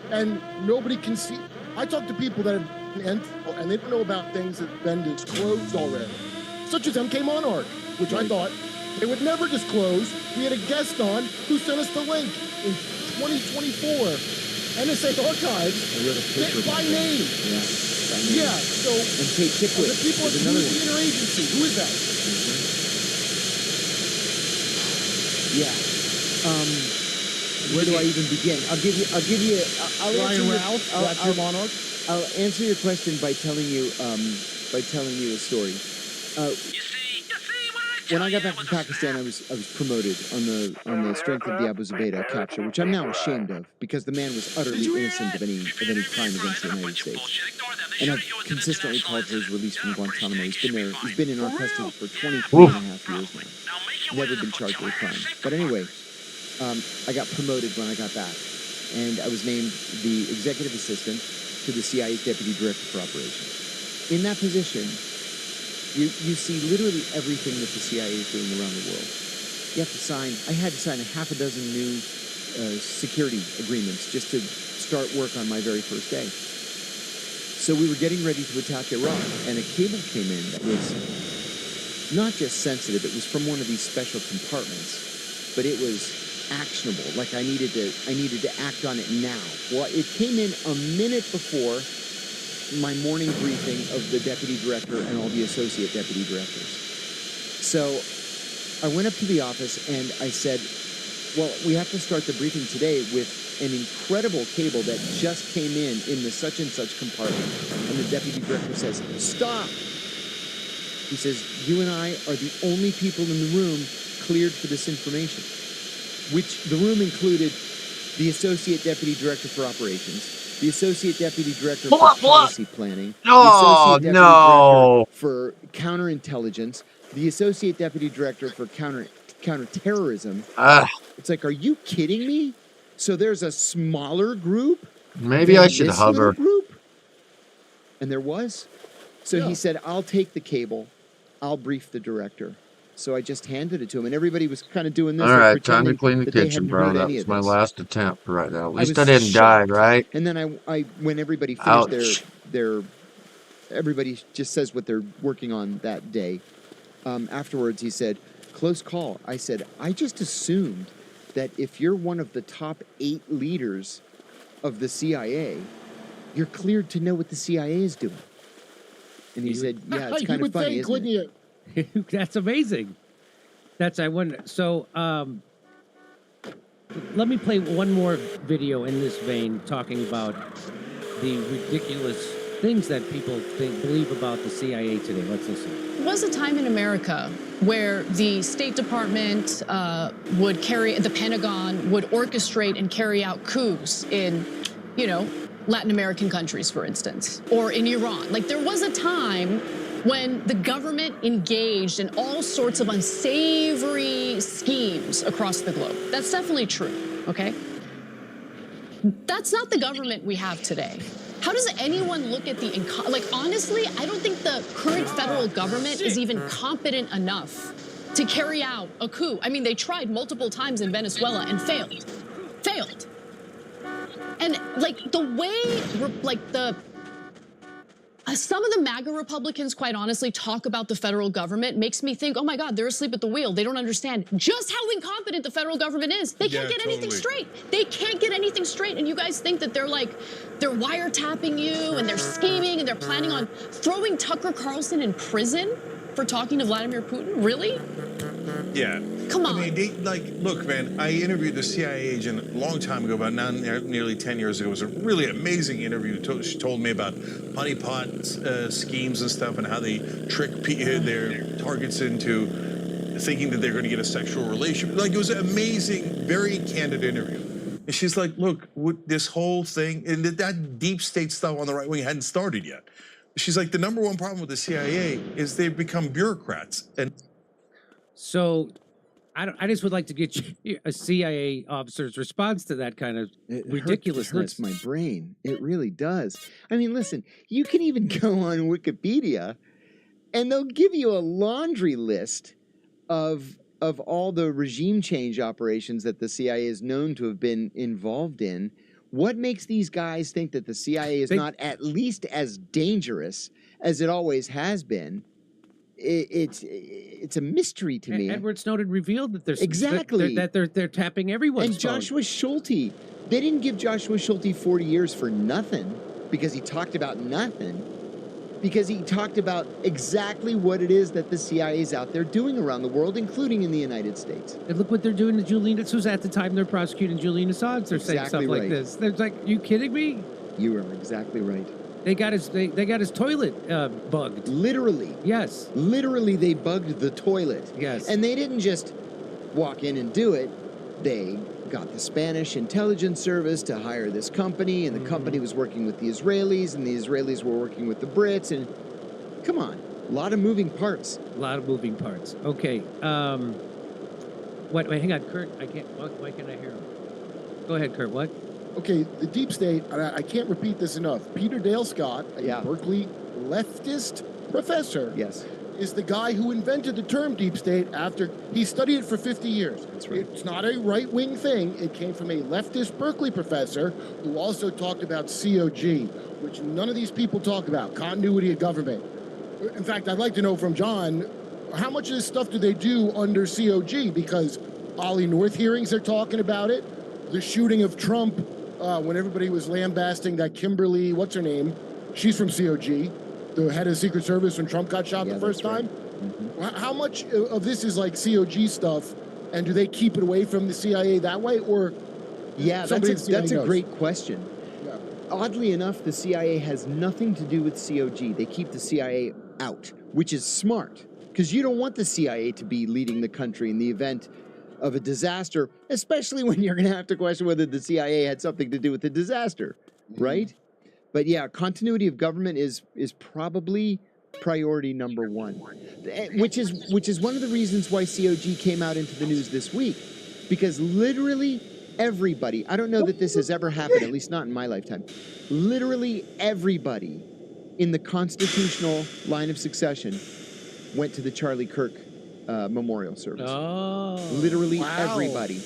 Speaker 28: And nobody can see. I talk to people that have been, and they don't know about things that have been disclosed already, such as MK Monarch, which I thought they would never disclose. We had a guest on who sent us the link in 2024. NSA archives, by name. Yeah, so
Speaker 24: And Kate Kipwith
Speaker 28: the people at
Speaker 24: is
Speaker 28: the
Speaker 24: another one.
Speaker 28: inner agency, who is that?
Speaker 24: Yeah. Where do I even begin? I'll
Speaker 28: Ryan
Speaker 24: answer
Speaker 28: Ralph, that's your monarch?
Speaker 24: I'll answer your question by telling you a story. When I got back from Pakistan, I was promoted on the strength of the Abu Zubaydah capture, which I'm now ashamed of because the man was utterly innocent of any crime against the United States. And I've consistently called for his release from Guantanamo. He's been in our custody for 23 and a half years now. Never been charged with a crime. But anyway, I got promoted when I got back, and I was named the executive assistant to the CIA's deputy director for operations. In that position, you see literally everything that the CIA is doing around the world. You have to sign. I had to sign a half a dozen new security agreements just to start work on my very first day. So we were getting ready to attack Iraq, and a cable came in that was not just sensitive. It was from one of these special compartments, but it was actionable. Like I needed to act on it now. Well, it came in a minute before my morning briefing of the deputy director and all the associate deputy directors. So I went up to the office and I said, well, we have to start the briefing today with an incredible cable that just came in the such and such compartment. And the deputy director says, stop. He says, you and I are the only people in the room cleared for this information, which the room included the associate deputy director for operations, the associate deputy director for policy planning, the associate deputy director for counterintelligence, the associate deputy director for counterterrorism. It's like, are you kidding me? So there's a smaller group?
Speaker 2: Maybe I should
Speaker 24: this little
Speaker 2: hover.
Speaker 24: group? And there was. So he said, I'll take the cable. I'll brief the director. So I just handed it to him, and everybody was kind of doing this.
Speaker 2: All
Speaker 24: like
Speaker 2: right, time to
Speaker 24: pretending
Speaker 2: clean the
Speaker 24: that they
Speaker 2: kitchen,
Speaker 24: hadn't
Speaker 2: bro.
Speaker 24: heard
Speaker 2: That
Speaker 24: any
Speaker 2: was
Speaker 24: of
Speaker 2: my
Speaker 24: this.
Speaker 2: last attempt right now. At least I
Speaker 24: was
Speaker 2: didn't die,
Speaker 24: shocked.
Speaker 2: right?
Speaker 24: And then I when everybody finished
Speaker 2: Ouch.
Speaker 24: everybody just says what they're working on that day. Afterwards, he said, close call. I said, I just assumed that if you're one of the top 8 leaders of the CIA, you're cleared to know what the CIA is doing. And he said, yeah, it's kind of funny, isn't it?
Speaker 25: That's amazing. I wonder. So, let me play one more video in this vein, talking about the ridiculous things that people believe about the CIA today. Let's listen.
Speaker 1: There was a time in America where the State Department would carry, the Pentagon would orchestrate and carry out coups in, Latin American countries, for instance, or in Iran. Like, there was a time when the government engaged in all sorts of unsavory schemes across the globe. That's definitely true, okay? That's not the government we have today. How does anyone look at the, honestly, I don't think the current federal government is even competent enough to carry out a coup. I mean, they tried multiple times in Venezuela and failed. Failed. And the way, some of the MAGA Republicans, quite honestly, talk about the federal government makes me think, oh my God, they're asleep at the wheel. They don't understand just how incompetent the federal government is. They can't get anything straight. They can't get anything straight. And you guys think that they're wiretapping you and they're scheming and they're planning on throwing Tucker Carlson in prison for talking to Vladimir Putin? Really?
Speaker 6: Yeah.
Speaker 1: Come on.
Speaker 6: I mean, look, man, I interviewed the CIA agent a long time ago, about nearly 10 years ago. It was a really amazing interview. She told me about honeypot schemes and stuff and how they trick their targets into thinking that they're going to get a sexual relationship. It was an amazing, very candid interview. And she's like, look, this whole thing, and that deep state stuff on the right wing hadn't started yet. She's like, the number one problem with the CIA is they've become bureaucrats. And
Speaker 25: so I just would like to get a CIA officer's response to that kind of ridiculousness.
Speaker 24: It hurts my brain. It really does. I mean, listen, you can even go on Wikipedia and they'll give you a laundry list of all the regime change operations that the CIA is known to have been involved in. What makes these guys think that the CIA is not at least as dangerous as it always has been? It's a mystery to me.
Speaker 25: Edward Snowden revealed that there's
Speaker 24: exactly
Speaker 25: that they're tapping everyone's
Speaker 24: and
Speaker 25: phone.
Speaker 24: Joshua Schulte, they didn't give Joshua Schulte 40 years for nothing because he talked about nothing. Because he talked about exactly what it is that the CIA is out there doing around the world, including in the United States.
Speaker 25: And look what they're doing to Julian. This was at the time they're prosecuting Julian Assange. They're saying stuff like this. They're like, "You kidding me?"
Speaker 24: You are exactly right.
Speaker 25: They got his toilet bugged.
Speaker 24: Literally.
Speaker 25: Yes.
Speaker 24: Literally, they bugged the toilet.
Speaker 25: Yes.
Speaker 24: And they didn't just walk in and do it. They got the Spanish intelligence service to hire this company, and the company was working with the Israelis, and the Israelis were working with the Brits, and come on, a lot of moving parts.
Speaker 25: A lot of moving parts. Okay. Wait, hang on, Kurt. I can't. Why can't I hear him? Go ahead, Kurt. What?
Speaker 28: Okay, the deep state, I can't repeat this enough. Peter Dale Scott, a Berkeley leftist professor, is the guy who invented the term deep state after he studied it for 50 years.
Speaker 24: That's right.
Speaker 28: It's not a right-wing thing. It came from a leftist Berkeley professor who also talked about COG, which none of these people talk about, continuity of government. In fact, I'd like to know from John, how much of this stuff do they do under COG? Because Ollie North hearings, they're talking about it. The shooting of Trump, when everybody was lambasting that Kimberly, what's her name? She's from COG, the head of the Secret Service when Trump got shot the first time. Mm-hmm. How much of this is like COG stuff, and do they keep it away from the CIA that way, or?
Speaker 24: Yeah, that's a great question. Yeah. Oddly enough, the CIA has nothing to do with COG. They keep the CIA out, which is smart, because you don't want the CIA to be leading the country in the event of a disaster, especially when you're going to have to question whether the CIA had something to do with the disaster, right? But yeah, continuity of government is probably priority number one, which is one of the reasons why COG came out into the news this week, because literally everybody, I don't know that this has ever happened, at least not in my lifetime, literally everybody in the constitutional line of succession went to the Charlie Kirk memorial service.
Speaker 25: Oh.
Speaker 24: Literally everybody.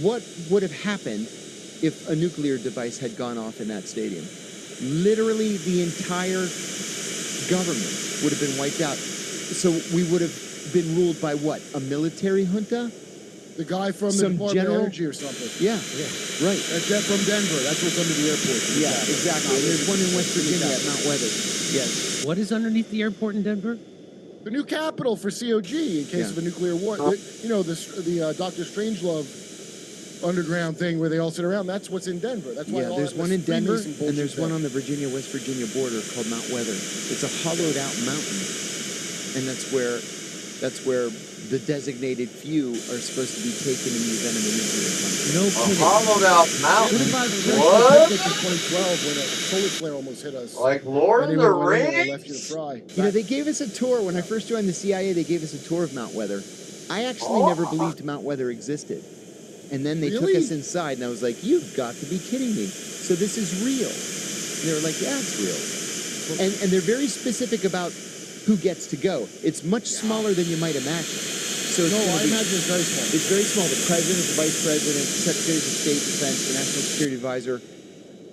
Speaker 24: What would have happened if a nuclear device had gone off in that stadium? Literally the entire government would have been wiped out. So we would have been ruled by what? A military junta?
Speaker 28: The guy from the Department of Energy or something.
Speaker 24: Yeah, right.
Speaker 28: That's from Denver. That's what's under the airport.
Speaker 24: Yeah, exactly. And there's one in West Virginia at Mount Weather. Yes.
Speaker 25: What is underneath the airport in Denver?
Speaker 28: The new capital for COG in case of a nuclear war. The Dr. Strangelove underground thing where they all sit around. That's what's in Denver. That's why
Speaker 24: Yeah,
Speaker 28: all
Speaker 24: there's
Speaker 28: that
Speaker 24: one in Denver,
Speaker 28: Freemason bullshit
Speaker 24: and there's one
Speaker 28: there.
Speaker 24: on the Virginia-West Virginia border called Mount Weather. It's a hollowed-out mountain, and that's where the designated few are supposed to be taken in the event of a nuclear plant.
Speaker 25: No
Speaker 2: A
Speaker 25: kidding.
Speaker 2: hollowed out mountain.
Speaker 28: What?
Speaker 2: What?
Speaker 28: In 2012 when a solar flare almost hit us.
Speaker 2: Like Lord
Speaker 28: And
Speaker 2: of
Speaker 28: they
Speaker 2: the
Speaker 28: went in and left you to
Speaker 2: Rings?
Speaker 28: fry.
Speaker 24: You know, they gave us a tour. When I first joined the CIA, they gave us a tour of Mount Weather. I actually never believed Mount Weather existed. And then they took
Speaker 28: Really?
Speaker 24: us inside, and I was like, you've got to be kidding me. So this is real. And they were like, yeah, it's real. And they're very specific about who gets to go. It's much smaller than you might imagine. So it's
Speaker 28: No,
Speaker 24: gonna
Speaker 28: I
Speaker 24: be-
Speaker 28: imagine it's very small.
Speaker 24: It's very small. The president, the vice president, secretaries of state, defense, the national security advisor,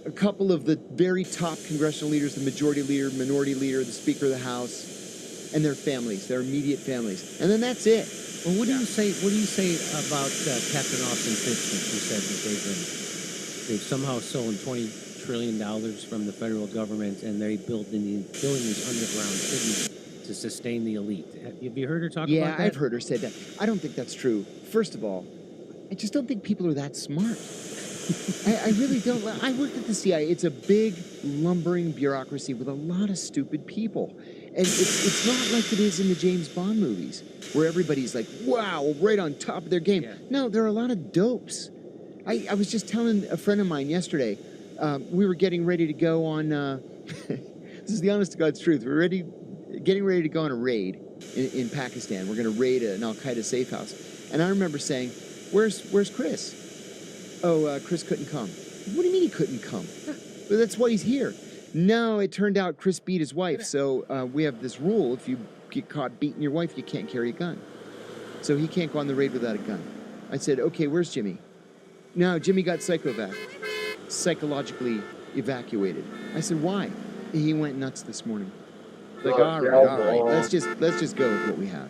Speaker 24: a couple of the very top congressional leaders, the majority leader, minority leader, the speaker of the house, and their families, their immediate families. And then that's it.
Speaker 25: Well, what do you say? What do you say about Captain Austin Fitchman, who said that they've somehow stolen $20 trillion from the federal government, and they're building these underground cities to sustain the elite? Have you heard her talk about that?
Speaker 24: Yeah, I've heard her say that. I don't think that's true. First of all, I just don't think people are that smart. I really don't. I worked at the CIA. It's a big, lumbering bureaucracy with a lot of stupid people. And it's not like it is in the James Bond movies, where everybody's like, wow, right on top of their game.
Speaker 25: Yeah.
Speaker 24: No, there are a lot of dopes. I was just telling a friend of mine yesterday, we were getting ready to go on, this is the honest to God's truth, we're getting ready to go on a raid in Pakistan. We're going to raid an Al-Qaeda safe house. And I remember saying, where's Chris? Oh, Chris couldn't come. What do you mean he couldn't come? Well, that's why he's here. No, it turned out Chris beat his wife, so we have this rule. If you get caught beating your wife, you can't carry a gun. So he can't go on the raid without a gun. I said, okay, where's Jimmy? No, Jimmy got psychologically evacuated. I said, why? He went nuts this morning. Like, all right, let's just go with what we have.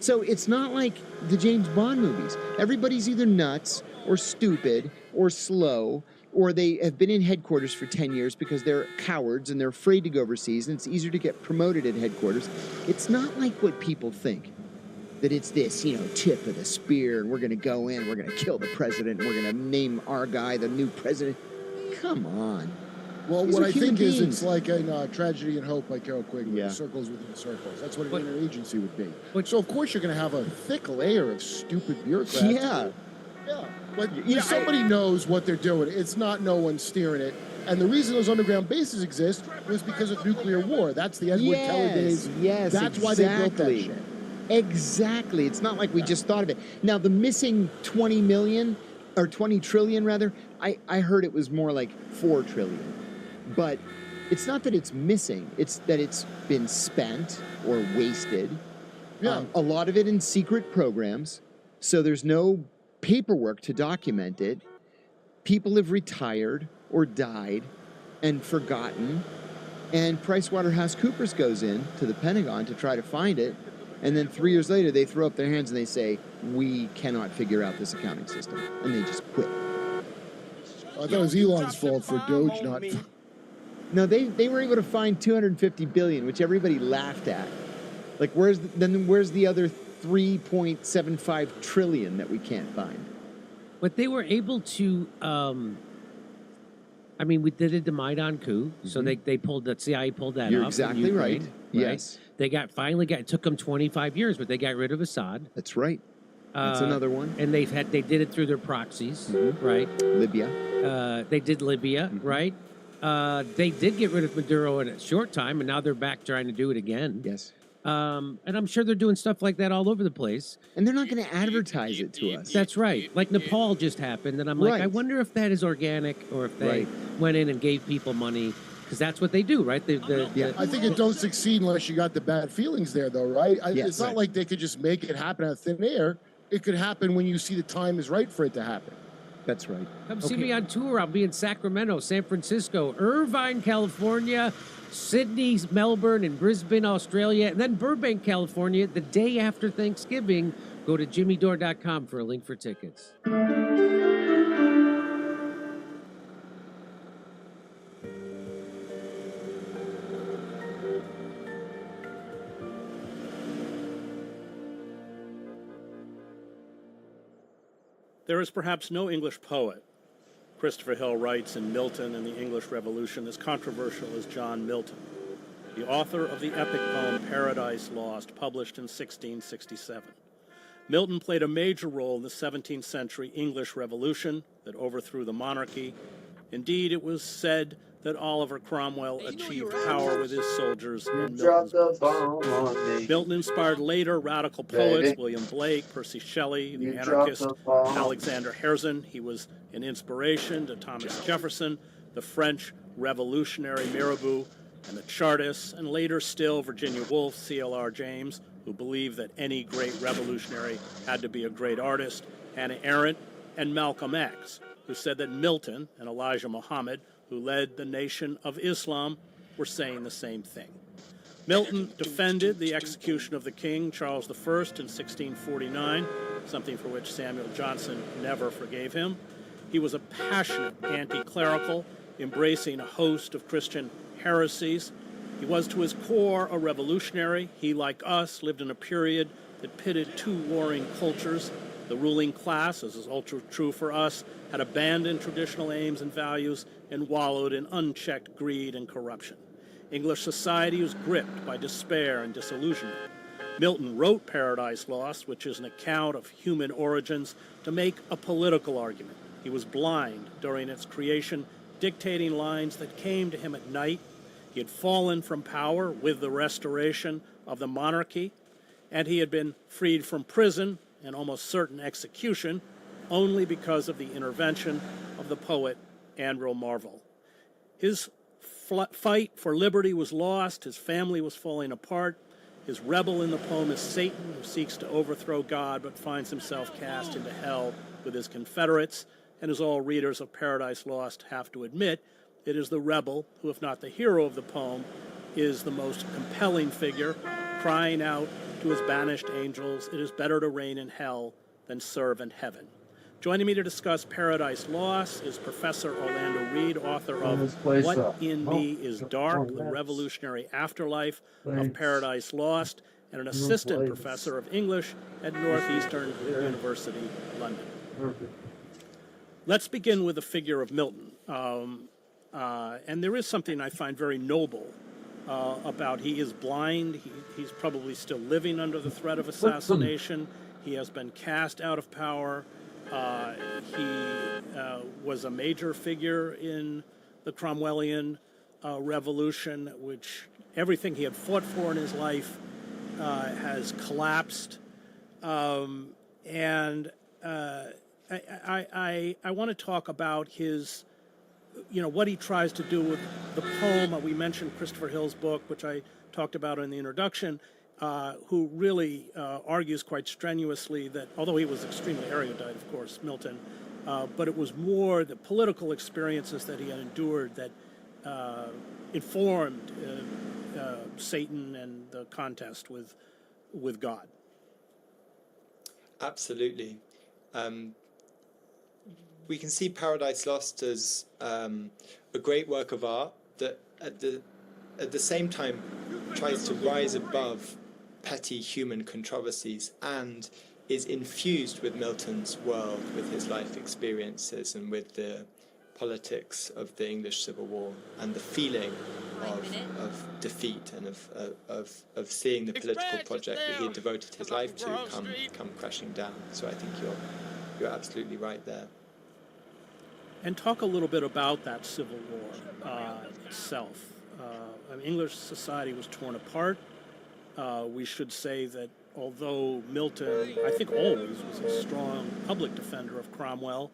Speaker 24: So it's not like the James Bond movies. Everybody's either nuts or stupid or slow, or they have been in headquarters for 10 years because they're cowards and they're afraid to go overseas, and it's easier to get promoted at headquarters. It's not like what people think, that it's this, tip of the spear, and we're going to go in, we're going to kill the president, and we're going to name our guy the new president. Come on.
Speaker 28: Well,
Speaker 24: These
Speaker 28: what
Speaker 24: are
Speaker 28: I
Speaker 24: human
Speaker 28: think is
Speaker 24: beings.
Speaker 28: it's like in Tragedy and Hope by Carol Quigley,
Speaker 24: Yeah.
Speaker 28: circles within circles. That's what an
Speaker 25: But-
Speaker 28: interagency would be. So, of course, you're going to have a thick layer of stupid bureaucrats.
Speaker 24: Yeah.
Speaker 28: Yeah. But
Speaker 24: Yeah,
Speaker 28: somebody knows what they're doing. It's not no one steering it. And the reason those underground bases exist was because of nuclear war. That's the Edward Teller days.
Speaker 24: Yes,
Speaker 28: That's why they built that
Speaker 24: exactly.
Speaker 28: shit.
Speaker 24: Exactly. It's not like we just thought of it. Now, the missing 20 million, or 20 trillion rather, I heard it was more like 4 trillion. But it's not that it's missing, it's that it's been spent or wasted.
Speaker 28: Yeah.
Speaker 24: A lot of it in secret programs, so there's no paperwork to document it. People have retired or died and forgotten, and PricewaterhouseCoopers goes in to the Pentagon to try to find it, and then 3 years later they throw up their hands and they say, we cannot figure out this accounting system, and they just quit.
Speaker 28: I thought it was Elon's fault for Doge not.
Speaker 24: No, they were able to find 250 billion, which everybody laughed at. Like, where's the other 3.75 trillion that we can't find?
Speaker 25: But they were able to. We did the Maidan coup, so they pulled the CIA pulled that
Speaker 24: You're
Speaker 25: off. in
Speaker 24: exactly
Speaker 25: Ukraine,
Speaker 24: right. Yes.
Speaker 25: They it took them 25 years, but they got rid of Assad.
Speaker 24: That's right. That's another one.
Speaker 25: And they did it through their proxies, right?
Speaker 24: Libya.
Speaker 25: They did Libya, right? They did get rid of Maduro in a short time, and now they're back trying to do it again.
Speaker 24: Yes.
Speaker 25: And I'm sure they're doing stuff like that all over the place.
Speaker 24: And they're not going to advertise it to us.
Speaker 25: That's right. Like Nepal just happened, and I'm like,
Speaker 24: Right.
Speaker 25: I wonder if that is organic or if they went in and gave people money, because that's what they do, right?
Speaker 28: I think it don't succeed unless you got the bad feelings there, though, right?
Speaker 24: Yes.
Speaker 28: It's not like they could just make it happen out of thin air. It could happen when you see the time is right for it to happen.
Speaker 24: That's right.
Speaker 25: Come see me on tour. I'll be in Sacramento, San Francisco, Irvine, California, Sydney, Melbourne, and Brisbane, Australia, and then Burbank, California, the day after Thanksgiving. Go to jimmydore.com for a link for tickets.
Speaker 7: There is perhaps no English poet, Christopher Hill writes in Milton and the English Revolution, as controversial as John Milton, the author of the epic poem Paradise Lost, published in 1667. Milton played a major role in the 17th century English Revolution that overthrew the monarchy. Indeed, it was said that Oliver Cromwell achieved power with his soldiers in Milton's books. Milton inspired later radical poets, William Blake, Percy Shelley, the anarchist Alexander Herzen. He was an inspiration to Thomas Jefferson, the French revolutionary Mirabeau, and the Chartists, and later still Virginia Woolf, C.L.R. James, who believed that any great revolutionary had to be a great artist, Hannah Arendt, and Malcolm X, who said that Milton and Elijah Muhammad, who led the Nation of Islam, were saying the same thing. Milton defended the execution of the king, Charles I, in 1649, something for which Samuel Johnson never forgave him. He was a passionate anti-clerical, embracing a host of Christian heresies. He was to his core a revolutionary. He, like us, lived in a period that pitted two warring cultures. The ruling class, as is ultra true for us, had abandoned traditional aims and values and wallowed in unchecked greed and corruption. English society was gripped by despair and disillusionment. Milton wrote Paradise Lost, which is an account of human origins, to make a political argument. He was blind during its creation, dictating lines that came to him at night. He had fallen from power with the restoration of the monarchy, and he had been freed from prison and almost certain execution only because of the intervention of the poet Andrew Marvell. His fight for liberty was lost, his family was falling apart. His rebel in the poem is Satan, who seeks to overthrow God but finds himself cast into hell with his confederates. And as all readers of Paradise Lost have to admit, it is the rebel who, if not the hero of the poem, is the most compelling figure, crying out to his banished angels, "It is better to reign in hell than serve in heaven." Joining me to discuss Paradise Lost is Professor Orlando Reed, author of What in Me is Dark, The Revolutionary Afterlife of Paradise Lost, and an assistant professor of English at Northeastern University, London. Let's begin with the figure of Milton. And there is something I find very noble about he is blind. He's probably still living under the threat of assassination. He has been cast out of power. He was a major figure in the Cromwellian revolution, which everything he had fought for in his life has collapsed. And I want to talk about his, what he tries to do with the poem. We mentioned Christopher Hill's book, which I talked about in the introduction, who really argues quite strenuously that, although he was extremely erudite, of course, Milton, but it was more the political experiences that he had endured that informed Satan and the contest with God.
Speaker 10: Absolutely. We can see Paradise Lost as a great work of art that at the same time tries to rise above petty human controversies and is infused with Milton's world, with his life experiences and with the politics of the English Civil War and the feeling of defeat and of seeing the political project that he had devoted his life to come crashing down. So I think you're absolutely right there.
Speaker 7: And talk a little bit about that Civil War itself. English society was torn apart. We should say that although Milton, I think always, was a strong public defender of Cromwell,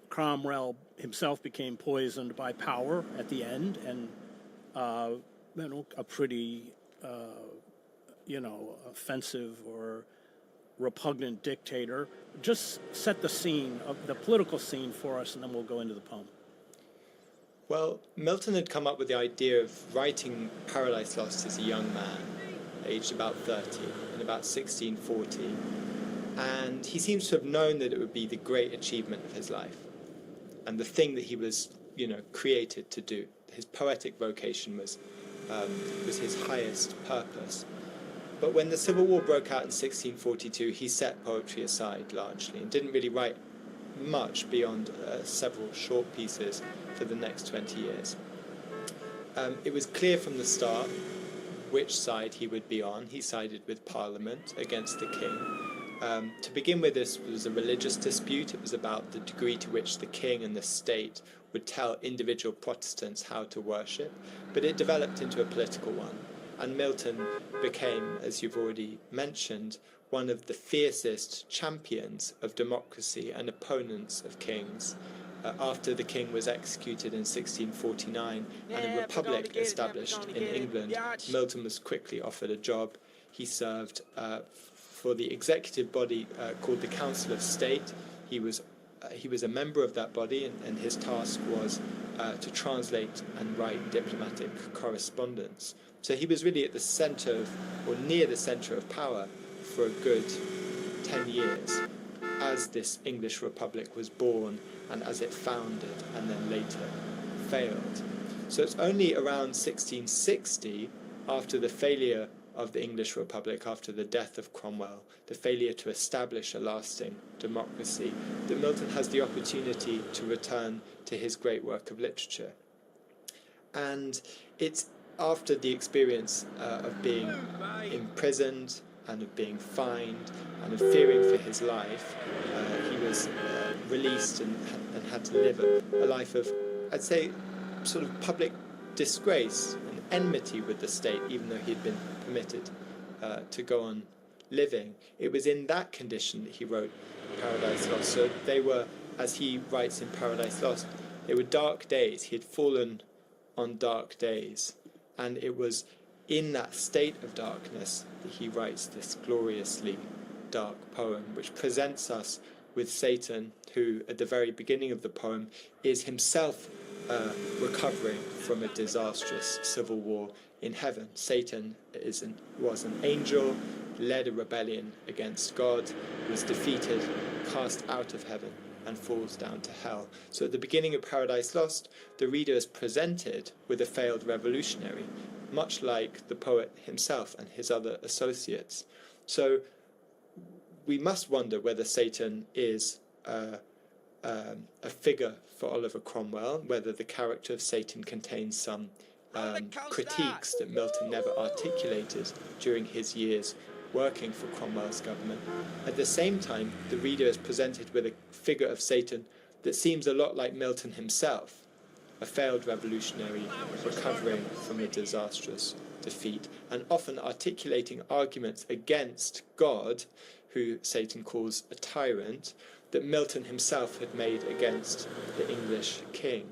Speaker 7: Cromwell himself became poisoned by power at the end, and a pretty, offensive or repugnant dictator. Just set the scene, the political scene for us, and then we'll go into the poem.
Speaker 10: Well, Milton had come up with the idea of writing Paradise Lost as a young man, aged about 30, in about 1640. And he seems to have known that it would be the great achievement of his life and the thing that he was, created to do. His poetic vocation was his highest purpose. But when the Civil War broke out in 1642, he set poetry aside largely and didn't really write much beyond several short pieces for the next 20 years. It was clear from the start which side he would be on. He sided with Parliament against the king. To begin with, this was a religious dispute. It was about the degree to which the king and the state would tell individual Protestants how to worship, but it developed into a political one. And Milton became, as you've already mentioned, one of the fiercest champions of democracy and opponents of kings. After the king was executed in 1649 and a republic established in England, Milton was quickly offered a job. He served for the executive body called the Council of State. He was a member of that body, and his task was to translate and write diplomatic correspondence. So he was really at the centre of, or near the centre of power for a good 10 years as this English Republic was born and as it founded and then later failed. So it's only around 1660, after the failure of the English Republic, after the death of Cromwell, the failure to establish a lasting democracy, that Milton has the opportunity to return to his great work of literature. And it's after the experience of being imprisoned and of being fined and of fearing for his life, he was released and had to live a life of, I'd say, sort of public disgrace and enmity with the state, even though he had been permitted to go on living. It was in that condition that he wrote Paradise Lost. So they were, as he writes in Paradise Lost, they were dark days. He had fallen on dark days. And it was in that state of darkness that he writes this gloriously dark poem, which presents us with Satan, who at the very beginning of the poem is himself recovering from a disastrous civil war in heaven. Satan was an angel, led a rebellion against God, was defeated, cast out of heaven, and falls down to hell. So at the beginning of Paradise Lost, the reader is presented with a failed revolutionary, much like the poet himself and his other associates. So we must wonder whether Satan is a figure for Oliver Cromwell, whether the character of Satan contains some critiques that Milton never articulated during his years working for Cromwell's government. At the same time, the reader is presented with a figure of Satan that seems a lot like Milton himself, a failed revolutionary recovering from a disastrous defeat, and often articulating arguments against God, who Satan calls a tyrant, that Milton himself had made against the English king.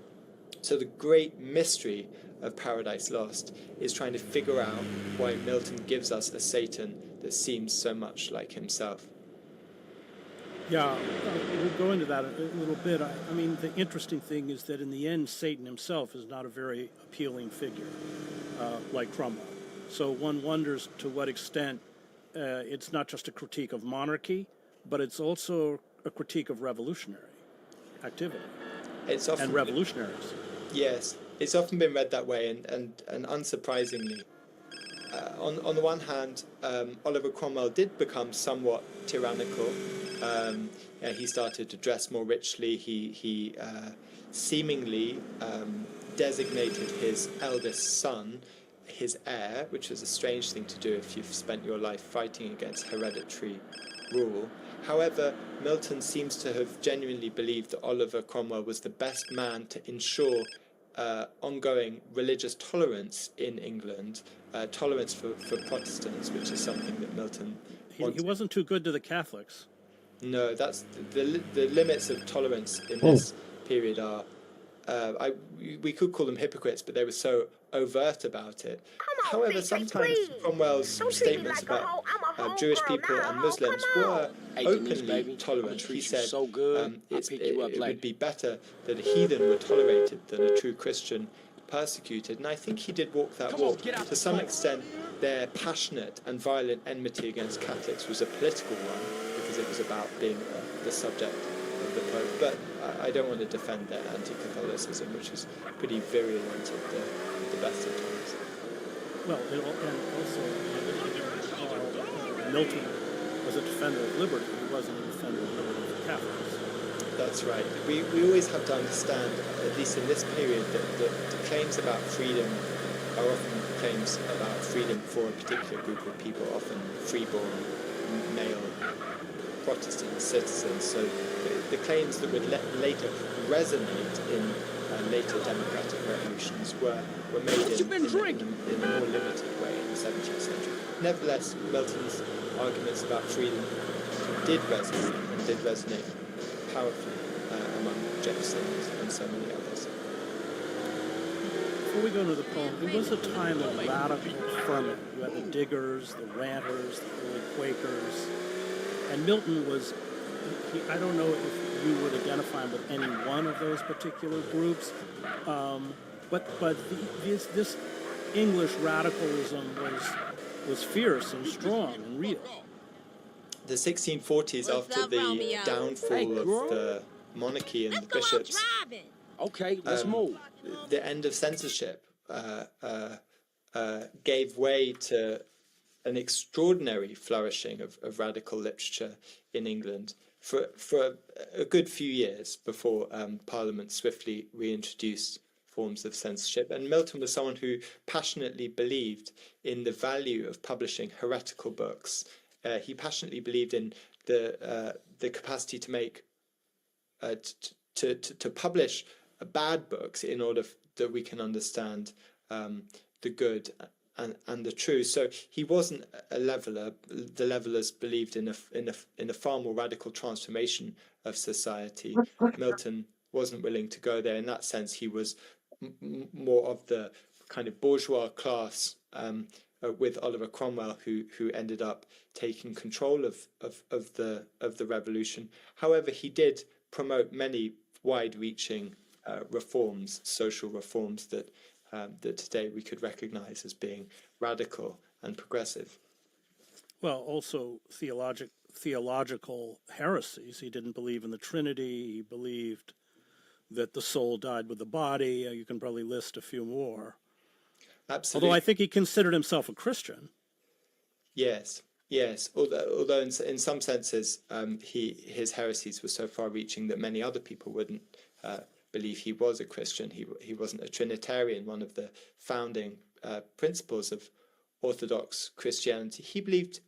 Speaker 10: So the great mystery of Paradise Lost is trying to figure out why Milton gives us a Satan that seems so much like himself.
Speaker 7: Yeah, we'll go into that a little bit. I mean, the interesting thing is that in the end, Satan himself is not a very appealing figure, like Cromwell. So one wonders to what extent it's not just a critique of monarchy, but it's also a critique of revolutionary activity and revolutionaries.
Speaker 10: Yes, it's often been read that way, and unsurprisingly. On the one hand, Oliver Cromwell did become somewhat tyrannical. He started to dress more richly. He seemingly designated his eldest son his heir, which is a strange thing to do if you've spent your life fighting against hereditary rule. However, Milton seems to have genuinely believed that Oliver Cromwell was the best man to ensure ongoing religious tolerance in England, tolerance for Protestants, which is something that Milton wanted.
Speaker 7: He wasn't too good to the Catholics.
Speaker 10: No, that's the limits of tolerance in this period are, we could call them hypocrites, but they were so overt about it. However, sometimes Cromwell's statements about Jewish people and Muslims were openly tolerant. He said it would be better that a heathen were tolerated than a true Christian persecuted. And I think he did walk that walk. To some extent, their passionate and violent enmity against Catholics was a political one, because it was about being the subject of the Pope. But I don't want to defend their anti-Catholicism, which was pretty virulent at the best of times.
Speaker 7: Well, and also, Milton was a defender of liberty. He wasn't a defender of liberty for Catholics.
Speaker 10: That's right. We always have to understand, at least in this period, that the claims about freedom are often claims about freedom for a particular group of people, often freeborn male Protestant citizens. So the claims that would later resonate in later democratic revolutions were made in a more limited way in the 17th century. Nevertheless, Milton's arguments about freedom did resonate powerfully among Jefferson and so many others.
Speaker 7: Before we go into the poem, it was a time of radical ferment. You had the diggers, the ranters, the early Quakers, and Milton was, I don't know if you would identify him with any one of those particular groups, but this English radicalism was fierce and strong and real.
Speaker 10: The 1640s, after the downfall of the monarchy and the bishops,
Speaker 8: okay, let's move.
Speaker 10: The end of censorship gave way to an extraordinary flourishing of radical literature in England for a good few years before Parliament swiftly reintroduced forms of censorship. And Milton was someone who passionately believed in the value of publishing heretical books. He passionately believed in the capacity to make to publish bad books in order that we can understand the good and the true. So he wasn't a leveler. The levelers believed in a far more radical transformation of society. Milton wasn't willing to go there. In that sense, he was more of the kind of bourgeois class with Oliver Cromwell, who ended up taking control of the revolution. However, he did promote many wide-reaching reforms, social reforms that today we could recognize as being radical and progressive.
Speaker 7: Well, also theological heresies. He didn't believe in the Trinity. He believed that the soul died with the body. You can probably list a few more.
Speaker 10: Absolutely.
Speaker 7: Although I think he considered himself a Christian.
Speaker 10: Yes. Although in some senses his heresies were so far-reaching that many other people wouldn't believe he was a Christian. He wasn't a Trinitarian, one of the founding principles of Orthodox Christianity. He believed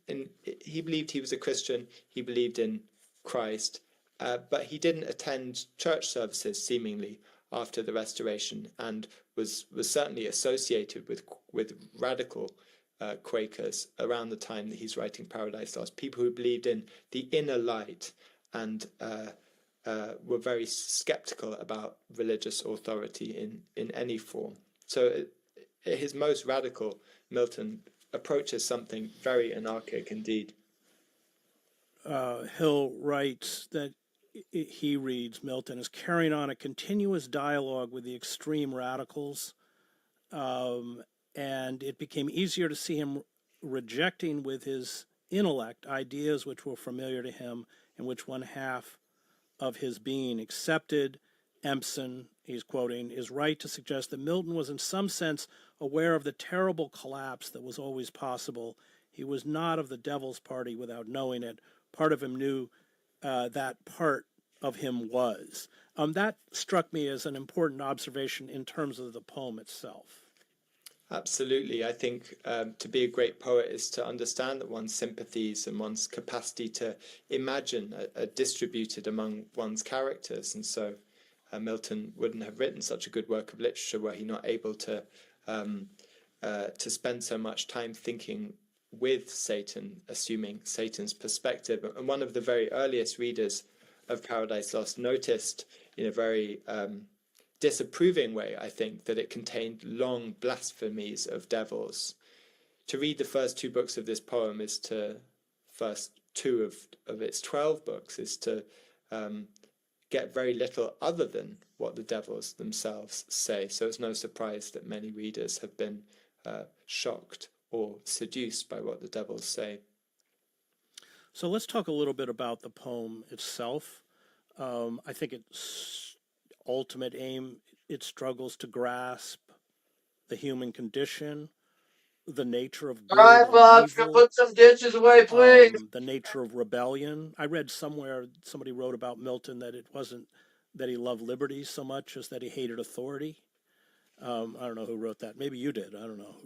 Speaker 10: he was a Christian. He believed in Christ, but he didn't attend church services seemingly after the Restoration, and was certainly associated with radical Quakers around the time that he's writing Paradise Lost. People who believed in the inner light and were very skeptical about religious authority in any form. So at his most radical, Milton approaches something very anarchic indeed.
Speaker 7: Hill writes that he reads Milton as carrying on a continuous dialogue with the extreme radicals, and it became easier to see him rejecting with his intellect ideas which were familiar to him and which one half of his being accepted. Empson, he's quoting, is right to suggest that Milton was in some sense aware of the terrible collapse that was always possible. He was not of the devil's party without knowing it. Part of him knew that part of him was. That struck me as an important observation in terms of the poem itself.
Speaker 10: Absolutely. I think to be a great poet is to understand that one's sympathies and one's capacity to imagine are distributed among one's characters. And so Milton wouldn't have written such a good work of literature were he not able to spend so much time thinking with Satan, assuming Satan's perspective. And one of the very earliest readers of Paradise Lost noticed in a very disapproving way, I think, that it contained long blasphemies of devils. To read the first two books of this poem is to, first two of its 12 books, is to get very little other than what the devils themselves say. So it's no surprise that many readers have been shocked or seduced by what the devils say.
Speaker 7: So let's talk a little bit about the poem itself. I think its ultimate aim, it struggles to grasp the human condition, the nature of
Speaker 2: All
Speaker 7: good
Speaker 2: right,
Speaker 7: and
Speaker 2: Fox, go
Speaker 7: evil,
Speaker 2: put some ditches away, please.
Speaker 7: the nature of rebellion. I read somewhere somebody wrote about Milton that it wasn't that he loved liberty so much as that he hated authority. I don't know who wrote that. Maybe you did. I don't know.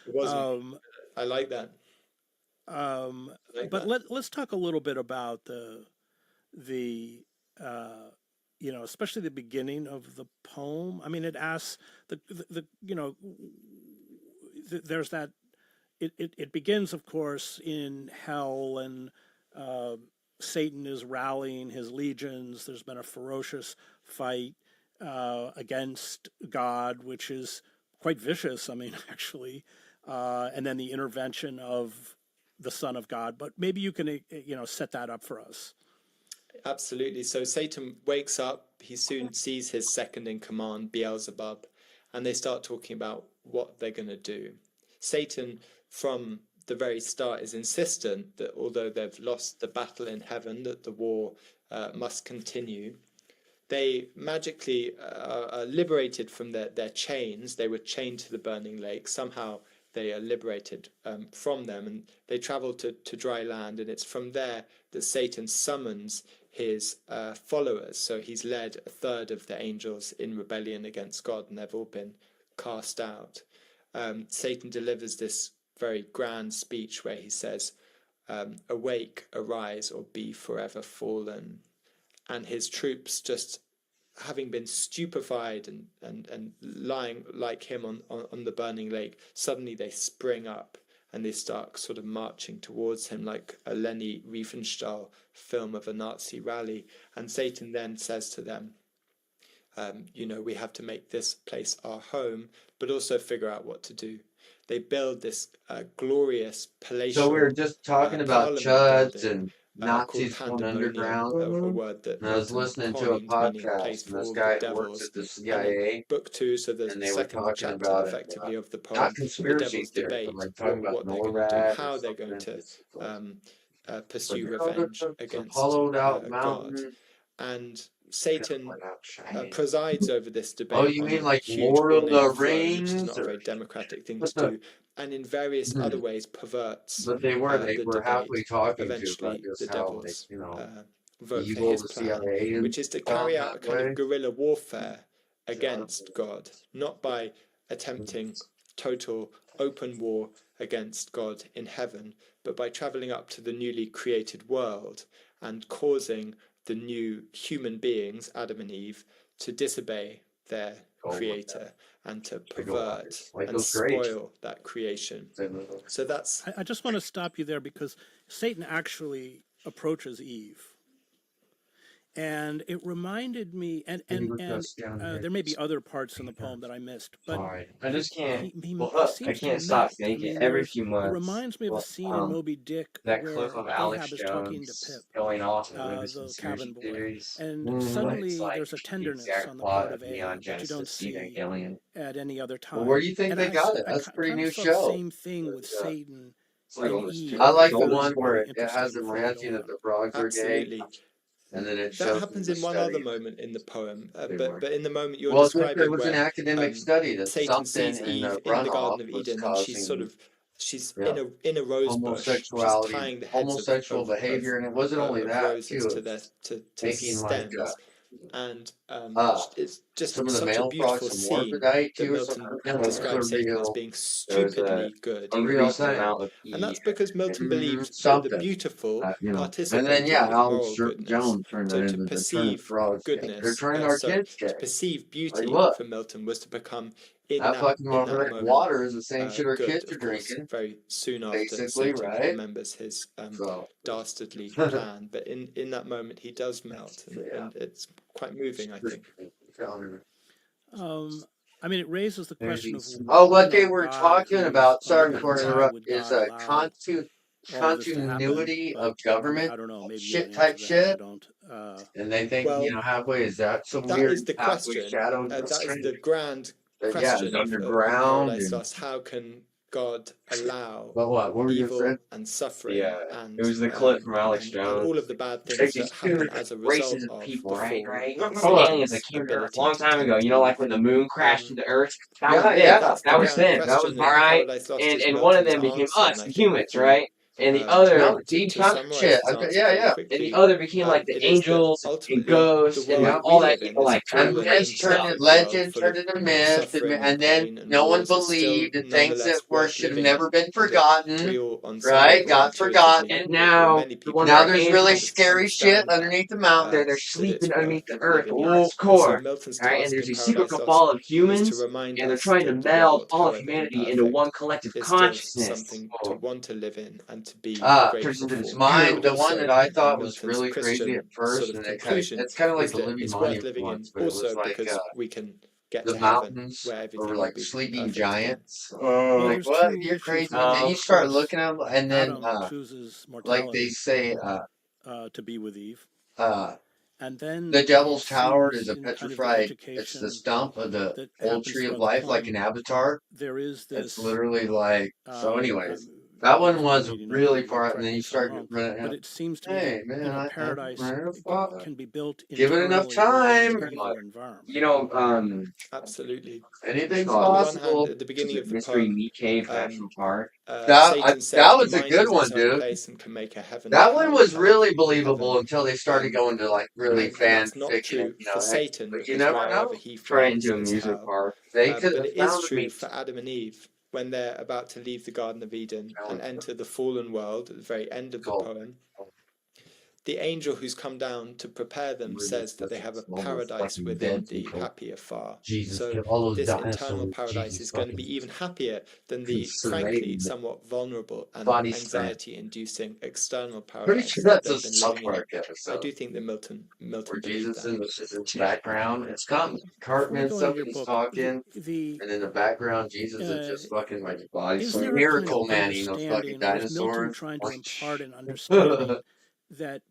Speaker 10: It wasn't. I like that.
Speaker 7: But let's talk a little bit about the you know, especially the beginning of the poem. I mean, it asks the you know, there's that. It begins, of course, in hell, and Satan is rallying his legions. There's been a ferocious fight against God, which is quite vicious. I mean, actually, and then the intervention of the Son of God. But maybe you can, you know, set that up for us.
Speaker 10: Absolutely. So Satan wakes up. He soon sees his second in command, Beelzebub, and they start talking about what they're going to do. Satan, from the very start, is insistent that although they've lost the battle in heaven, that the war must continue. They magically are liberated from their chains. They were chained to the burning lake. Somehow they are liberated from them, and they travel to dry land, and it's from there that Satan summons his followers. So he's led a third of the angels in rebellion against God, and they've all been cast out. Satan delivers this very grand speech where he says, awake, arise, or be forever fallen. And his troops, just having been stupefied and lying like him on the burning lake, suddenly they spring up and they start sort of marching towards him like a Leni Riefenstahl film of a Nazi rally. And Satan then says to them, you know, we have to make this place our home, but also figure out what to do. They build this glorious palatial
Speaker 2: So we were just talking about chuds and Nazis going underground.
Speaker 10: a word that
Speaker 2: And I was
Speaker 10: Milton
Speaker 2: listening to a
Speaker 10: coined, meaning place
Speaker 2: podcast,
Speaker 10: for
Speaker 2: and this
Speaker 10: all
Speaker 2: guy
Speaker 10: the
Speaker 2: works
Speaker 10: devils.
Speaker 2: at the
Speaker 10: And in
Speaker 2: CIA,
Speaker 10: book 2, so the
Speaker 2: and they were
Speaker 10: second
Speaker 2: talking
Speaker 10: chapter,
Speaker 2: about it,
Speaker 10: effectively, of the
Speaker 2: not
Speaker 10: poem, the
Speaker 2: conspiracy
Speaker 10: devils
Speaker 2: theory,
Speaker 10: debate
Speaker 2: but like talking about
Speaker 10: what they're going to do,
Speaker 2: NORAD or
Speaker 10: how they're going
Speaker 2: something.
Speaker 10: to pursue
Speaker 2: But
Speaker 10: revenge
Speaker 2: it's a
Speaker 10: against
Speaker 2: hollowed out
Speaker 10: God.
Speaker 2: mountain.
Speaker 10: And Satan presides over this debate
Speaker 2: Oh, you
Speaker 10: on
Speaker 2: mean
Speaker 10: a
Speaker 2: like
Speaker 10: huge
Speaker 2: Lord of the
Speaker 10: ornate throne, which is
Speaker 2: Rings?
Speaker 10: not a
Speaker 2: Or
Speaker 10: very democratic thing
Speaker 2: what
Speaker 10: to do, and in various
Speaker 2: the?
Speaker 10: other ways perverts
Speaker 2: But they were
Speaker 10: the
Speaker 2: halfway
Speaker 10: debate.
Speaker 2: talking to about
Speaker 10: Eventually,
Speaker 2: just
Speaker 10: the
Speaker 2: how they,
Speaker 10: devils
Speaker 2: you know,
Speaker 10: vote for
Speaker 2: evil
Speaker 10: his
Speaker 2: the
Speaker 10: plan,
Speaker 2: CIA is
Speaker 10: which is to
Speaker 2: down
Speaker 10: carry out
Speaker 2: that
Speaker 10: a kind of
Speaker 2: way.
Speaker 10: guerrilla warfare against God, not by attempting total open war against God in heaven, but by traveling up to the newly created world and causing the new human beings, Adam and Eve, to disobey their creator and to pervert and spoil that creation. So that's...
Speaker 7: I just want to stop you there because Satan actually approaches Eve. And it reminded me, and there may be other parts in the poem that I missed, but
Speaker 11: I just can't.
Speaker 7: he
Speaker 11: I
Speaker 7: seems to
Speaker 11: can't stop
Speaker 7: melt.
Speaker 11: thinking.
Speaker 7: I mean,
Speaker 11: Every few
Speaker 7: it
Speaker 11: months,
Speaker 7: reminds me of the scene in Moby Dick
Speaker 11: that
Speaker 7: where
Speaker 11: clip of
Speaker 7: Ahab
Speaker 11: Alex
Speaker 7: is talking to
Speaker 11: Jones
Speaker 7: Pip,
Speaker 11: going off into
Speaker 7: the
Speaker 11: conspiracy
Speaker 7: cabin boy,
Speaker 11: theories.
Speaker 7: and
Speaker 11: It's
Speaker 7: suddenly
Speaker 11: like
Speaker 7: there's a
Speaker 11: the
Speaker 7: tenderness
Speaker 11: exact
Speaker 7: on the
Speaker 11: plot
Speaker 7: part
Speaker 11: of
Speaker 7: of
Speaker 11: Neon
Speaker 7: Ahab that you don't
Speaker 11: Genesis
Speaker 7: see
Speaker 11: Evangelion.
Speaker 7: at any other time.
Speaker 2: Well, where do you think
Speaker 7: and
Speaker 2: they got it? That's a pretty
Speaker 7: kind
Speaker 2: new
Speaker 7: of saw the
Speaker 2: show.
Speaker 7: same thing with Satan
Speaker 11: like
Speaker 7: and Eve.
Speaker 2: I like
Speaker 7: I
Speaker 2: the
Speaker 7: thought
Speaker 2: one
Speaker 7: was
Speaker 2: where
Speaker 7: very
Speaker 2: it
Speaker 7: interesting
Speaker 2: has them
Speaker 7: before we
Speaker 2: ranting
Speaker 7: go
Speaker 2: that
Speaker 7: on.
Speaker 2: the frogs are gay,
Speaker 10: Absolutely.
Speaker 2: and then it
Speaker 10: That
Speaker 2: shows
Speaker 10: happens
Speaker 2: them
Speaker 10: in
Speaker 2: the
Speaker 10: one other
Speaker 2: study.
Speaker 10: moment in the poem, but in the moment you're
Speaker 2: Well, it's like there
Speaker 10: describing
Speaker 2: was an
Speaker 10: where
Speaker 2: academic study that
Speaker 10: Satan
Speaker 2: something
Speaker 10: sees
Speaker 2: in the
Speaker 10: Eve in the
Speaker 2: runoff
Speaker 10: Garden of
Speaker 2: was
Speaker 10: Eden, and she's
Speaker 2: causing
Speaker 10: in a rose bush. She's
Speaker 2: homosexuality,
Speaker 10: tying the heads
Speaker 2: homosexual behavior, and it wasn't only
Speaker 10: of
Speaker 2: that
Speaker 10: roses
Speaker 2: too.
Speaker 10: to
Speaker 2: It
Speaker 10: their
Speaker 2: was
Speaker 10: to
Speaker 2: making like
Speaker 10: stems, and
Speaker 2: some
Speaker 10: it's just
Speaker 2: of the
Speaker 10: such a
Speaker 2: male frogs
Speaker 10: beautiful
Speaker 2: some
Speaker 10: scene
Speaker 2: morphodite
Speaker 10: that
Speaker 2: too, or
Speaker 10: Milton
Speaker 2: something. It was a
Speaker 10: describes Satan as
Speaker 2: real,
Speaker 10: being
Speaker 11: There's
Speaker 10: stupidly good,
Speaker 2: a real thing.
Speaker 10: and that's because Milton believed that the
Speaker 2: Something.
Speaker 10: beautiful
Speaker 2: You know, and then
Speaker 10: participated with
Speaker 2: Alex
Speaker 10: moral goodness.
Speaker 2: Jones turned that
Speaker 10: So to
Speaker 2: into they're turning
Speaker 10: perceive
Speaker 2: frogs gay. They're
Speaker 10: goodness,
Speaker 2: turning our kids
Speaker 10: to
Speaker 2: gay.
Speaker 10: perceive
Speaker 2: Like
Speaker 10: beauty
Speaker 2: look,
Speaker 10: for Milton was to become in
Speaker 2: that
Speaker 10: that
Speaker 2: fucking
Speaker 10: moment
Speaker 2: water is the same shit our
Speaker 10: good.
Speaker 2: kids are
Speaker 10: Of course,
Speaker 2: drinking.
Speaker 10: very soon after
Speaker 2: Basically,
Speaker 10: Satan
Speaker 2: right?
Speaker 10: remembers his dastardly plan, but in that moment he does melt, and it's quite moving, I think.
Speaker 7: I mean, it raises the question of
Speaker 2: what they were talking about. Sorry for interrupt.
Speaker 7: would
Speaker 2: Is
Speaker 7: God
Speaker 2: a
Speaker 7: allow all this to happen?
Speaker 2: continuity
Speaker 7: But
Speaker 2: of government
Speaker 7: I don't know. Maybe you
Speaker 2: shit
Speaker 7: can
Speaker 2: type
Speaker 7: answer that. I
Speaker 2: shit.
Speaker 7: don't.
Speaker 2: And they think halfway is that some
Speaker 10: That
Speaker 2: weird
Speaker 10: is the
Speaker 2: halfway
Speaker 10: question.
Speaker 2: shadow
Speaker 10: That is
Speaker 2: doctrine?
Speaker 10: the grand
Speaker 2: But
Speaker 10: question
Speaker 2: it's
Speaker 10: of
Speaker 2: underground
Speaker 10: Paradise
Speaker 2: and
Speaker 10: Lost. How can God allow
Speaker 2: But what were you
Speaker 10: evil
Speaker 2: saying?
Speaker 10: and suffering
Speaker 11: Yeah,
Speaker 10: and
Speaker 11: it was the clip from Alex
Speaker 10: and
Speaker 11: Jones.
Speaker 10: all of the bad
Speaker 11: Like
Speaker 10: things
Speaker 11: these
Speaker 10: that
Speaker 11: two
Speaker 10: happen as a result
Speaker 11: races of
Speaker 10: of
Speaker 11: people,
Speaker 10: the
Speaker 11: right?
Speaker 10: fall
Speaker 11: Right?
Speaker 10: and
Speaker 11: Some aliens that
Speaker 10: Satan's
Speaker 11: came to Earth a
Speaker 10: ability
Speaker 11: long
Speaker 10: to
Speaker 11: time ago.
Speaker 10: tempt
Speaker 11: You know,
Speaker 10: Eve.
Speaker 11: like when the moon crashed into Earth. That
Speaker 2: Yeah,
Speaker 11: was it.
Speaker 2: yeah.
Speaker 10: That's the
Speaker 11: That was
Speaker 10: grand
Speaker 11: sin. That was
Speaker 10: question
Speaker 11: all
Speaker 10: in
Speaker 11: right.
Speaker 10: Paradise Lost is
Speaker 11: And one of
Speaker 10: Milton's
Speaker 11: them became
Speaker 10: answer,
Speaker 11: us,
Speaker 10: and I
Speaker 11: the
Speaker 10: think
Speaker 11: humans, right? And the
Speaker 10: um,
Speaker 11: other,
Speaker 2: No, deep
Speaker 10: to
Speaker 2: time
Speaker 10: summarize
Speaker 2: shit.
Speaker 10: his
Speaker 2: Okay,
Speaker 10: answer
Speaker 2: yeah,
Speaker 10: very
Speaker 2: yeah.
Speaker 11: and the
Speaker 10: quickly,
Speaker 11: other became like the
Speaker 10: it is that
Speaker 11: angels and
Speaker 10: ultimately the
Speaker 11: ghosts and
Speaker 10: world
Speaker 11: like
Speaker 10: that
Speaker 11: all
Speaker 10: we
Speaker 11: that,
Speaker 10: live
Speaker 11: you
Speaker 10: in
Speaker 11: know,
Speaker 10: is
Speaker 11: like
Speaker 10: a
Speaker 2: And
Speaker 10: fallen,
Speaker 2: myth turned into
Speaker 10: imperfect world
Speaker 2: legend,
Speaker 10: full
Speaker 2: turned
Speaker 10: of
Speaker 2: into myth,
Speaker 10: suffering
Speaker 2: and
Speaker 10: and
Speaker 2: then
Speaker 10: pain, and
Speaker 2: no one
Speaker 10: wars is still
Speaker 2: believed, and things that
Speaker 10: nonetheless worth
Speaker 2: should have
Speaker 10: living in,
Speaker 2: never been
Speaker 10: and that
Speaker 2: forgotten,
Speaker 10: we all on some
Speaker 2: right?
Speaker 10: level
Speaker 2: Got
Speaker 10: intuitively,
Speaker 2: forgotten.
Speaker 11: and
Speaker 10: or
Speaker 11: now
Speaker 10: many
Speaker 11: the ones
Speaker 10: people
Speaker 11: that
Speaker 2: Now
Speaker 11: are
Speaker 2: there's really
Speaker 11: angels,
Speaker 2: scary shit
Speaker 10: understand
Speaker 2: underneath the mountain.
Speaker 11: they're
Speaker 10: that it's
Speaker 11: sleeping underneath
Speaker 10: worth
Speaker 11: the Earth, the
Speaker 10: living in.
Speaker 11: world's
Speaker 10: And so
Speaker 11: core,
Speaker 10: Milton's
Speaker 11: right? And
Speaker 10: task
Speaker 11: there's
Speaker 10: in
Speaker 11: these secret
Speaker 10: Paradise Lost
Speaker 11: cabal of
Speaker 10: is to
Speaker 11: humans,
Speaker 10: remind
Speaker 11: and they're
Speaker 10: us
Speaker 11: trying to
Speaker 10: that the
Speaker 11: meld
Speaker 10: world,
Speaker 11: all of
Speaker 10: however
Speaker 11: humanity into one
Speaker 10: imperfect,
Speaker 11: collective
Speaker 10: is still
Speaker 11: consciousness.
Speaker 10: something to want to live in and to be
Speaker 11: Turns
Speaker 10: grateful
Speaker 11: into this
Speaker 10: for.
Speaker 2: Mine,
Speaker 10: But
Speaker 2: the one
Speaker 10: also,
Speaker 2: that I thought was
Speaker 10: Milton's
Speaker 2: really crazy at
Speaker 10: Christian sort
Speaker 2: first,
Speaker 10: of
Speaker 2: and
Speaker 10: conclusion
Speaker 2: it's kind of like
Speaker 10: is
Speaker 2: the
Speaker 10: that
Speaker 2: Living
Speaker 10: it's worth
Speaker 2: Monument
Speaker 10: living in
Speaker 2: once, but it was
Speaker 10: also
Speaker 2: like
Speaker 10: because we can get
Speaker 2: the
Speaker 10: to heaven
Speaker 2: mountains
Speaker 10: where
Speaker 2: were
Speaker 10: everything will
Speaker 2: like
Speaker 10: be
Speaker 2: sleeping
Speaker 10: perfect again.
Speaker 2: giants.
Speaker 7: Well,
Speaker 2: Like,
Speaker 7: there's
Speaker 2: what?
Speaker 7: two
Speaker 2: You're
Speaker 7: issues
Speaker 2: crazy.
Speaker 7: with
Speaker 2: And
Speaker 7: that.
Speaker 2: then you
Speaker 7: Of
Speaker 2: start
Speaker 7: course,
Speaker 2: looking at them, and then
Speaker 7: Adam chooses
Speaker 2: like they
Speaker 7: mortality
Speaker 2: say,
Speaker 7: to be with Eve,
Speaker 2: uh,
Speaker 7: and then
Speaker 2: the
Speaker 7: it
Speaker 2: Devil's Tower
Speaker 7: seems
Speaker 2: is a
Speaker 7: in kind of the
Speaker 2: petrified. It's the
Speaker 7: education
Speaker 2: stump of the
Speaker 7: that
Speaker 2: old
Speaker 7: happens
Speaker 2: tree of
Speaker 7: throughout the
Speaker 2: life, like
Speaker 7: poem,
Speaker 2: in Avatar.
Speaker 7: there is
Speaker 2: It's
Speaker 7: this.
Speaker 2: literally like. So,
Speaker 7: Um,
Speaker 2: anyways,
Speaker 7: um,
Speaker 2: that one
Speaker 7: forgive me,
Speaker 2: was
Speaker 7: reading off
Speaker 2: really
Speaker 7: the book,
Speaker 2: far out, and
Speaker 7: correct
Speaker 2: then
Speaker 7: me
Speaker 2: you
Speaker 7: if I'm
Speaker 2: start
Speaker 7: wrong,
Speaker 2: running
Speaker 7: but
Speaker 2: out.
Speaker 7: it seems to me
Speaker 2: Hey,
Speaker 7: that
Speaker 2: man,
Speaker 7: paradise
Speaker 2: I
Speaker 7: can be built
Speaker 2: give it enough
Speaker 7: internally
Speaker 2: time.
Speaker 7: within either environment.
Speaker 11: You know,
Speaker 10: Absolutely.
Speaker 2: Anything's
Speaker 10: On the one hand,
Speaker 2: possible.
Speaker 10: at the beginning of the
Speaker 11: Mystery
Speaker 10: poem,
Speaker 11: Meat Cave, National Park.
Speaker 10: Satan says
Speaker 2: That
Speaker 10: the
Speaker 2: was a
Speaker 10: mind
Speaker 2: good
Speaker 10: is
Speaker 2: one,
Speaker 10: its own
Speaker 2: dude.
Speaker 10: place and can make a heaven of
Speaker 2: That one
Speaker 10: hell
Speaker 2: was
Speaker 10: hell
Speaker 2: really
Speaker 10: of
Speaker 2: believable
Speaker 10: heaven.
Speaker 2: until they started going to like really
Speaker 10: And
Speaker 2: fan
Speaker 10: that's not
Speaker 2: fiction,
Speaker 10: true for Satan,
Speaker 2: but you
Speaker 10: because
Speaker 2: never
Speaker 10: wherever
Speaker 2: know.
Speaker 10: he
Speaker 11: Turn it
Speaker 10: flies
Speaker 11: into a
Speaker 10: is
Speaker 11: music
Speaker 10: hell.
Speaker 11: park.
Speaker 2: They could
Speaker 10: But
Speaker 2: have
Speaker 10: it is
Speaker 2: found
Speaker 10: true
Speaker 2: me.
Speaker 10: for Adam and Eve when they're about to leave the Garden of Eden and enter the fallen world at the very end of the poem. The angel who's come down to prepare them says that they have a paradise within the happier far.
Speaker 2: Jesus,
Speaker 10: So
Speaker 2: kill all those
Speaker 10: this internal
Speaker 2: dinosaurs.
Speaker 10: paradise
Speaker 2: Jesus
Speaker 10: is going to
Speaker 2: fucking
Speaker 10: be even happier than the, frankly,
Speaker 2: consummate
Speaker 10: somewhat vulnerable and
Speaker 2: body slam.
Speaker 10: anxiety-inducing external
Speaker 2: Pretty
Speaker 10: paradise
Speaker 2: sure
Speaker 10: that
Speaker 2: that's a
Speaker 10: they've been
Speaker 2: South
Speaker 10: living in.
Speaker 2: Park
Speaker 10: I
Speaker 2: episode
Speaker 10: do think that Milton
Speaker 2: where
Speaker 10: believed
Speaker 2: Jesus
Speaker 10: that.
Speaker 2: is in the background. It's got
Speaker 7: Before
Speaker 2: Cartman
Speaker 7: we
Speaker 2: and
Speaker 7: go into your
Speaker 2: somebody's
Speaker 7: book,
Speaker 2: talking, and in the background, Jesus is just fucking like body
Speaker 7: is
Speaker 2: slam.
Speaker 7: there a kind of
Speaker 2: Miracle Man eating those fucking
Speaker 7: understanding, or is Milton
Speaker 2: dinosaurs.
Speaker 7: trying to impart an understanding that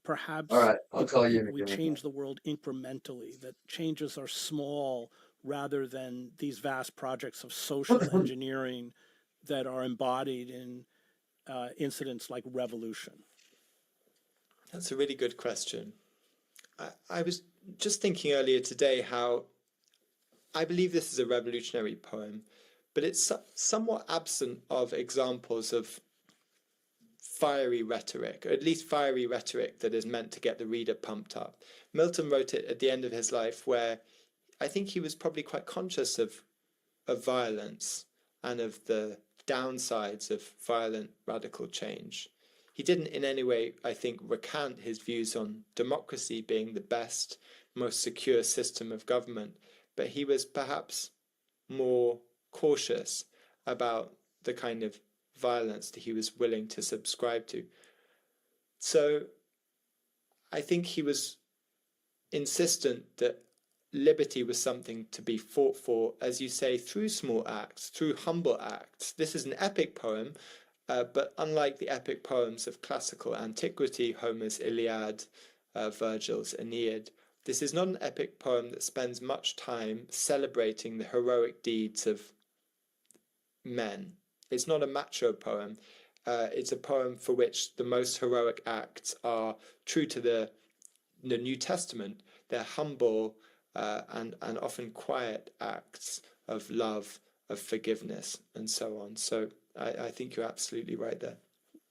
Speaker 2: All
Speaker 7: perhaps
Speaker 2: right, I'll call you in a
Speaker 7: we
Speaker 2: minute.
Speaker 7: change the world incrementally, that changes are small rather than these vast projects of social engineering that are embodied in incidents like revolution?
Speaker 10: That's a really good question. I was just thinking earlier today how I believe this is a revolutionary poem, but it's somewhat absent of examples of fiery rhetoric, or at least fiery rhetoric that is meant to get the reader pumped up. Milton wrote it at the end of his life, where I think he was probably quite conscious of violence and of the downsides of violent radical change. He didn't in any way, I think, recant his views on democracy being the best, most secure system of government, but he was perhaps more cautious about the kind of violence that he was willing to subscribe to. So I think he was insistent that liberty was something to be fought for, as you say, through small acts, through humble acts. This is an epic poem, but unlike the epic poems of classical antiquity, Homer's Iliad, Virgil's Aeneid, this is not an epic poem that spends much time celebrating the heroic deeds of men. It's not a macho poem. It's a poem for which the most heroic acts are true to the New Testament. They're humble and often quiet acts of love, of forgiveness, and so on. So I think you're absolutely right there.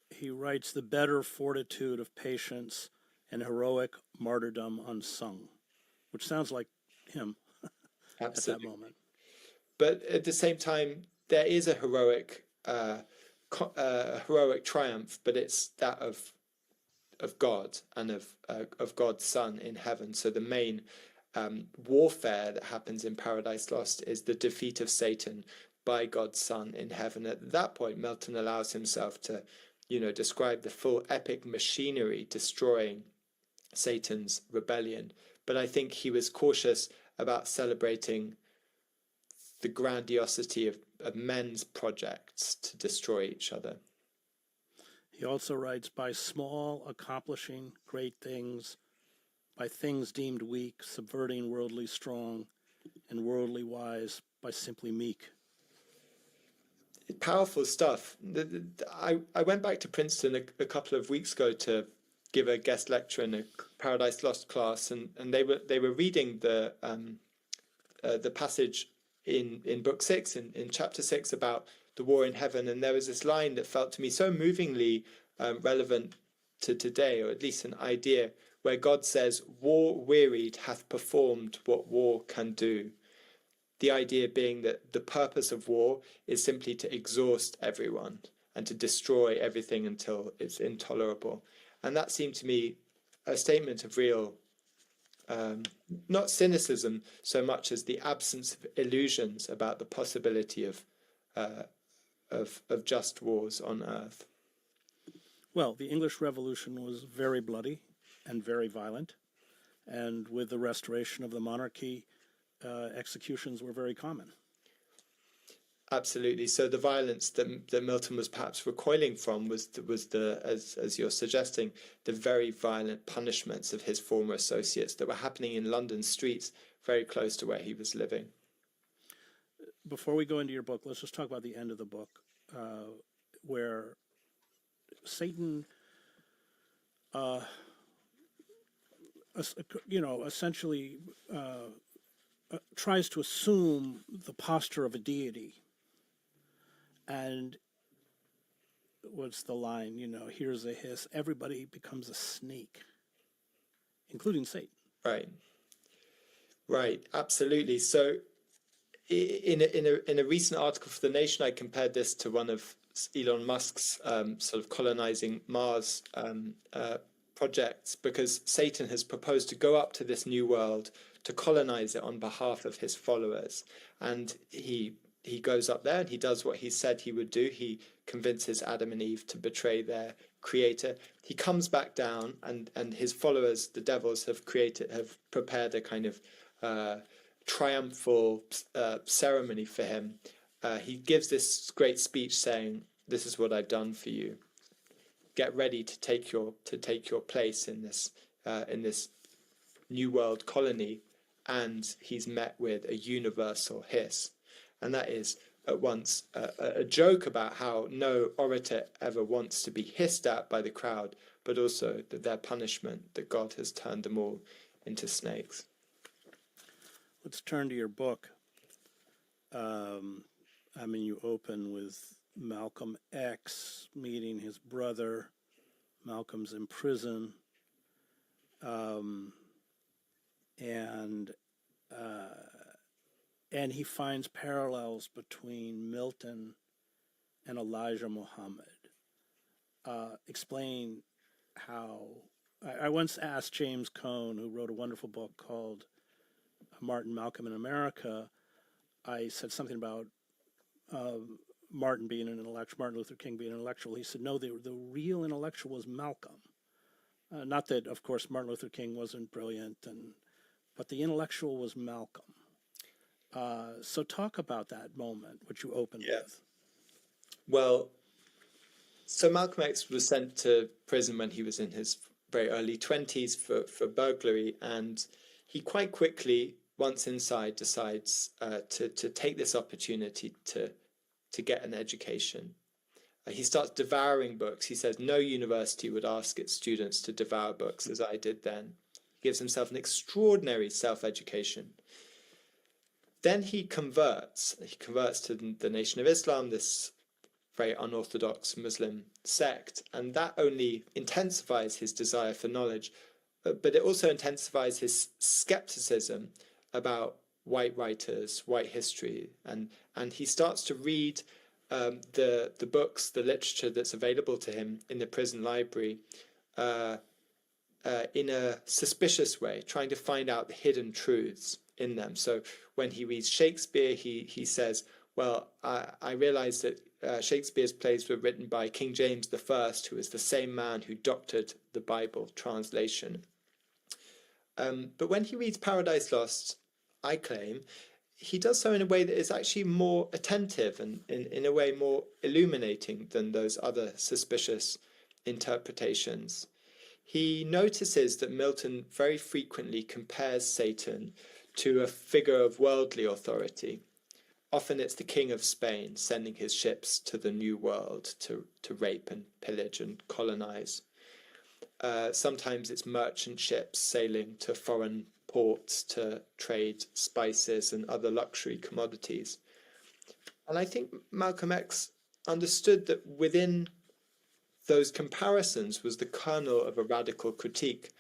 Speaker 7: He writes the better fortitude of patience and heroic martyrdom unsung, which sounds like him at that moment.
Speaker 10: But at the same time, there is a heroic triumph, but it's that of God and of God's Son in heaven. So the main warfare that happens in Paradise Lost is the defeat of Satan by God's Son in heaven. At that point, Milton allows himself to, describe the full epic machinery destroying Satan's rebellion. But I think he was cautious about celebrating the grandiosity of men's projects to destroy each other.
Speaker 7: He also writes, by small accomplishing great things, by things deemed weak, subverting worldly strong, and worldly wise by simply meek.
Speaker 10: powerful stuff. I went back to Princeton a couple of weeks ago to give a guest lecture in a Paradise Lost class, and they were reading the passage in book 6, in chapter 6, about the war in heaven, and there was this line that felt to me so movingly relevant to today, or at least an idea, where God says, "War wearied hath performed what war can do." The idea being that the purpose of war is simply to exhaust everyone and to destroy everything until it's intolerable. And that seemed to me a statement of real, not cynicism so much as the absence of illusions about the possibility of just wars on earth.
Speaker 7: Well, the English Revolution was very bloody and very violent, and with the restoration of the monarchy, executions were very common.
Speaker 10: Absolutely. So the violence that Milton was perhaps recoiling from was the as you're suggesting, the very violent punishments of his former associates that were happening in London streets very close to where he was living.
Speaker 7: Before we go into your book, let's just talk about the end of the book, where Satan, essentially tries to assume the posture of a deity. And what's the line? Here's a hiss. Everybody becomes a snake, including Satan.
Speaker 10: Right. Absolutely. So, in a recent article for The Nation, I compared this to one of Elon Musk's sort of colonizing Mars projects, because Satan has proposed to go up to this new world to colonize it on behalf of his followers, and he goes up there and he does what he said he would do. He convinces Adam and Eve to betray their creator. He comes back down, and his followers, the devils, have prepared a kind of triumphal ceremony for him. He gives this great speech saying, "This is what I've done for you. Get ready to take your place in this new world colony." And he's met with a universal hiss. And that is at once a joke about how no orator ever wants to be hissed at by the crowd, but also that their punishment, that God has turned them all into snakes.
Speaker 7: Let's turn to your book. You open with Malcolm X meeting his brother. Malcolm's in prison. And he finds parallels between Milton and Elijah Muhammad. Explain how. I once asked James Cone, who wrote a wonderful book called Martin, Malcolm in America. I said something about Martin being an intellectual, Martin Luther King being an intellectual. He said, no, the real intellectual was Malcolm. Not that, of course, Martin Luther King wasn't brilliant, but the intellectual was Malcolm. So talk about that moment, which you opened with.
Speaker 10: Well, so Malcolm X was sent to prison when he was in his very early 20s for burglary, and he quite quickly, once inside, decides to take this opportunity to get an education. He starts devouring books. He says no university would ask its students to devour books as I did then. He gives himself an extraordinary self-education. Then he converts. He converts to the Nation of Islam, this very unorthodox Muslim sect, and that only intensifies his desire for knowledge, but it also intensifies his skepticism about white writers, white history, and he starts to read the books, the literature that's available to him in the prison library in a suspicious way, trying to find out the hidden truths in them. So when he reads Shakespeare, he says, well, I realize that Shakespeare's plays were written by King James I, who is the same man who doctored the Bible translation. But when he reads Paradise Lost, I claim, he does so in a way that is actually more attentive and in a way more illuminating than those other suspicious interpretations. He notices that Milton very frequently compares Satan to a figure of worldly authority. often it's the king of Spain sending his ships to the New World to rape and pillage and colonize. Sometimes it's merchant ships sailing to foreign ports to trade spices and other luxury commodities. And I think Malcolm X understood that within those comparisons was the kernel of a radical critique,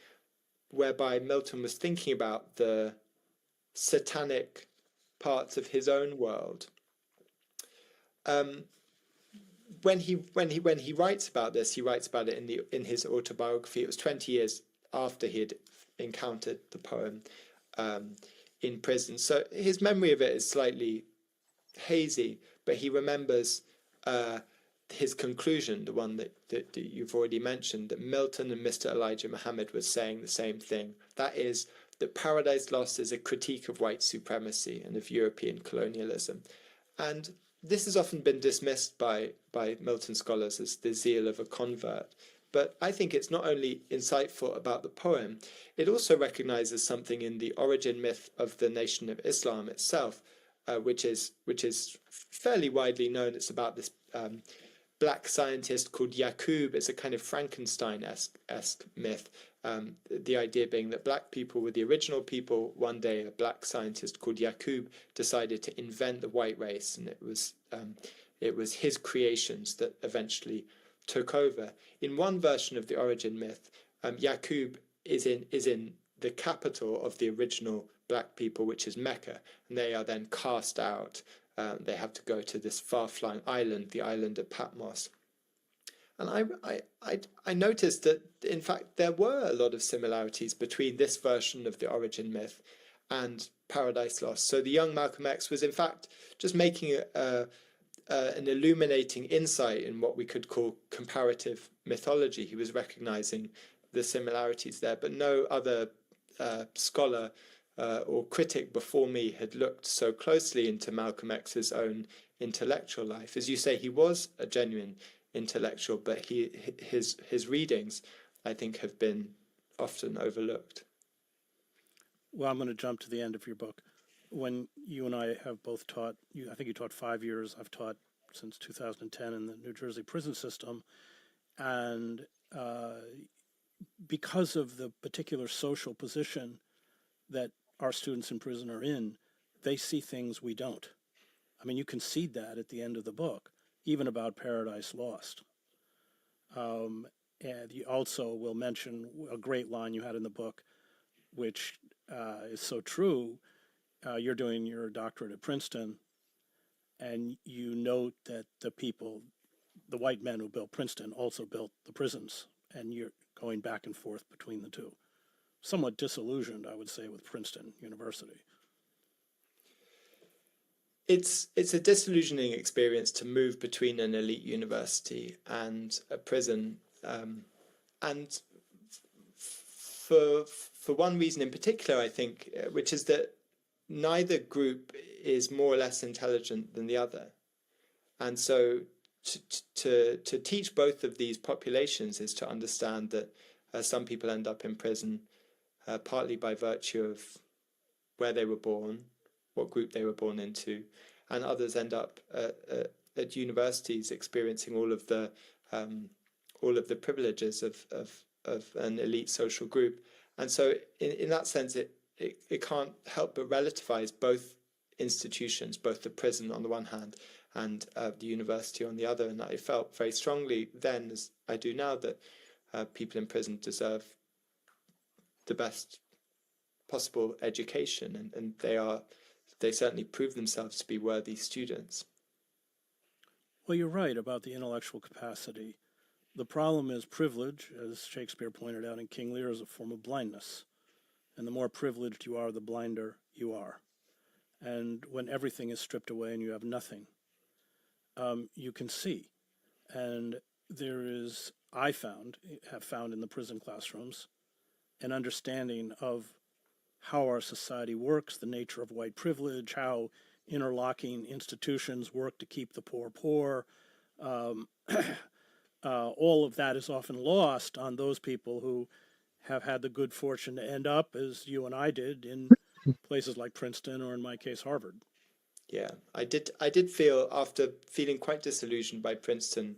Speaker 10: whereby Milton was thinking about the satanic parts of his own world. When he writes about this, he writes about it in his autobiography. It was 20 years after he had encountered the poem in prison. So his memory of it is slightly hazy, but he remembers his conclusion, the one that you've already mentioned, that Milton and Mr. Elijah Muhammad were saying the same thing. That is, that Paradise Lost is a critique of white supremacy and of European colonialism. And this has often been dismissed by Milton scholars as the zeal of a convert. But I think it's not only insightful about the poem, it also recognizes something in the origin myth of the Nation of Islam itself, which is fairly widely known. It's about this black scientist called Yaqub. It's a kind of Frankenstein-esque myth. The idea being that black people were the original people. One day, a black scientist called Yaqub decided to invent the white race, and it was his creations that eventually took over. In one version of the origin myth, Yaqub is in the capital of the original black people, which is Mecca, and they are then cast out. They have to go to this far-flung island, the island of Patmos. And I noticed that, in fact, there were a lot of similarities between this version of the origin myth and Paradise Lost. So the young Malcolm X was, in fact, just making an illuminating insight in what we could call comparative mythology. He was recognizing the similarities there, but no other scholar or critic before me had looked so closely into Malcolm X's own intellectual life. As you say, he was a genuine intellectual, but his readings, I think, have been often overlooked.
Speaker 7: Well, I'm going to jump to the end of your book. When you and I have both taught, I think you taught 5 years, I've taught since 2010 in the New Jersey prison system, and because of the particular social position that our students in prison are in, they see things we don't. I mean, you concede that at the end of the book, even about Paradise Lost. And you also will mention a great line you had in the book, which is so true. You're doing your doctorate at Princeton, and you note that the white men who built Princeton also built the prisons, and you're going back and forth between the two. Somewhat disillusioned, I would say, with Princeton University.
Speaker 10: It's a disillusioning experience to move between an elite university and a prison, and for one reason in particular, I think, which is that neither group is more or less intelligent than the other, and so to teach both of these populations is to understand that some people end up in prison partly by virtue of where they were born, what group they were born into, and others end up at universities experiencing all of the privileges of an elite social group. And so in that sense, it can't help but relativize both institutions, both the prison on the one hand and the university on the other. And I felt very strongly then, as I do now, that people in prison deserve the best possible education, and they certainly prove themselves to be worthy students.
Speaker 7: Well, you're right about the intellectual capacity. The problem is privilege, as Shakespeare pointed out in King Lear, is a form of blindness. And the more privileged you are, the blinder you are. And when everything is stripped away and you have nothing, you can see. And there is, have found in the prison classrooms, an understanding of how our society works, the nature of white privilege, how interlocking institutions work to keep the poor. All of that is often lost on those people who have had the good fortune to end up, as you and I did, in places like Princeton or, in my case, Harvard.
Speaker 10: Yeah, I did feel, after feeling quite disillusioned by Princeton,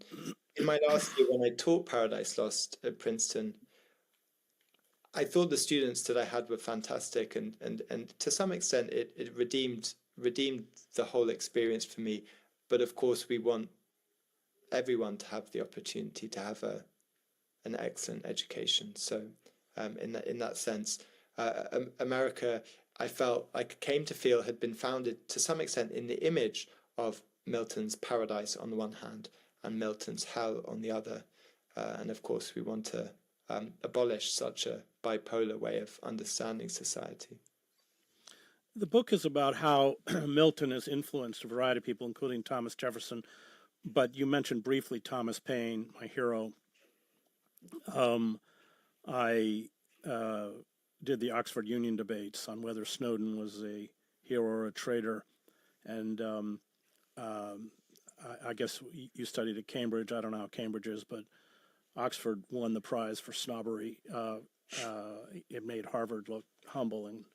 Speaker 10: in my last year when I taught Paradise Lost at Princeton, I thought the students that I had were fantastic, and to some extent it redeemed the whole experience for me. But of course, we want everyone to have the opportunity to have an excellent education. So in that sense, America, I felt, I came to feel, had been founded to some extent in the image of Milton's paradise on the one hand and Milton's hell on the other. And of course, we want to abolish such a bipolar way of understanding society.
Speaker 7: The book is about how Milton has influenced a variety of people, including Thomas Jefferson, but you mentioned briefly Thomas Paine, my hero. I did the Oxford Union debates on whether Snowden was a hero or a traitor, and I guess you studied at Cambridge. I don't know how Cambridge is, but Oxford won the prize for snobbery. It made Harvard look humble and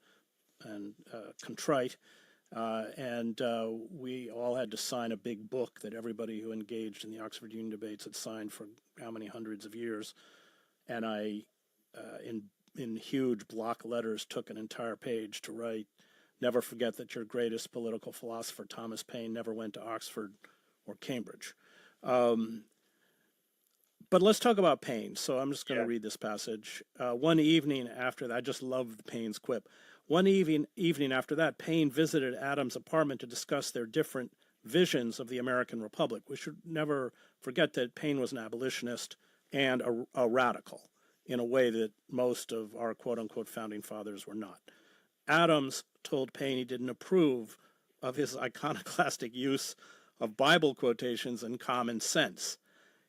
Speaker 7: contrite. And we all had to sign a big book that everybody who engaged in the Oxford Union debates had signed for how many hundreds of years. And I, in huge block letters, took an entire page to write, "Never forget that your greatest political philosopher, Thomas Paine, never went to Oxford or Cambridge." But let's talk about Paine. So I'm just going to read this passage. One evening after that, I just love Paine's quip. One evening after that, Paine visited Adams' apartment to discuss their different visions of the American Republic. We should never forget that Paine was an abolitionist and a radical in a way that most of our quote-unquote founding fathers were not. Adams told Paine he didn't approve of his iconoclastic use of Bible quotations and common sense.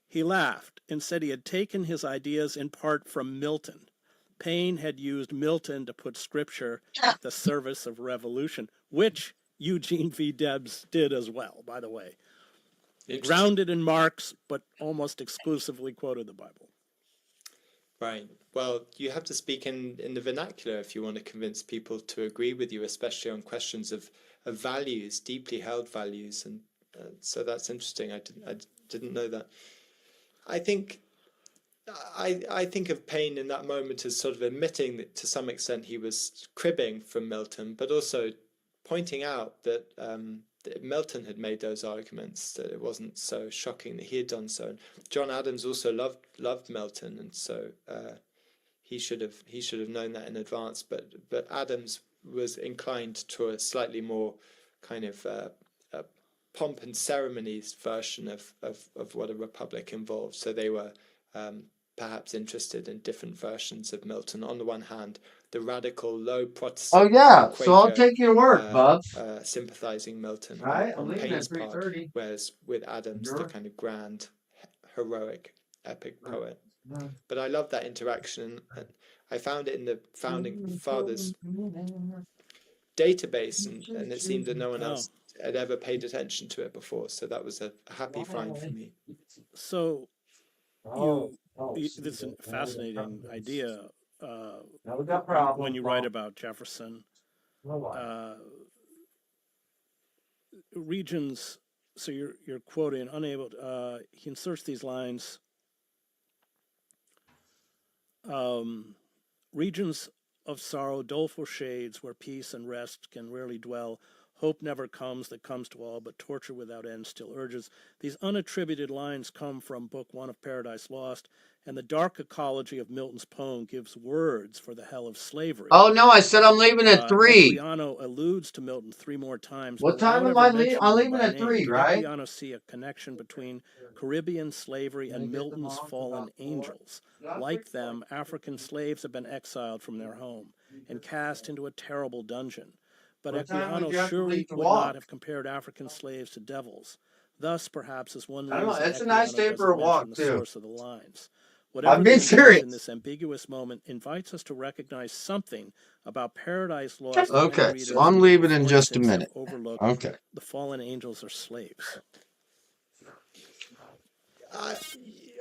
Speaker 7: He laughed and said he had taken his ideas in part from Milton. Paine had used Milton to put scripture at the service of revolution, which Eugene V. Debs did as well, by the way. Grounded in Marx, but almost exclusively quoted the Bible.
Speaker 10: Right. Well, you have to speak in the vernacular if you want to convince people to agree with you, especially on questions of values, deeply held values. And so that's interesting. I didn't know that. I think of Paine in that moment as sort of admitting that to some extent he was cribbing from Milton, but also pointing out that, that Milton had made those arguments, that it wasn't so shocking that he had done so. And John Adams also loved Milton, and so he should have known that in advance. But Adams was inclined to a slightly more kind of pomp and ceremonies version of what a republic involves. So they were perhaps interested in different versions of Milton. On the one hand, the radical, low Protestant,
Speaker 2: Oh yeah,
Speaker 10: Quaker,
Speaker 2: so I'll take your word, Bubs.
Speaker 10: sympathizing Milton
Speaker 2: I'm
Speaker 10: on
Speaker 2: leaving
Speaker 10: Paine's
Speaker 2: at
Speaker 10: part,
Speaker 2: 3:30.
Speaker 10: whereas with Adams, the kind of grand, heroic, epic poet. But I love that interaction, and I found it in the founding fathers database, and it seemed that no one else had ever paid attention to it before, so that was a happy find for me.
Speaker 7: So this is a fascinating idea. When you write about Jefferson, regions. So you're quoting unable. He inserts these lines. Regions of sorrow, doleful shades, where peace and rest can rarely dwell. Hope never comes that comes to all, but torture without end still urges. These unattributed lines come from Book 1 of Paradise Lost, and the dark ecology of Milton's poem gives words for the hell of slavery.
Speaker 2: Oh no, I said I'm leaving at 3.
Speaker 7: Equiano alludes to Milton 3 more times.
Speaker 2: What time am I leaving? I'm leaving at 3, right?
Speaker 7: Equiano see a connection between Caribbean slavery and Milton's fallen angels. Like them, African slaves have been exiled from their home and cast into a terrible dungeon. But Equiano surely would not have compared African slaves to devils. Thus, perhaps, as one reason,
Speaker 2: It's a nice day for a walk,
Speaker 7: the
Speaker 2: too.
Speaker 7: source of the lines. Whatever
Speaker 2: I'm being serious.
Speaker 7: in this ambiguous moment invites us to recognize something about Paradise Lost.
Speaker 2: Okay, so I'm leaving in just a minute. Okay.
Speaker 7: The fallen angels are slaves.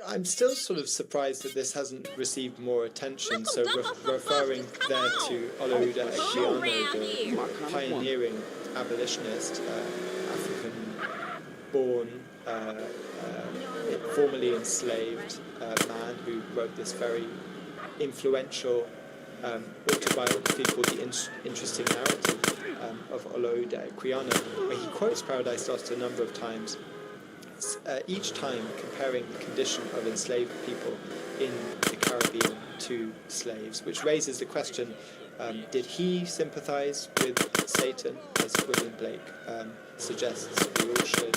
Speaker 10: I'm still sort of surprised that this hasn't received more attention. So referring there to Olaudah Equiano, the pioneering abolitionist, African-born, formerly enslaved man who wrote this very influential autobiography called The Interesting Narrative of Olaudah Equiano, where he quotes Paradise Lost a number of times, each time comparing the condition of enslaved people in the Caribbean to slaves, which raises the question, did he sympathize with Satan, as William Blake suggests we all should?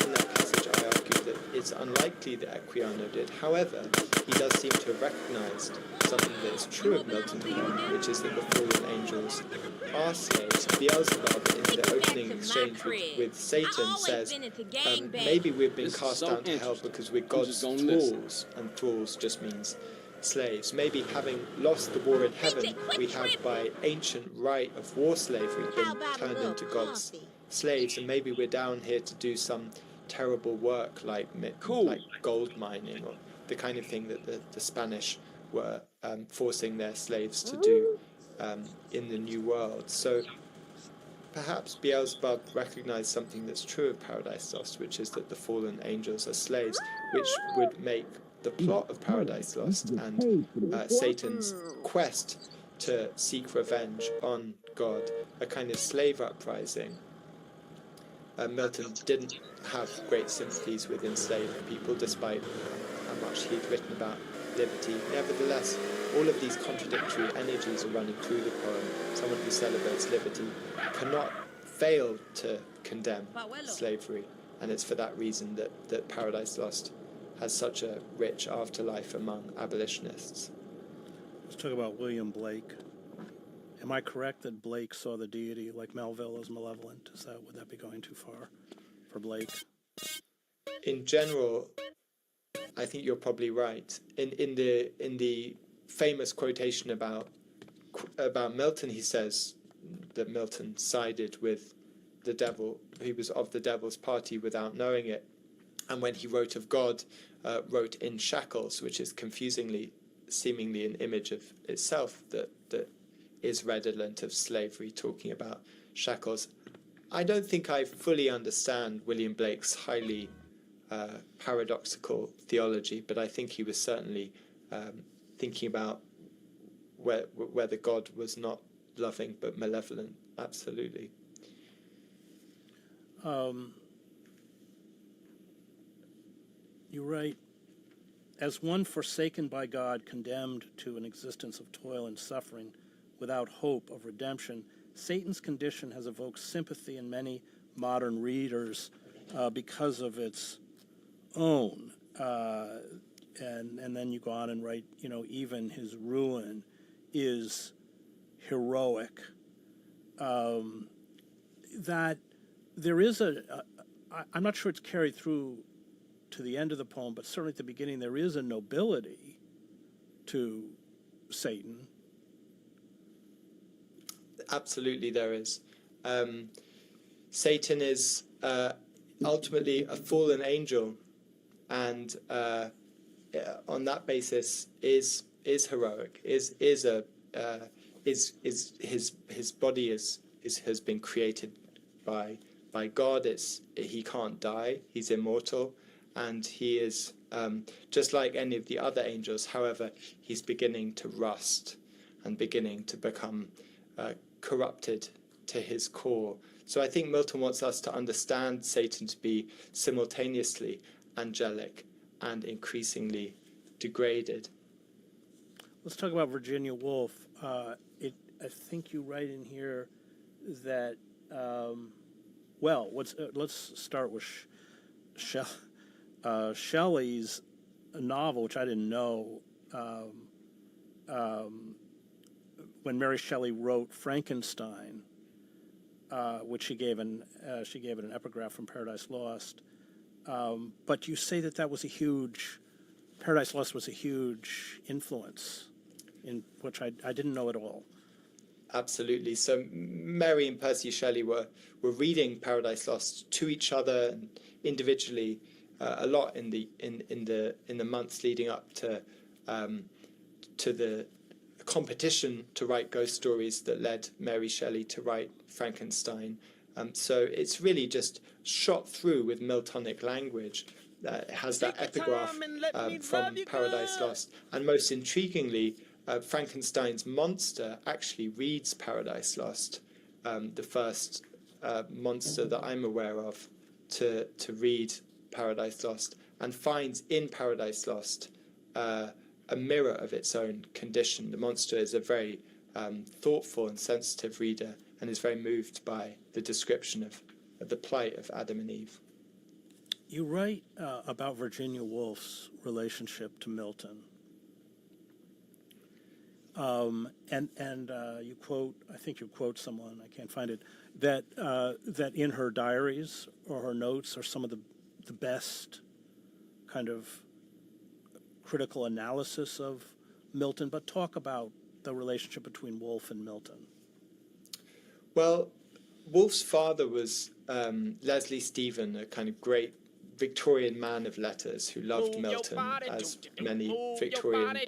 Speaker 10: In that passage I argue that it's unlikely that Equiano did. However, he does seem to have recognized something that is true of Milton, which is that the fallen angels are slaves. Beelzebub, in the opening exchange with Satan, says, maybe we've been cast down to hell because we're God's thralls, and thralls just means slaves. Maybe having lost the war in heaven, we have by ancient right of war slavery been turned into God's slaves, and maybe we're down here to do some terrible work like gold mining, or the kind of thing that the Spanish were forcing their slaves to do in the New World. So perhaps Beelzebub recognized something that's true of Paradise Lost, which is that the fallen angels are slaves, which would make the plot of Paradise Lost and Satan's quest to seek revenge on God a kind of slave uprising. Milton didn't have great sympathies with enslaved people, despite how much he'd written about liberty. Nevertheless, all of these contradictory energies are running through the poem. Someone who celebrates liberty cannot fail to condemn slavery, and it's for that reason that Paradise Lost has such a rich afterlife among abolitionists.
Speaker 7: Let's talk about William Blake. Am I correct that Blake saw the deity like Melville as malevolent? Would that be going too far for Blake?
Speaker 10: In general, I think you're probably right. In the famous quotation about Milton, he says that Milton sided with the devil. He was of the devil's party without knowing it. And when he wrote of God, wrote in shackles, which is confusingly, seemingly an image of itself that is redolent of slavery, talking about shackles. I don't think I fully understand William Blake's highly paradoxical theology, but I think he was certainly thinking about whether God was not loving but malevolent. Absolutely.
Speaker 7: You write, as one forsaken by God, condemned to an existence of toil and suffering, without hope of redemption, Satan's condition has evoked sympathy in many modern readers because of its own. And then you go on and write, even his ruin is heroic. That there is I'm not sure it's carried through to the end of the poem, but certainly at the beginning there is a nobility to Satan.
Speaker 10: Absolutely there is. Satan is ultimately a fallen angel, and on that basis is heroic. His body has been created by God. He can't die. He's immortal, and he is just like any of the other angels. However, he's beginning to rust and beginning to become corrupted to his core. So I think Milton wants us to understand Satan to be simultaneously angelic and increasingly degraded.
Speaker 7: Let's talk about Virginia Woolf. I think you write in here that, let's start with Shelley's novel, which I didn't know. When Mary Shelley wrote Frankenstein, which she gave an epigraph from Paradise Lost, but you say that was Paradise Lost was a huge influence, in which I didn't know at all.
Speaker 10: Absolutely. So Mary and Percy Shelley were reading Paradise Lost to each other and individually a lot in the months leading up to the competition to write ghost stories that led Mary Shelley to write Frankenstein. So it's really just shot through with Miltonic language. It has that epigraph from Paradise Lost. And most intriguingly, Frankenstein's monster actually reads Paradise Lost, the first monster that I'm aware of to read Paradise Lost, and finds in Paradise Lost a mirror of its own condition. The monster is a very thoughtful and sensitive reader and is very moved by the description of the plight of Adam and Eve.
Speaker 7: You write about Virginia Woolf's relationship to Milton. And you quote, I think you quote someone, I can't find it, that in her diaries or her notes are some of the best kind of critical analysis of Milton, but talk about the relationship between Woolf and Milton.
Speaker 10: Well, Woolf's father was Leslie Stephen, a kind of great Victorian man of letters who loved Milton, as many Victorian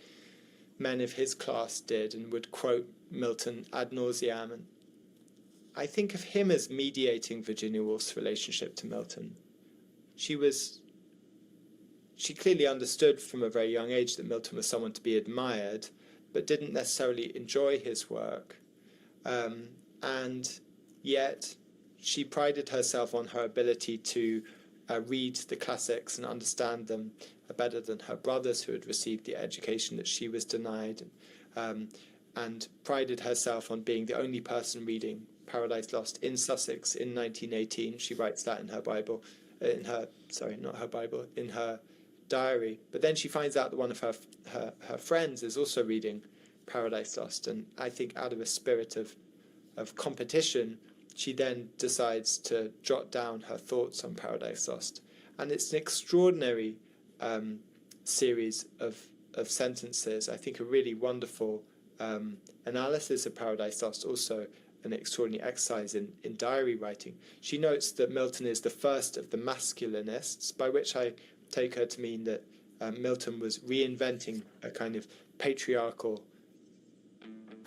Speaker 10: men of his class did, and would quote Milton ad nauseam. And I think of him as mediating Virginia Woolf's relationship to Milton. She clearly understood from a very young age that Milton was someone to be admired, but didn't necessarily enjoy his work. And yet she prided herself on her ability to read the classics and understand them better than her brothers, who had received the education that she was denied, and prided herself on being the only person reading Paradise Lost in Sussex in 1918. She writes that in her Bible, in her diary. But then she finds out that one of her friends is also reading Paradise Lost, and I think out of a spirit of competition, she then decides to jot down her thoughts on Paradise Lost. And it's an extraordinary series of sentences. I think a really wonderful analysis of Paradise Lost, also an extraordinary exercise in diary writing. She notes that Milton is the first of the masculinists, by which I take her to mean that Milton was reinventing a kind of patriarchal.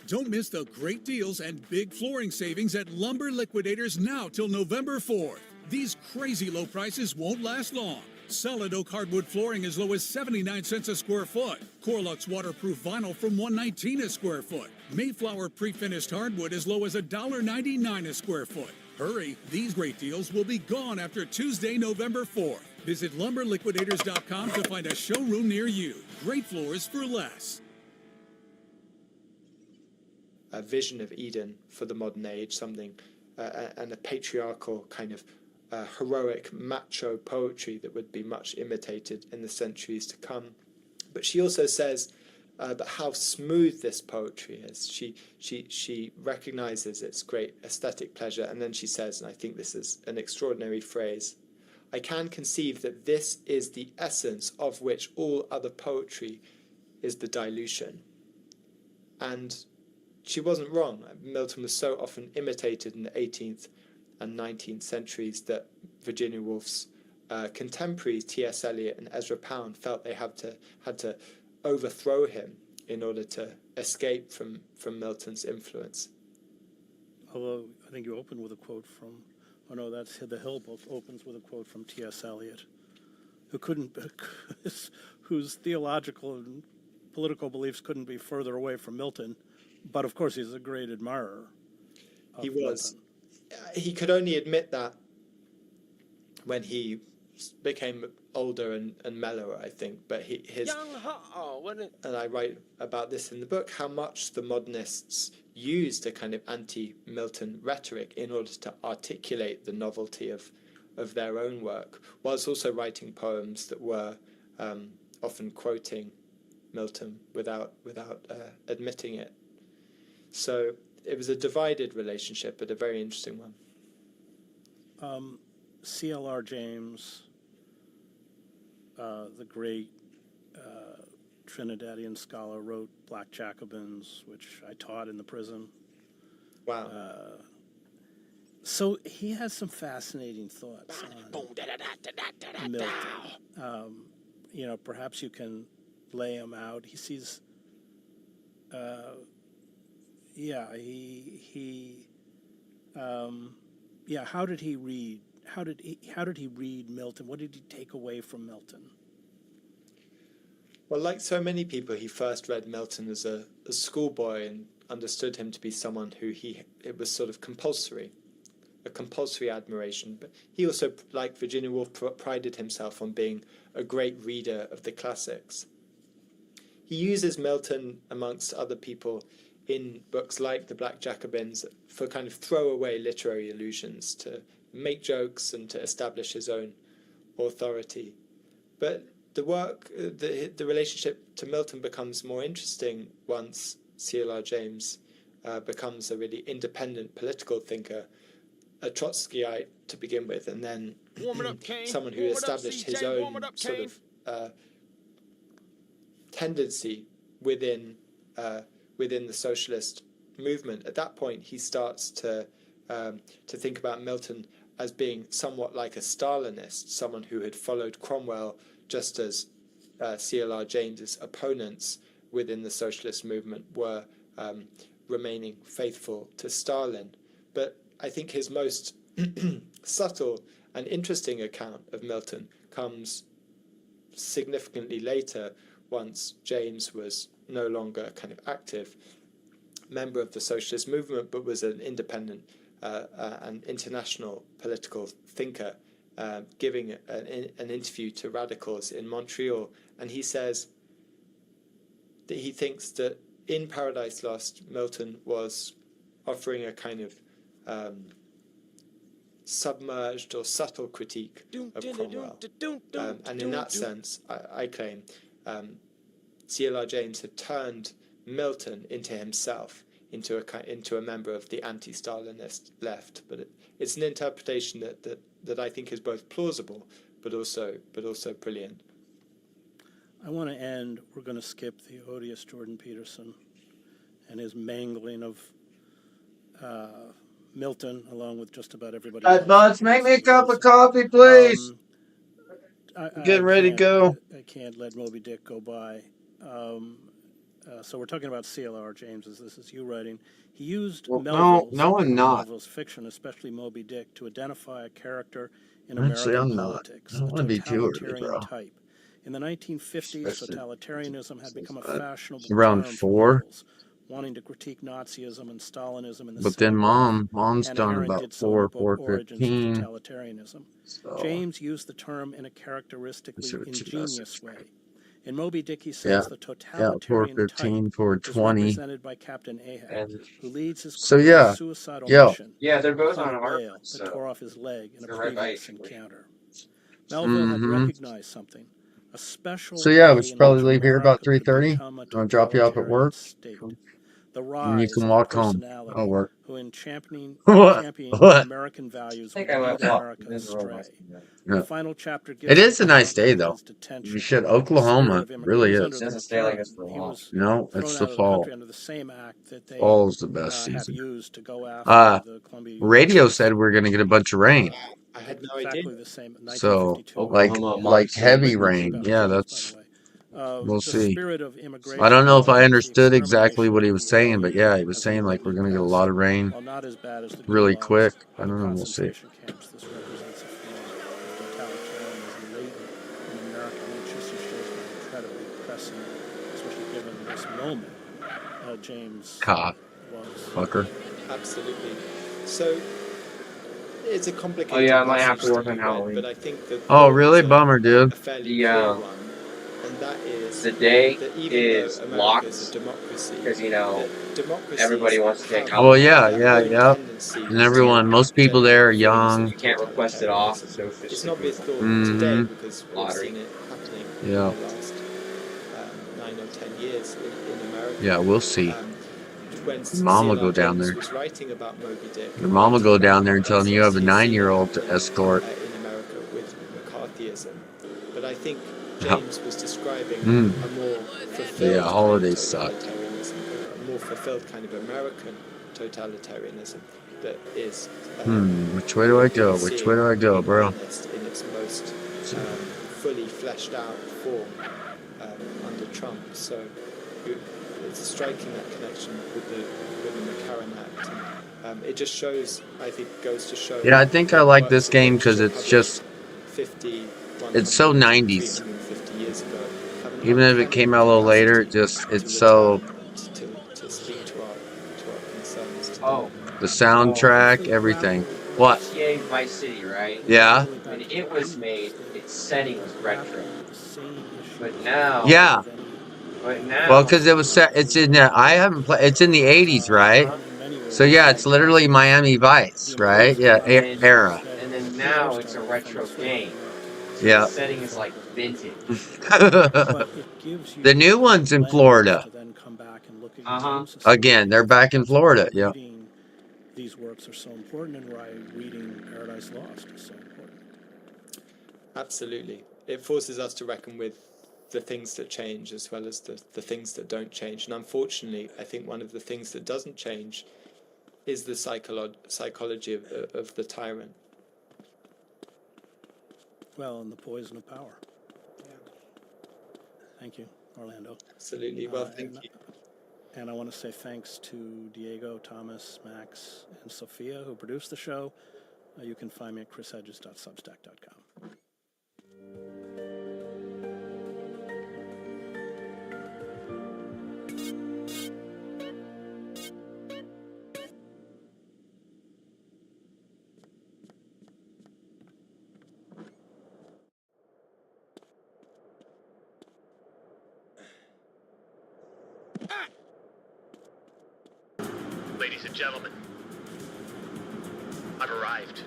Speaker 20: Don't miss the great deals and big flooring savings at Lumber Liquidators now till November 4th. These crazy low prices won't last long. Solid oak hardwood flooring as low as 79 cents a square foot. Corlux waterproof vinyl from $1.19 a square foot. Mayflower pre-finished hardwood as low as $1.99 a square foot. Hurry, these great deals will be gone after Tuesday, November 4th. Visit lumberliquidators.com to find a showroom near you. Great floors for less.
Speaker 10: A vision of Eden for the modern age, something, and a patriarchal kind of heroic macho poetry that would be much imitated in the centuries to come. But she also says that how smooth this poetry is. She recognizes its great aesthetic pleasure, and then she says, and I think this is an extraordinary phrase, I can conceive that this is the essence of which all other poetry is the dilution. And she wasn't wrong. Milton was so often imitated in the 18th and 19th centuries that Virginia Woolf's contemporaries, T.S. Eliot and Ezra Pound, felt they had to overthrow him in order to escape from Milton's influence.
Speaker 7: Although I think you opened with a quote from, oh no, that's The Hill book opens with a quote from T.S. Eliot, whose theological and political beliefs couldn't be further away from Milton. But of course, he's a great admirer.
Speaker 10: He was. He could only admit that when he became older and mellower, I think. But and I write about this in the book, how much the modernists used a kind of anti-Milton rhetoric in order to articulate the novelty of their own work, whilst also writing poems that were often quoting Milton without admitting it. So it was a divided relationship, but a very interesting one.
Speaker 7: C.L.R. James, the great Trinidadian scholar, wrote Black Jacobins, which I taught in the prison.
Speaker 10: Wow.
Speaker 7: So he has some fascinating thoughts on Milton. You know, perhaps you can lay him out. He sees, yeah, yeah. How did he read? How did he read Milton? What did he take away from Milton?
Speaker 10: Well, like so many people, he first read Milton as a schoolboy and understood him to be someone who it was sort of a compulsory admiration. But he also, like Virginia Woolf, prided himself on being a great reader of the classics. He uses Milton, amongst other people, in books like The Black Jacobins for kind of throwaway literary allusions, to make jokes and to establish his own authority. But the work, the relationship to Milton becomes more interesting once C.L.R. James becomes a really independent political thinker, a Trotskyite to begin with, and then someone who established his own sort of tendency within the socialist movement. At that point, he starts to think about Milton as being somewhat like a Stalinist, someone who had followed Cromwell, just as C.L.R. James's opponents within the socialist movement were remaining faithful to Stalin. But I think his most subtle and interesting account of Milton comes significantly later, once James was no longer kind of active member of the socialist movement, but was an independent and international political thinker, giving an interview to radicals in Montreal. And he says that he thinks that in Paradise Lost, Milton was offering a kind of submerged or subtle critique of Cromwell. And in that sense, I claim, C.L.R. James had turned Milton into himself, into a member of the anti-Stalinist left. But it's an interpretation that I think is both plausible but also brilliant.
Speaker 7: I want to end. We're going to skip the odious Jordan Peterson and his mangling of Milton, along with just about everybody else.
Speaker 2: Buds, make me a cup of coffee, please. Getting ready to go.
Speaker 7: I can't let Moby Dick go by. So we're talking about C.L.R. James. This is you writing. He used Melville's fiction, especially Moby Dick, to identify a character in American politics, a totalitarian type. In the 1950s, totalitarianism had become a fashionable
Speaker 2: around
Speaker 7: term
Speaker 2: 4.
Speaker 7: Wanting to critique Nazism and Stalinism in the
Speaker 2: But then mom's done
Speaker 7: Aaron
Speaker 2: about
Speaker 7: did so in the
Speaker 2: 4,
Speaker 7: book Origins of
Speaker 2: 4:15.
Speaker 7: Totalitarianism. James used the term in a characteristically ingenious way. In Moby Dick, he says the totalitarian
Speaker 2: 4:15,
Speaker 7: type is
Speaker 2: 4:20.
Speaker 7: represented by Captain Ahab, who leads his suicidal mission.
Speaker 11: Yeah, they're both
Speaker 7: upon
Speaker 11: on
Speaker 7: a
Speaker 11: our
Speaker 7: whale that tore off his leg in a
Speaker 11: right by
Speaker 7: previous encounter. Melville had recognized something. A special
Speaker 2: So yeah, we
Speaker 7: way
Speaker 2: should
Speaker 7: in
Speaker 2: probably
Speaker 7: which
Speaker 2: leave here about
Speaker 7: America could
Speaker 2: 3:30.
Speaker 7: become a
Speaker 2: I'm gonna drop you off at work,
Speaker 7: state. The
Speaker 2: and
Speaker 7: rise
Speaker 2: you can
Speaker 7: of
Speaker 2: walk
Speaker 7: a
Speaker 2: home.
Speaker 7: personality
Speaker 2: I'll work.
Speaker 7: who in championing
Speaker 2: What?
Speaker 7: American values
Speaker 11: I think
Speaker 7: would
Speaker 11: I
Speaker 7: lead
Speaker 11: went well.
Speaker 7: America astray.
Speaker 2: Yeah.
Speaker 7: The final chapter gives
Speaker 2: It is a
Speaker 7: us
Speaker 2: nice day
Speaker 7: account of
Speaker 2: though.
Speaker 7: his detention.
Speaker 2: You should.
Speaker 7: The
Speaker 2: Oklahoma
Speaker 7: spirit of
Speaker 2: really
Speaker 7: immigration. He was
Speaker 2: is.
Speaker 7: under
Speaker 11: Doesn't stay like this for
Speaker 7: he
Speaker 11: long.
Speaker 7: was
Speaker 2: No,
Speaker 7: thrown
Speaker 2: it's
Speaker 7: out
Speaker 2: the
Speaker 7: of the
Speaker 2: fall.
Speaker 7: country under the same act that they
Speaker 2: Fall's the best
Speaker 7: have
Speaker 2: season.
Speaker 7: used to go after the Columbia
Speaker 2: Radio said we're gonna get a bunch of rain.
Speaker 10: I had no
Speaker 7: exactly
Speaker 10: idea.
Speaker 7: the same.
Speaker 2: So
Speaker 7: 1952.
Speaker 2: like heavy rain. Yeah, that's we'll
Speaker 7: The
Speaker 2: see.
Speaker 7: spirit of immigration.
Speaker 2: I don't know if I
Speaker 7: the
Speaker 2: understood exactly
Speaker 7: extermination
Speaker 2: what he
Speaker 7: of
Speaker 2: was
Speaker 7: the
Speaker 2: saying, but
Speaker 7: alien
Speaker 2: yeah, he was
Speaker 7: of the
Speaker 2: saying like we're
Speaker 7: Atlantic
Speaker 2: gonna get a
Speaker 7: West.
Speaker 2: lot of rain
Speaker 7: While not as bad as the
Speaker 2: really
Speaker 7: gulags
Speaker 2: quick. I
Speaker 7: or
Speaker 2: don't know. We'll see.
Speaker 7: concentration camps, this represents a form of totalitarianism latent in America, which just shows how incredibly pressing, especially given this moment, James
Speaker 2: Cop.
Speaker 7: was.
Speaker 2: Fucker.
Speaker 10: Absolutely. So it's a complicated
Speaker 11: Oh yeah, I might have
Speaker 10: passage
Speaker 11: to work
Speaker 10: be
Speaker 11: on
Speaker 10: read,
Speaker 11: Halloween.
Speaker 10: but I think that
Speaker 2: Oh really? Bummer, dude.
Speaker 10: a fairly
Speaker 11: The,
Speaker 10: clear one, and that is
Speaker 11: The day
Speaker 10: that even
Speaker 11: is
Speaker 10: though America
Speaker 11: locked
Speaker 10: is a democracy,
Speaker 11: because
Speaker 10: that democracies
Speaker 11: everybody wants to take
Speaker 10: have
Speaker 2: Well, yeah,
Speaker 10: their
Speaker 2: yeah,
Speaker 10: own
Speaker 2: yeah.
Speaker 10: tendencies
Speaker 2: And everyone,
Speaker 10: to
Speaker 2: most people
Speaker 10: generate
Speaker 2: there are
Speaker 10: forms
Speaker 2: young.
Speaker 10: of
Speaker 11: you can't request it off. It's
Speaker 10: totalitarianism.
Speaker 11: so
Speaker 10: It's an obvious thought
Speaker 2: Mm-hmm.
Speaker 10: today because we've
Speaker 11: Lottery.
Speaker 10: seen it happening
Speaker 2: Yeah.
Speaker 10: in the last 9 or 10 years in America.
Speaker 2: Yeah, we'll see.
Speaker 10: When
Speaker 2: Your mom will
Speaker 10: C.L.R.
Speaker 2: go down
Speaker 10: James
Speaker 2: there.
Speaker 10: was writing about Moby Dick,
Speaker 2: Your mom will go
Speaker 10: writing
Speaker 2: down
Speaker 10: about
Speaker 2: there and tell
Speaker 10: Paradise
Speaker 2: me you have
Speaker 10: Lost,
Speaker 2: a
Speaker 10: he had seen
Speaker 2: 9-year-old to
Speaker 10: happening,
Speaker 2: escort.
Speaker 10: in America with McCarthyism. But I think
Speaker 2: Yeah.
Speaker 10: James was describing
Speaker 2: Mm.
Speaker 10: a more fulfilled
Speaker 2: Yeah,
Speaker 10: kind
Speaker 2: holidays
Speaker 10: of
Speaker 2: suck.
Speaker 10: totalitarianism, a more fulfilled kind of American totalitarianism. that is.
Speaker 2: Which way do I go? Which way do I go, bro?
Speaker 10: In its most fully fleshed out form under Trump. So it's striking that connection with the McCarran Act. And, it just shows, I think, goes to show.
Speaker 2: Yeah, I think I like this game because it's just,
Speaker 10: 50,
Speaker 2: it's so 90s.
Speaker 10: 350 years ago.
Speaker 2: Even if it came out a little later, it's so.
Speaker 10: To speak to our concerns.
Speaker 11: Oh.
Speaker 2: The soundtrack, everything. What?
Speaker 11: GTA Vice City, right?
Speaker 2: Yeah.
Speaker 11: When it was made, its setting was retro. But now.
Speaker 2: Yeah.
Speaker 11: But now.
Speaker 2: Well, because it was set. It's in. I haven't played. It's in the 80s, right? So yeah, it's literally Miami Vice, right? Yeah, era.
Speaker 11: And then now it's a retro game. So
Speaker 2: Yeah.
Speaker 11: the setting is like vintage.
Speaker 2: The new one's in Florida. Again, they're back in Florida. Yeah.
Speaker 7: These works are so important, and why reading Paradise Lost is so important.
Speaker 10: Absolutely. It forces us to reckon with the things that change as well as the things that don't change. And unfortunately, I think one of the things that doesn't change is the psychology of the tyrant.
Speaker 7: Well, and the poison of power. Yeah. Thank you, Orlando.
Speaker 10: Absolutely. Well, thank you.
Speaker 7: And I want to say thanks to Diego, Thomas, Max, and Sophia who produced the show. You can find me at chrishedges.substack.com.
Speaker 5: Ladies and gentlemen, I've arrived.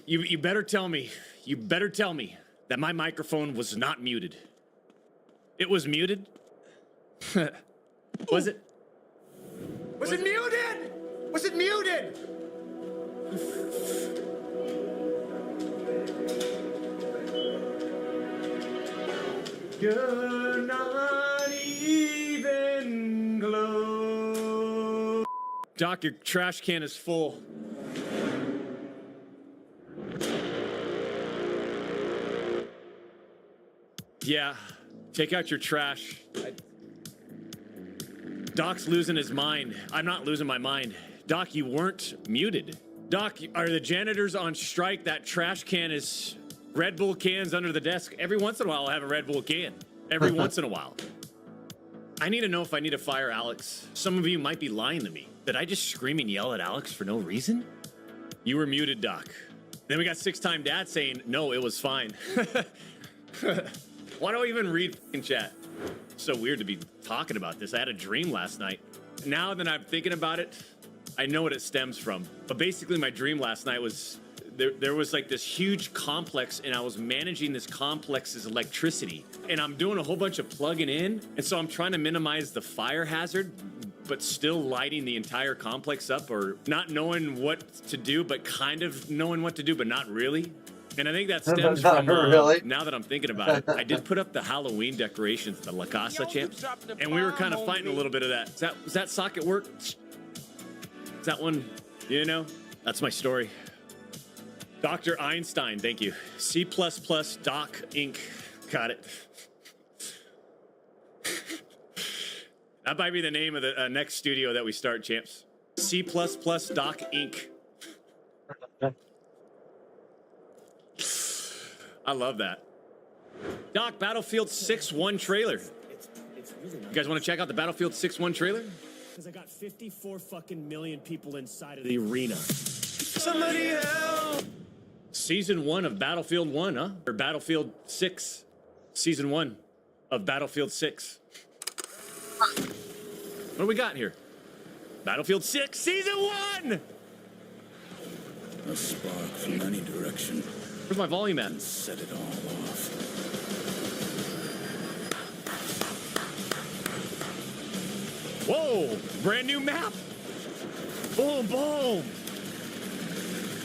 Speaker 12: You better tell me that my microphone was not muted. It was muted? Was it?
Speaker 13: Was it muted? Was it muted?
Speaker 12: You're not even close. Doc, your trash can is full. Yeah, take out your trash. Doc's losing his mind. I'm not losing my mind. Doc, you weren't muted. Doc, are the janitors on strike? That trash can is Red Bull cans under the desk. Every once in a while, I'll have a Red Bull can. Every once in a while. I need to know if I need to fire Alex. Some of you might be lying to me. Did I just scream and yell at Alex for no reason? You were muted, Doc. Then we got 6-time Dad saying, no, it was fine. Why do I even read in chat? It's so weird to be talking about this. I had a dream last night. Now that I'm thinking about it, I know what it stems from. But basically my dream last night was there was like this huge complex and I was managing this complex's electricity. And I'm doing a whole bunch of plugging in. And so I'm trying to minimize the fire hazard, but still lighting the entire complex up, or not knowing what to do, but kind of knowing what to do, but not really. And I think that stems from, now that I'm thinking about it, I did put up the Halloween decorations at the La Casa champs, and we were kind of fighting a little bit of that. Does that socket work? Is that one, you know? That's my story. Dr. Einstein, thank you. C++ Doc Inc. Got it. That might be the name of the next studio that we start, champs. C++ Doc Inc. I love that. Doc, Battlefield 6-1 trailer. You guys want to check out the Battlefield 6-1 trailer?
Speaker 14: Because I got 54 fucking million people inside of the arena.
Speaker 12: Somebody help! Season 1 of Battlefield 1, huh? Or Battlefield 6. Season 1 of Battlefield 6. What do we got here? Battlefield 6, Season 1!
Speaker 23: A spark from any direction
Speaker 12: Where's my volume at? Set it all off. Whoa! Brand new map! Boom, boom!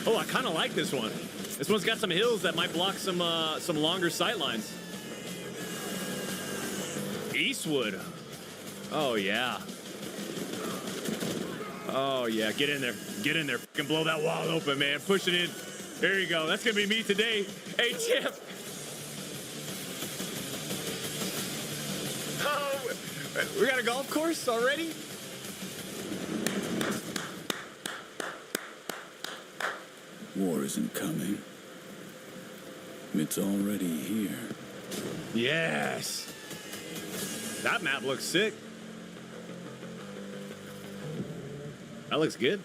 Speaker 12: Oh, I kind of like this one. This one's got some hills that might block some longer sight lines. Eastwood. Oh, yeah. Oh, yeah. Get in there. Get in there. Fucking blow that wall open, man. Push it in. There you go. That's going to be me today. Hey, Chip. Oh, we got a golf course already?
Speaker 23: War isn't coming. It's already here.
Speaker 12: Yes. That map looks sick. That looks good.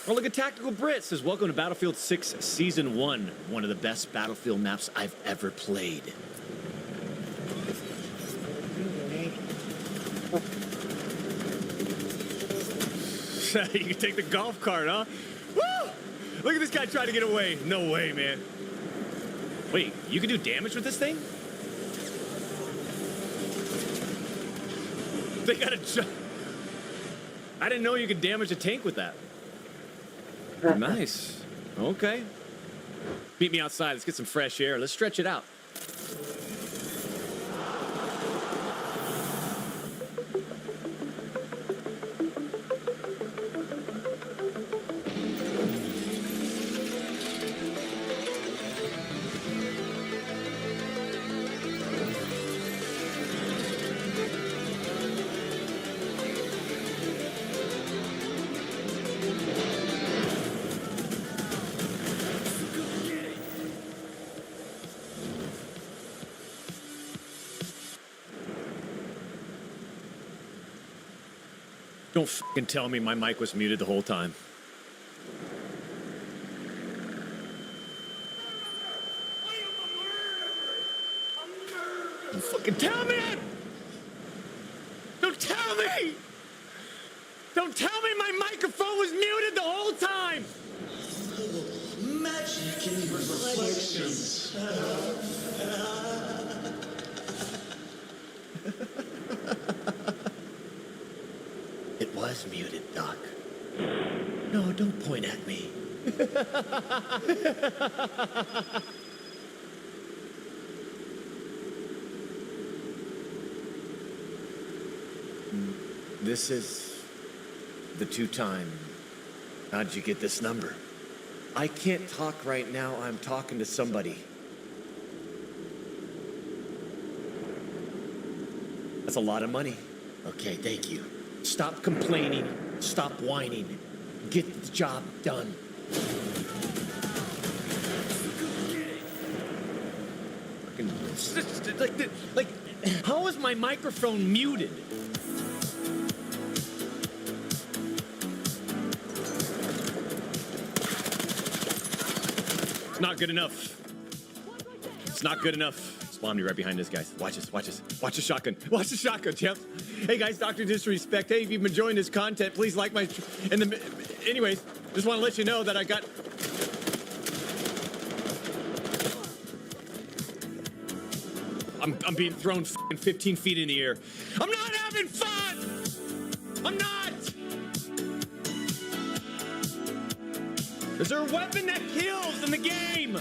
Speaker 12: Oh, look at Tactical Brit says, welcome to Battlefield 6 Season 1. One of the best Battlefield maps I've ever played. You can take the golf cart, huh? Woo! Look at this guy trying to get away. No way, man. Wait, you can do damage with this thing? They got a... I didn't know you could damage a tank with that. Nice. Okay. Meet me outside. Let's get some fresh air. Let's stretch it out. Don't fucking tell me my mic was muted the whole time. Don't fucking tell me! Don't tell me! Don't tell me my microphone was muted the whole time!
Speaker 4: Magic in reflections.
Speaker 12: It was muted, Doc. No, don't point at me. This is the two-time. How did you get this number? I can't talk right now. I'm talking to somebody. That's a lot of money. Okay, thank you. Stop complaining. Stop whining. Get the job done. Like, how is my microphone muted? It's not good enough. It's not good enough. Spawn me right behind this, guys. Watch this, watch this. Watch the shotgun. Watch the shotgun, champs. Hey, guys, Dr. Disrespect. Hey, if you've been enjoying this content, please like my... Anyways, just want to let you know that I got... I'm being thrown 15 feet in the air. I'm not having fun! I'm not! Is there a weapon that kills in the game?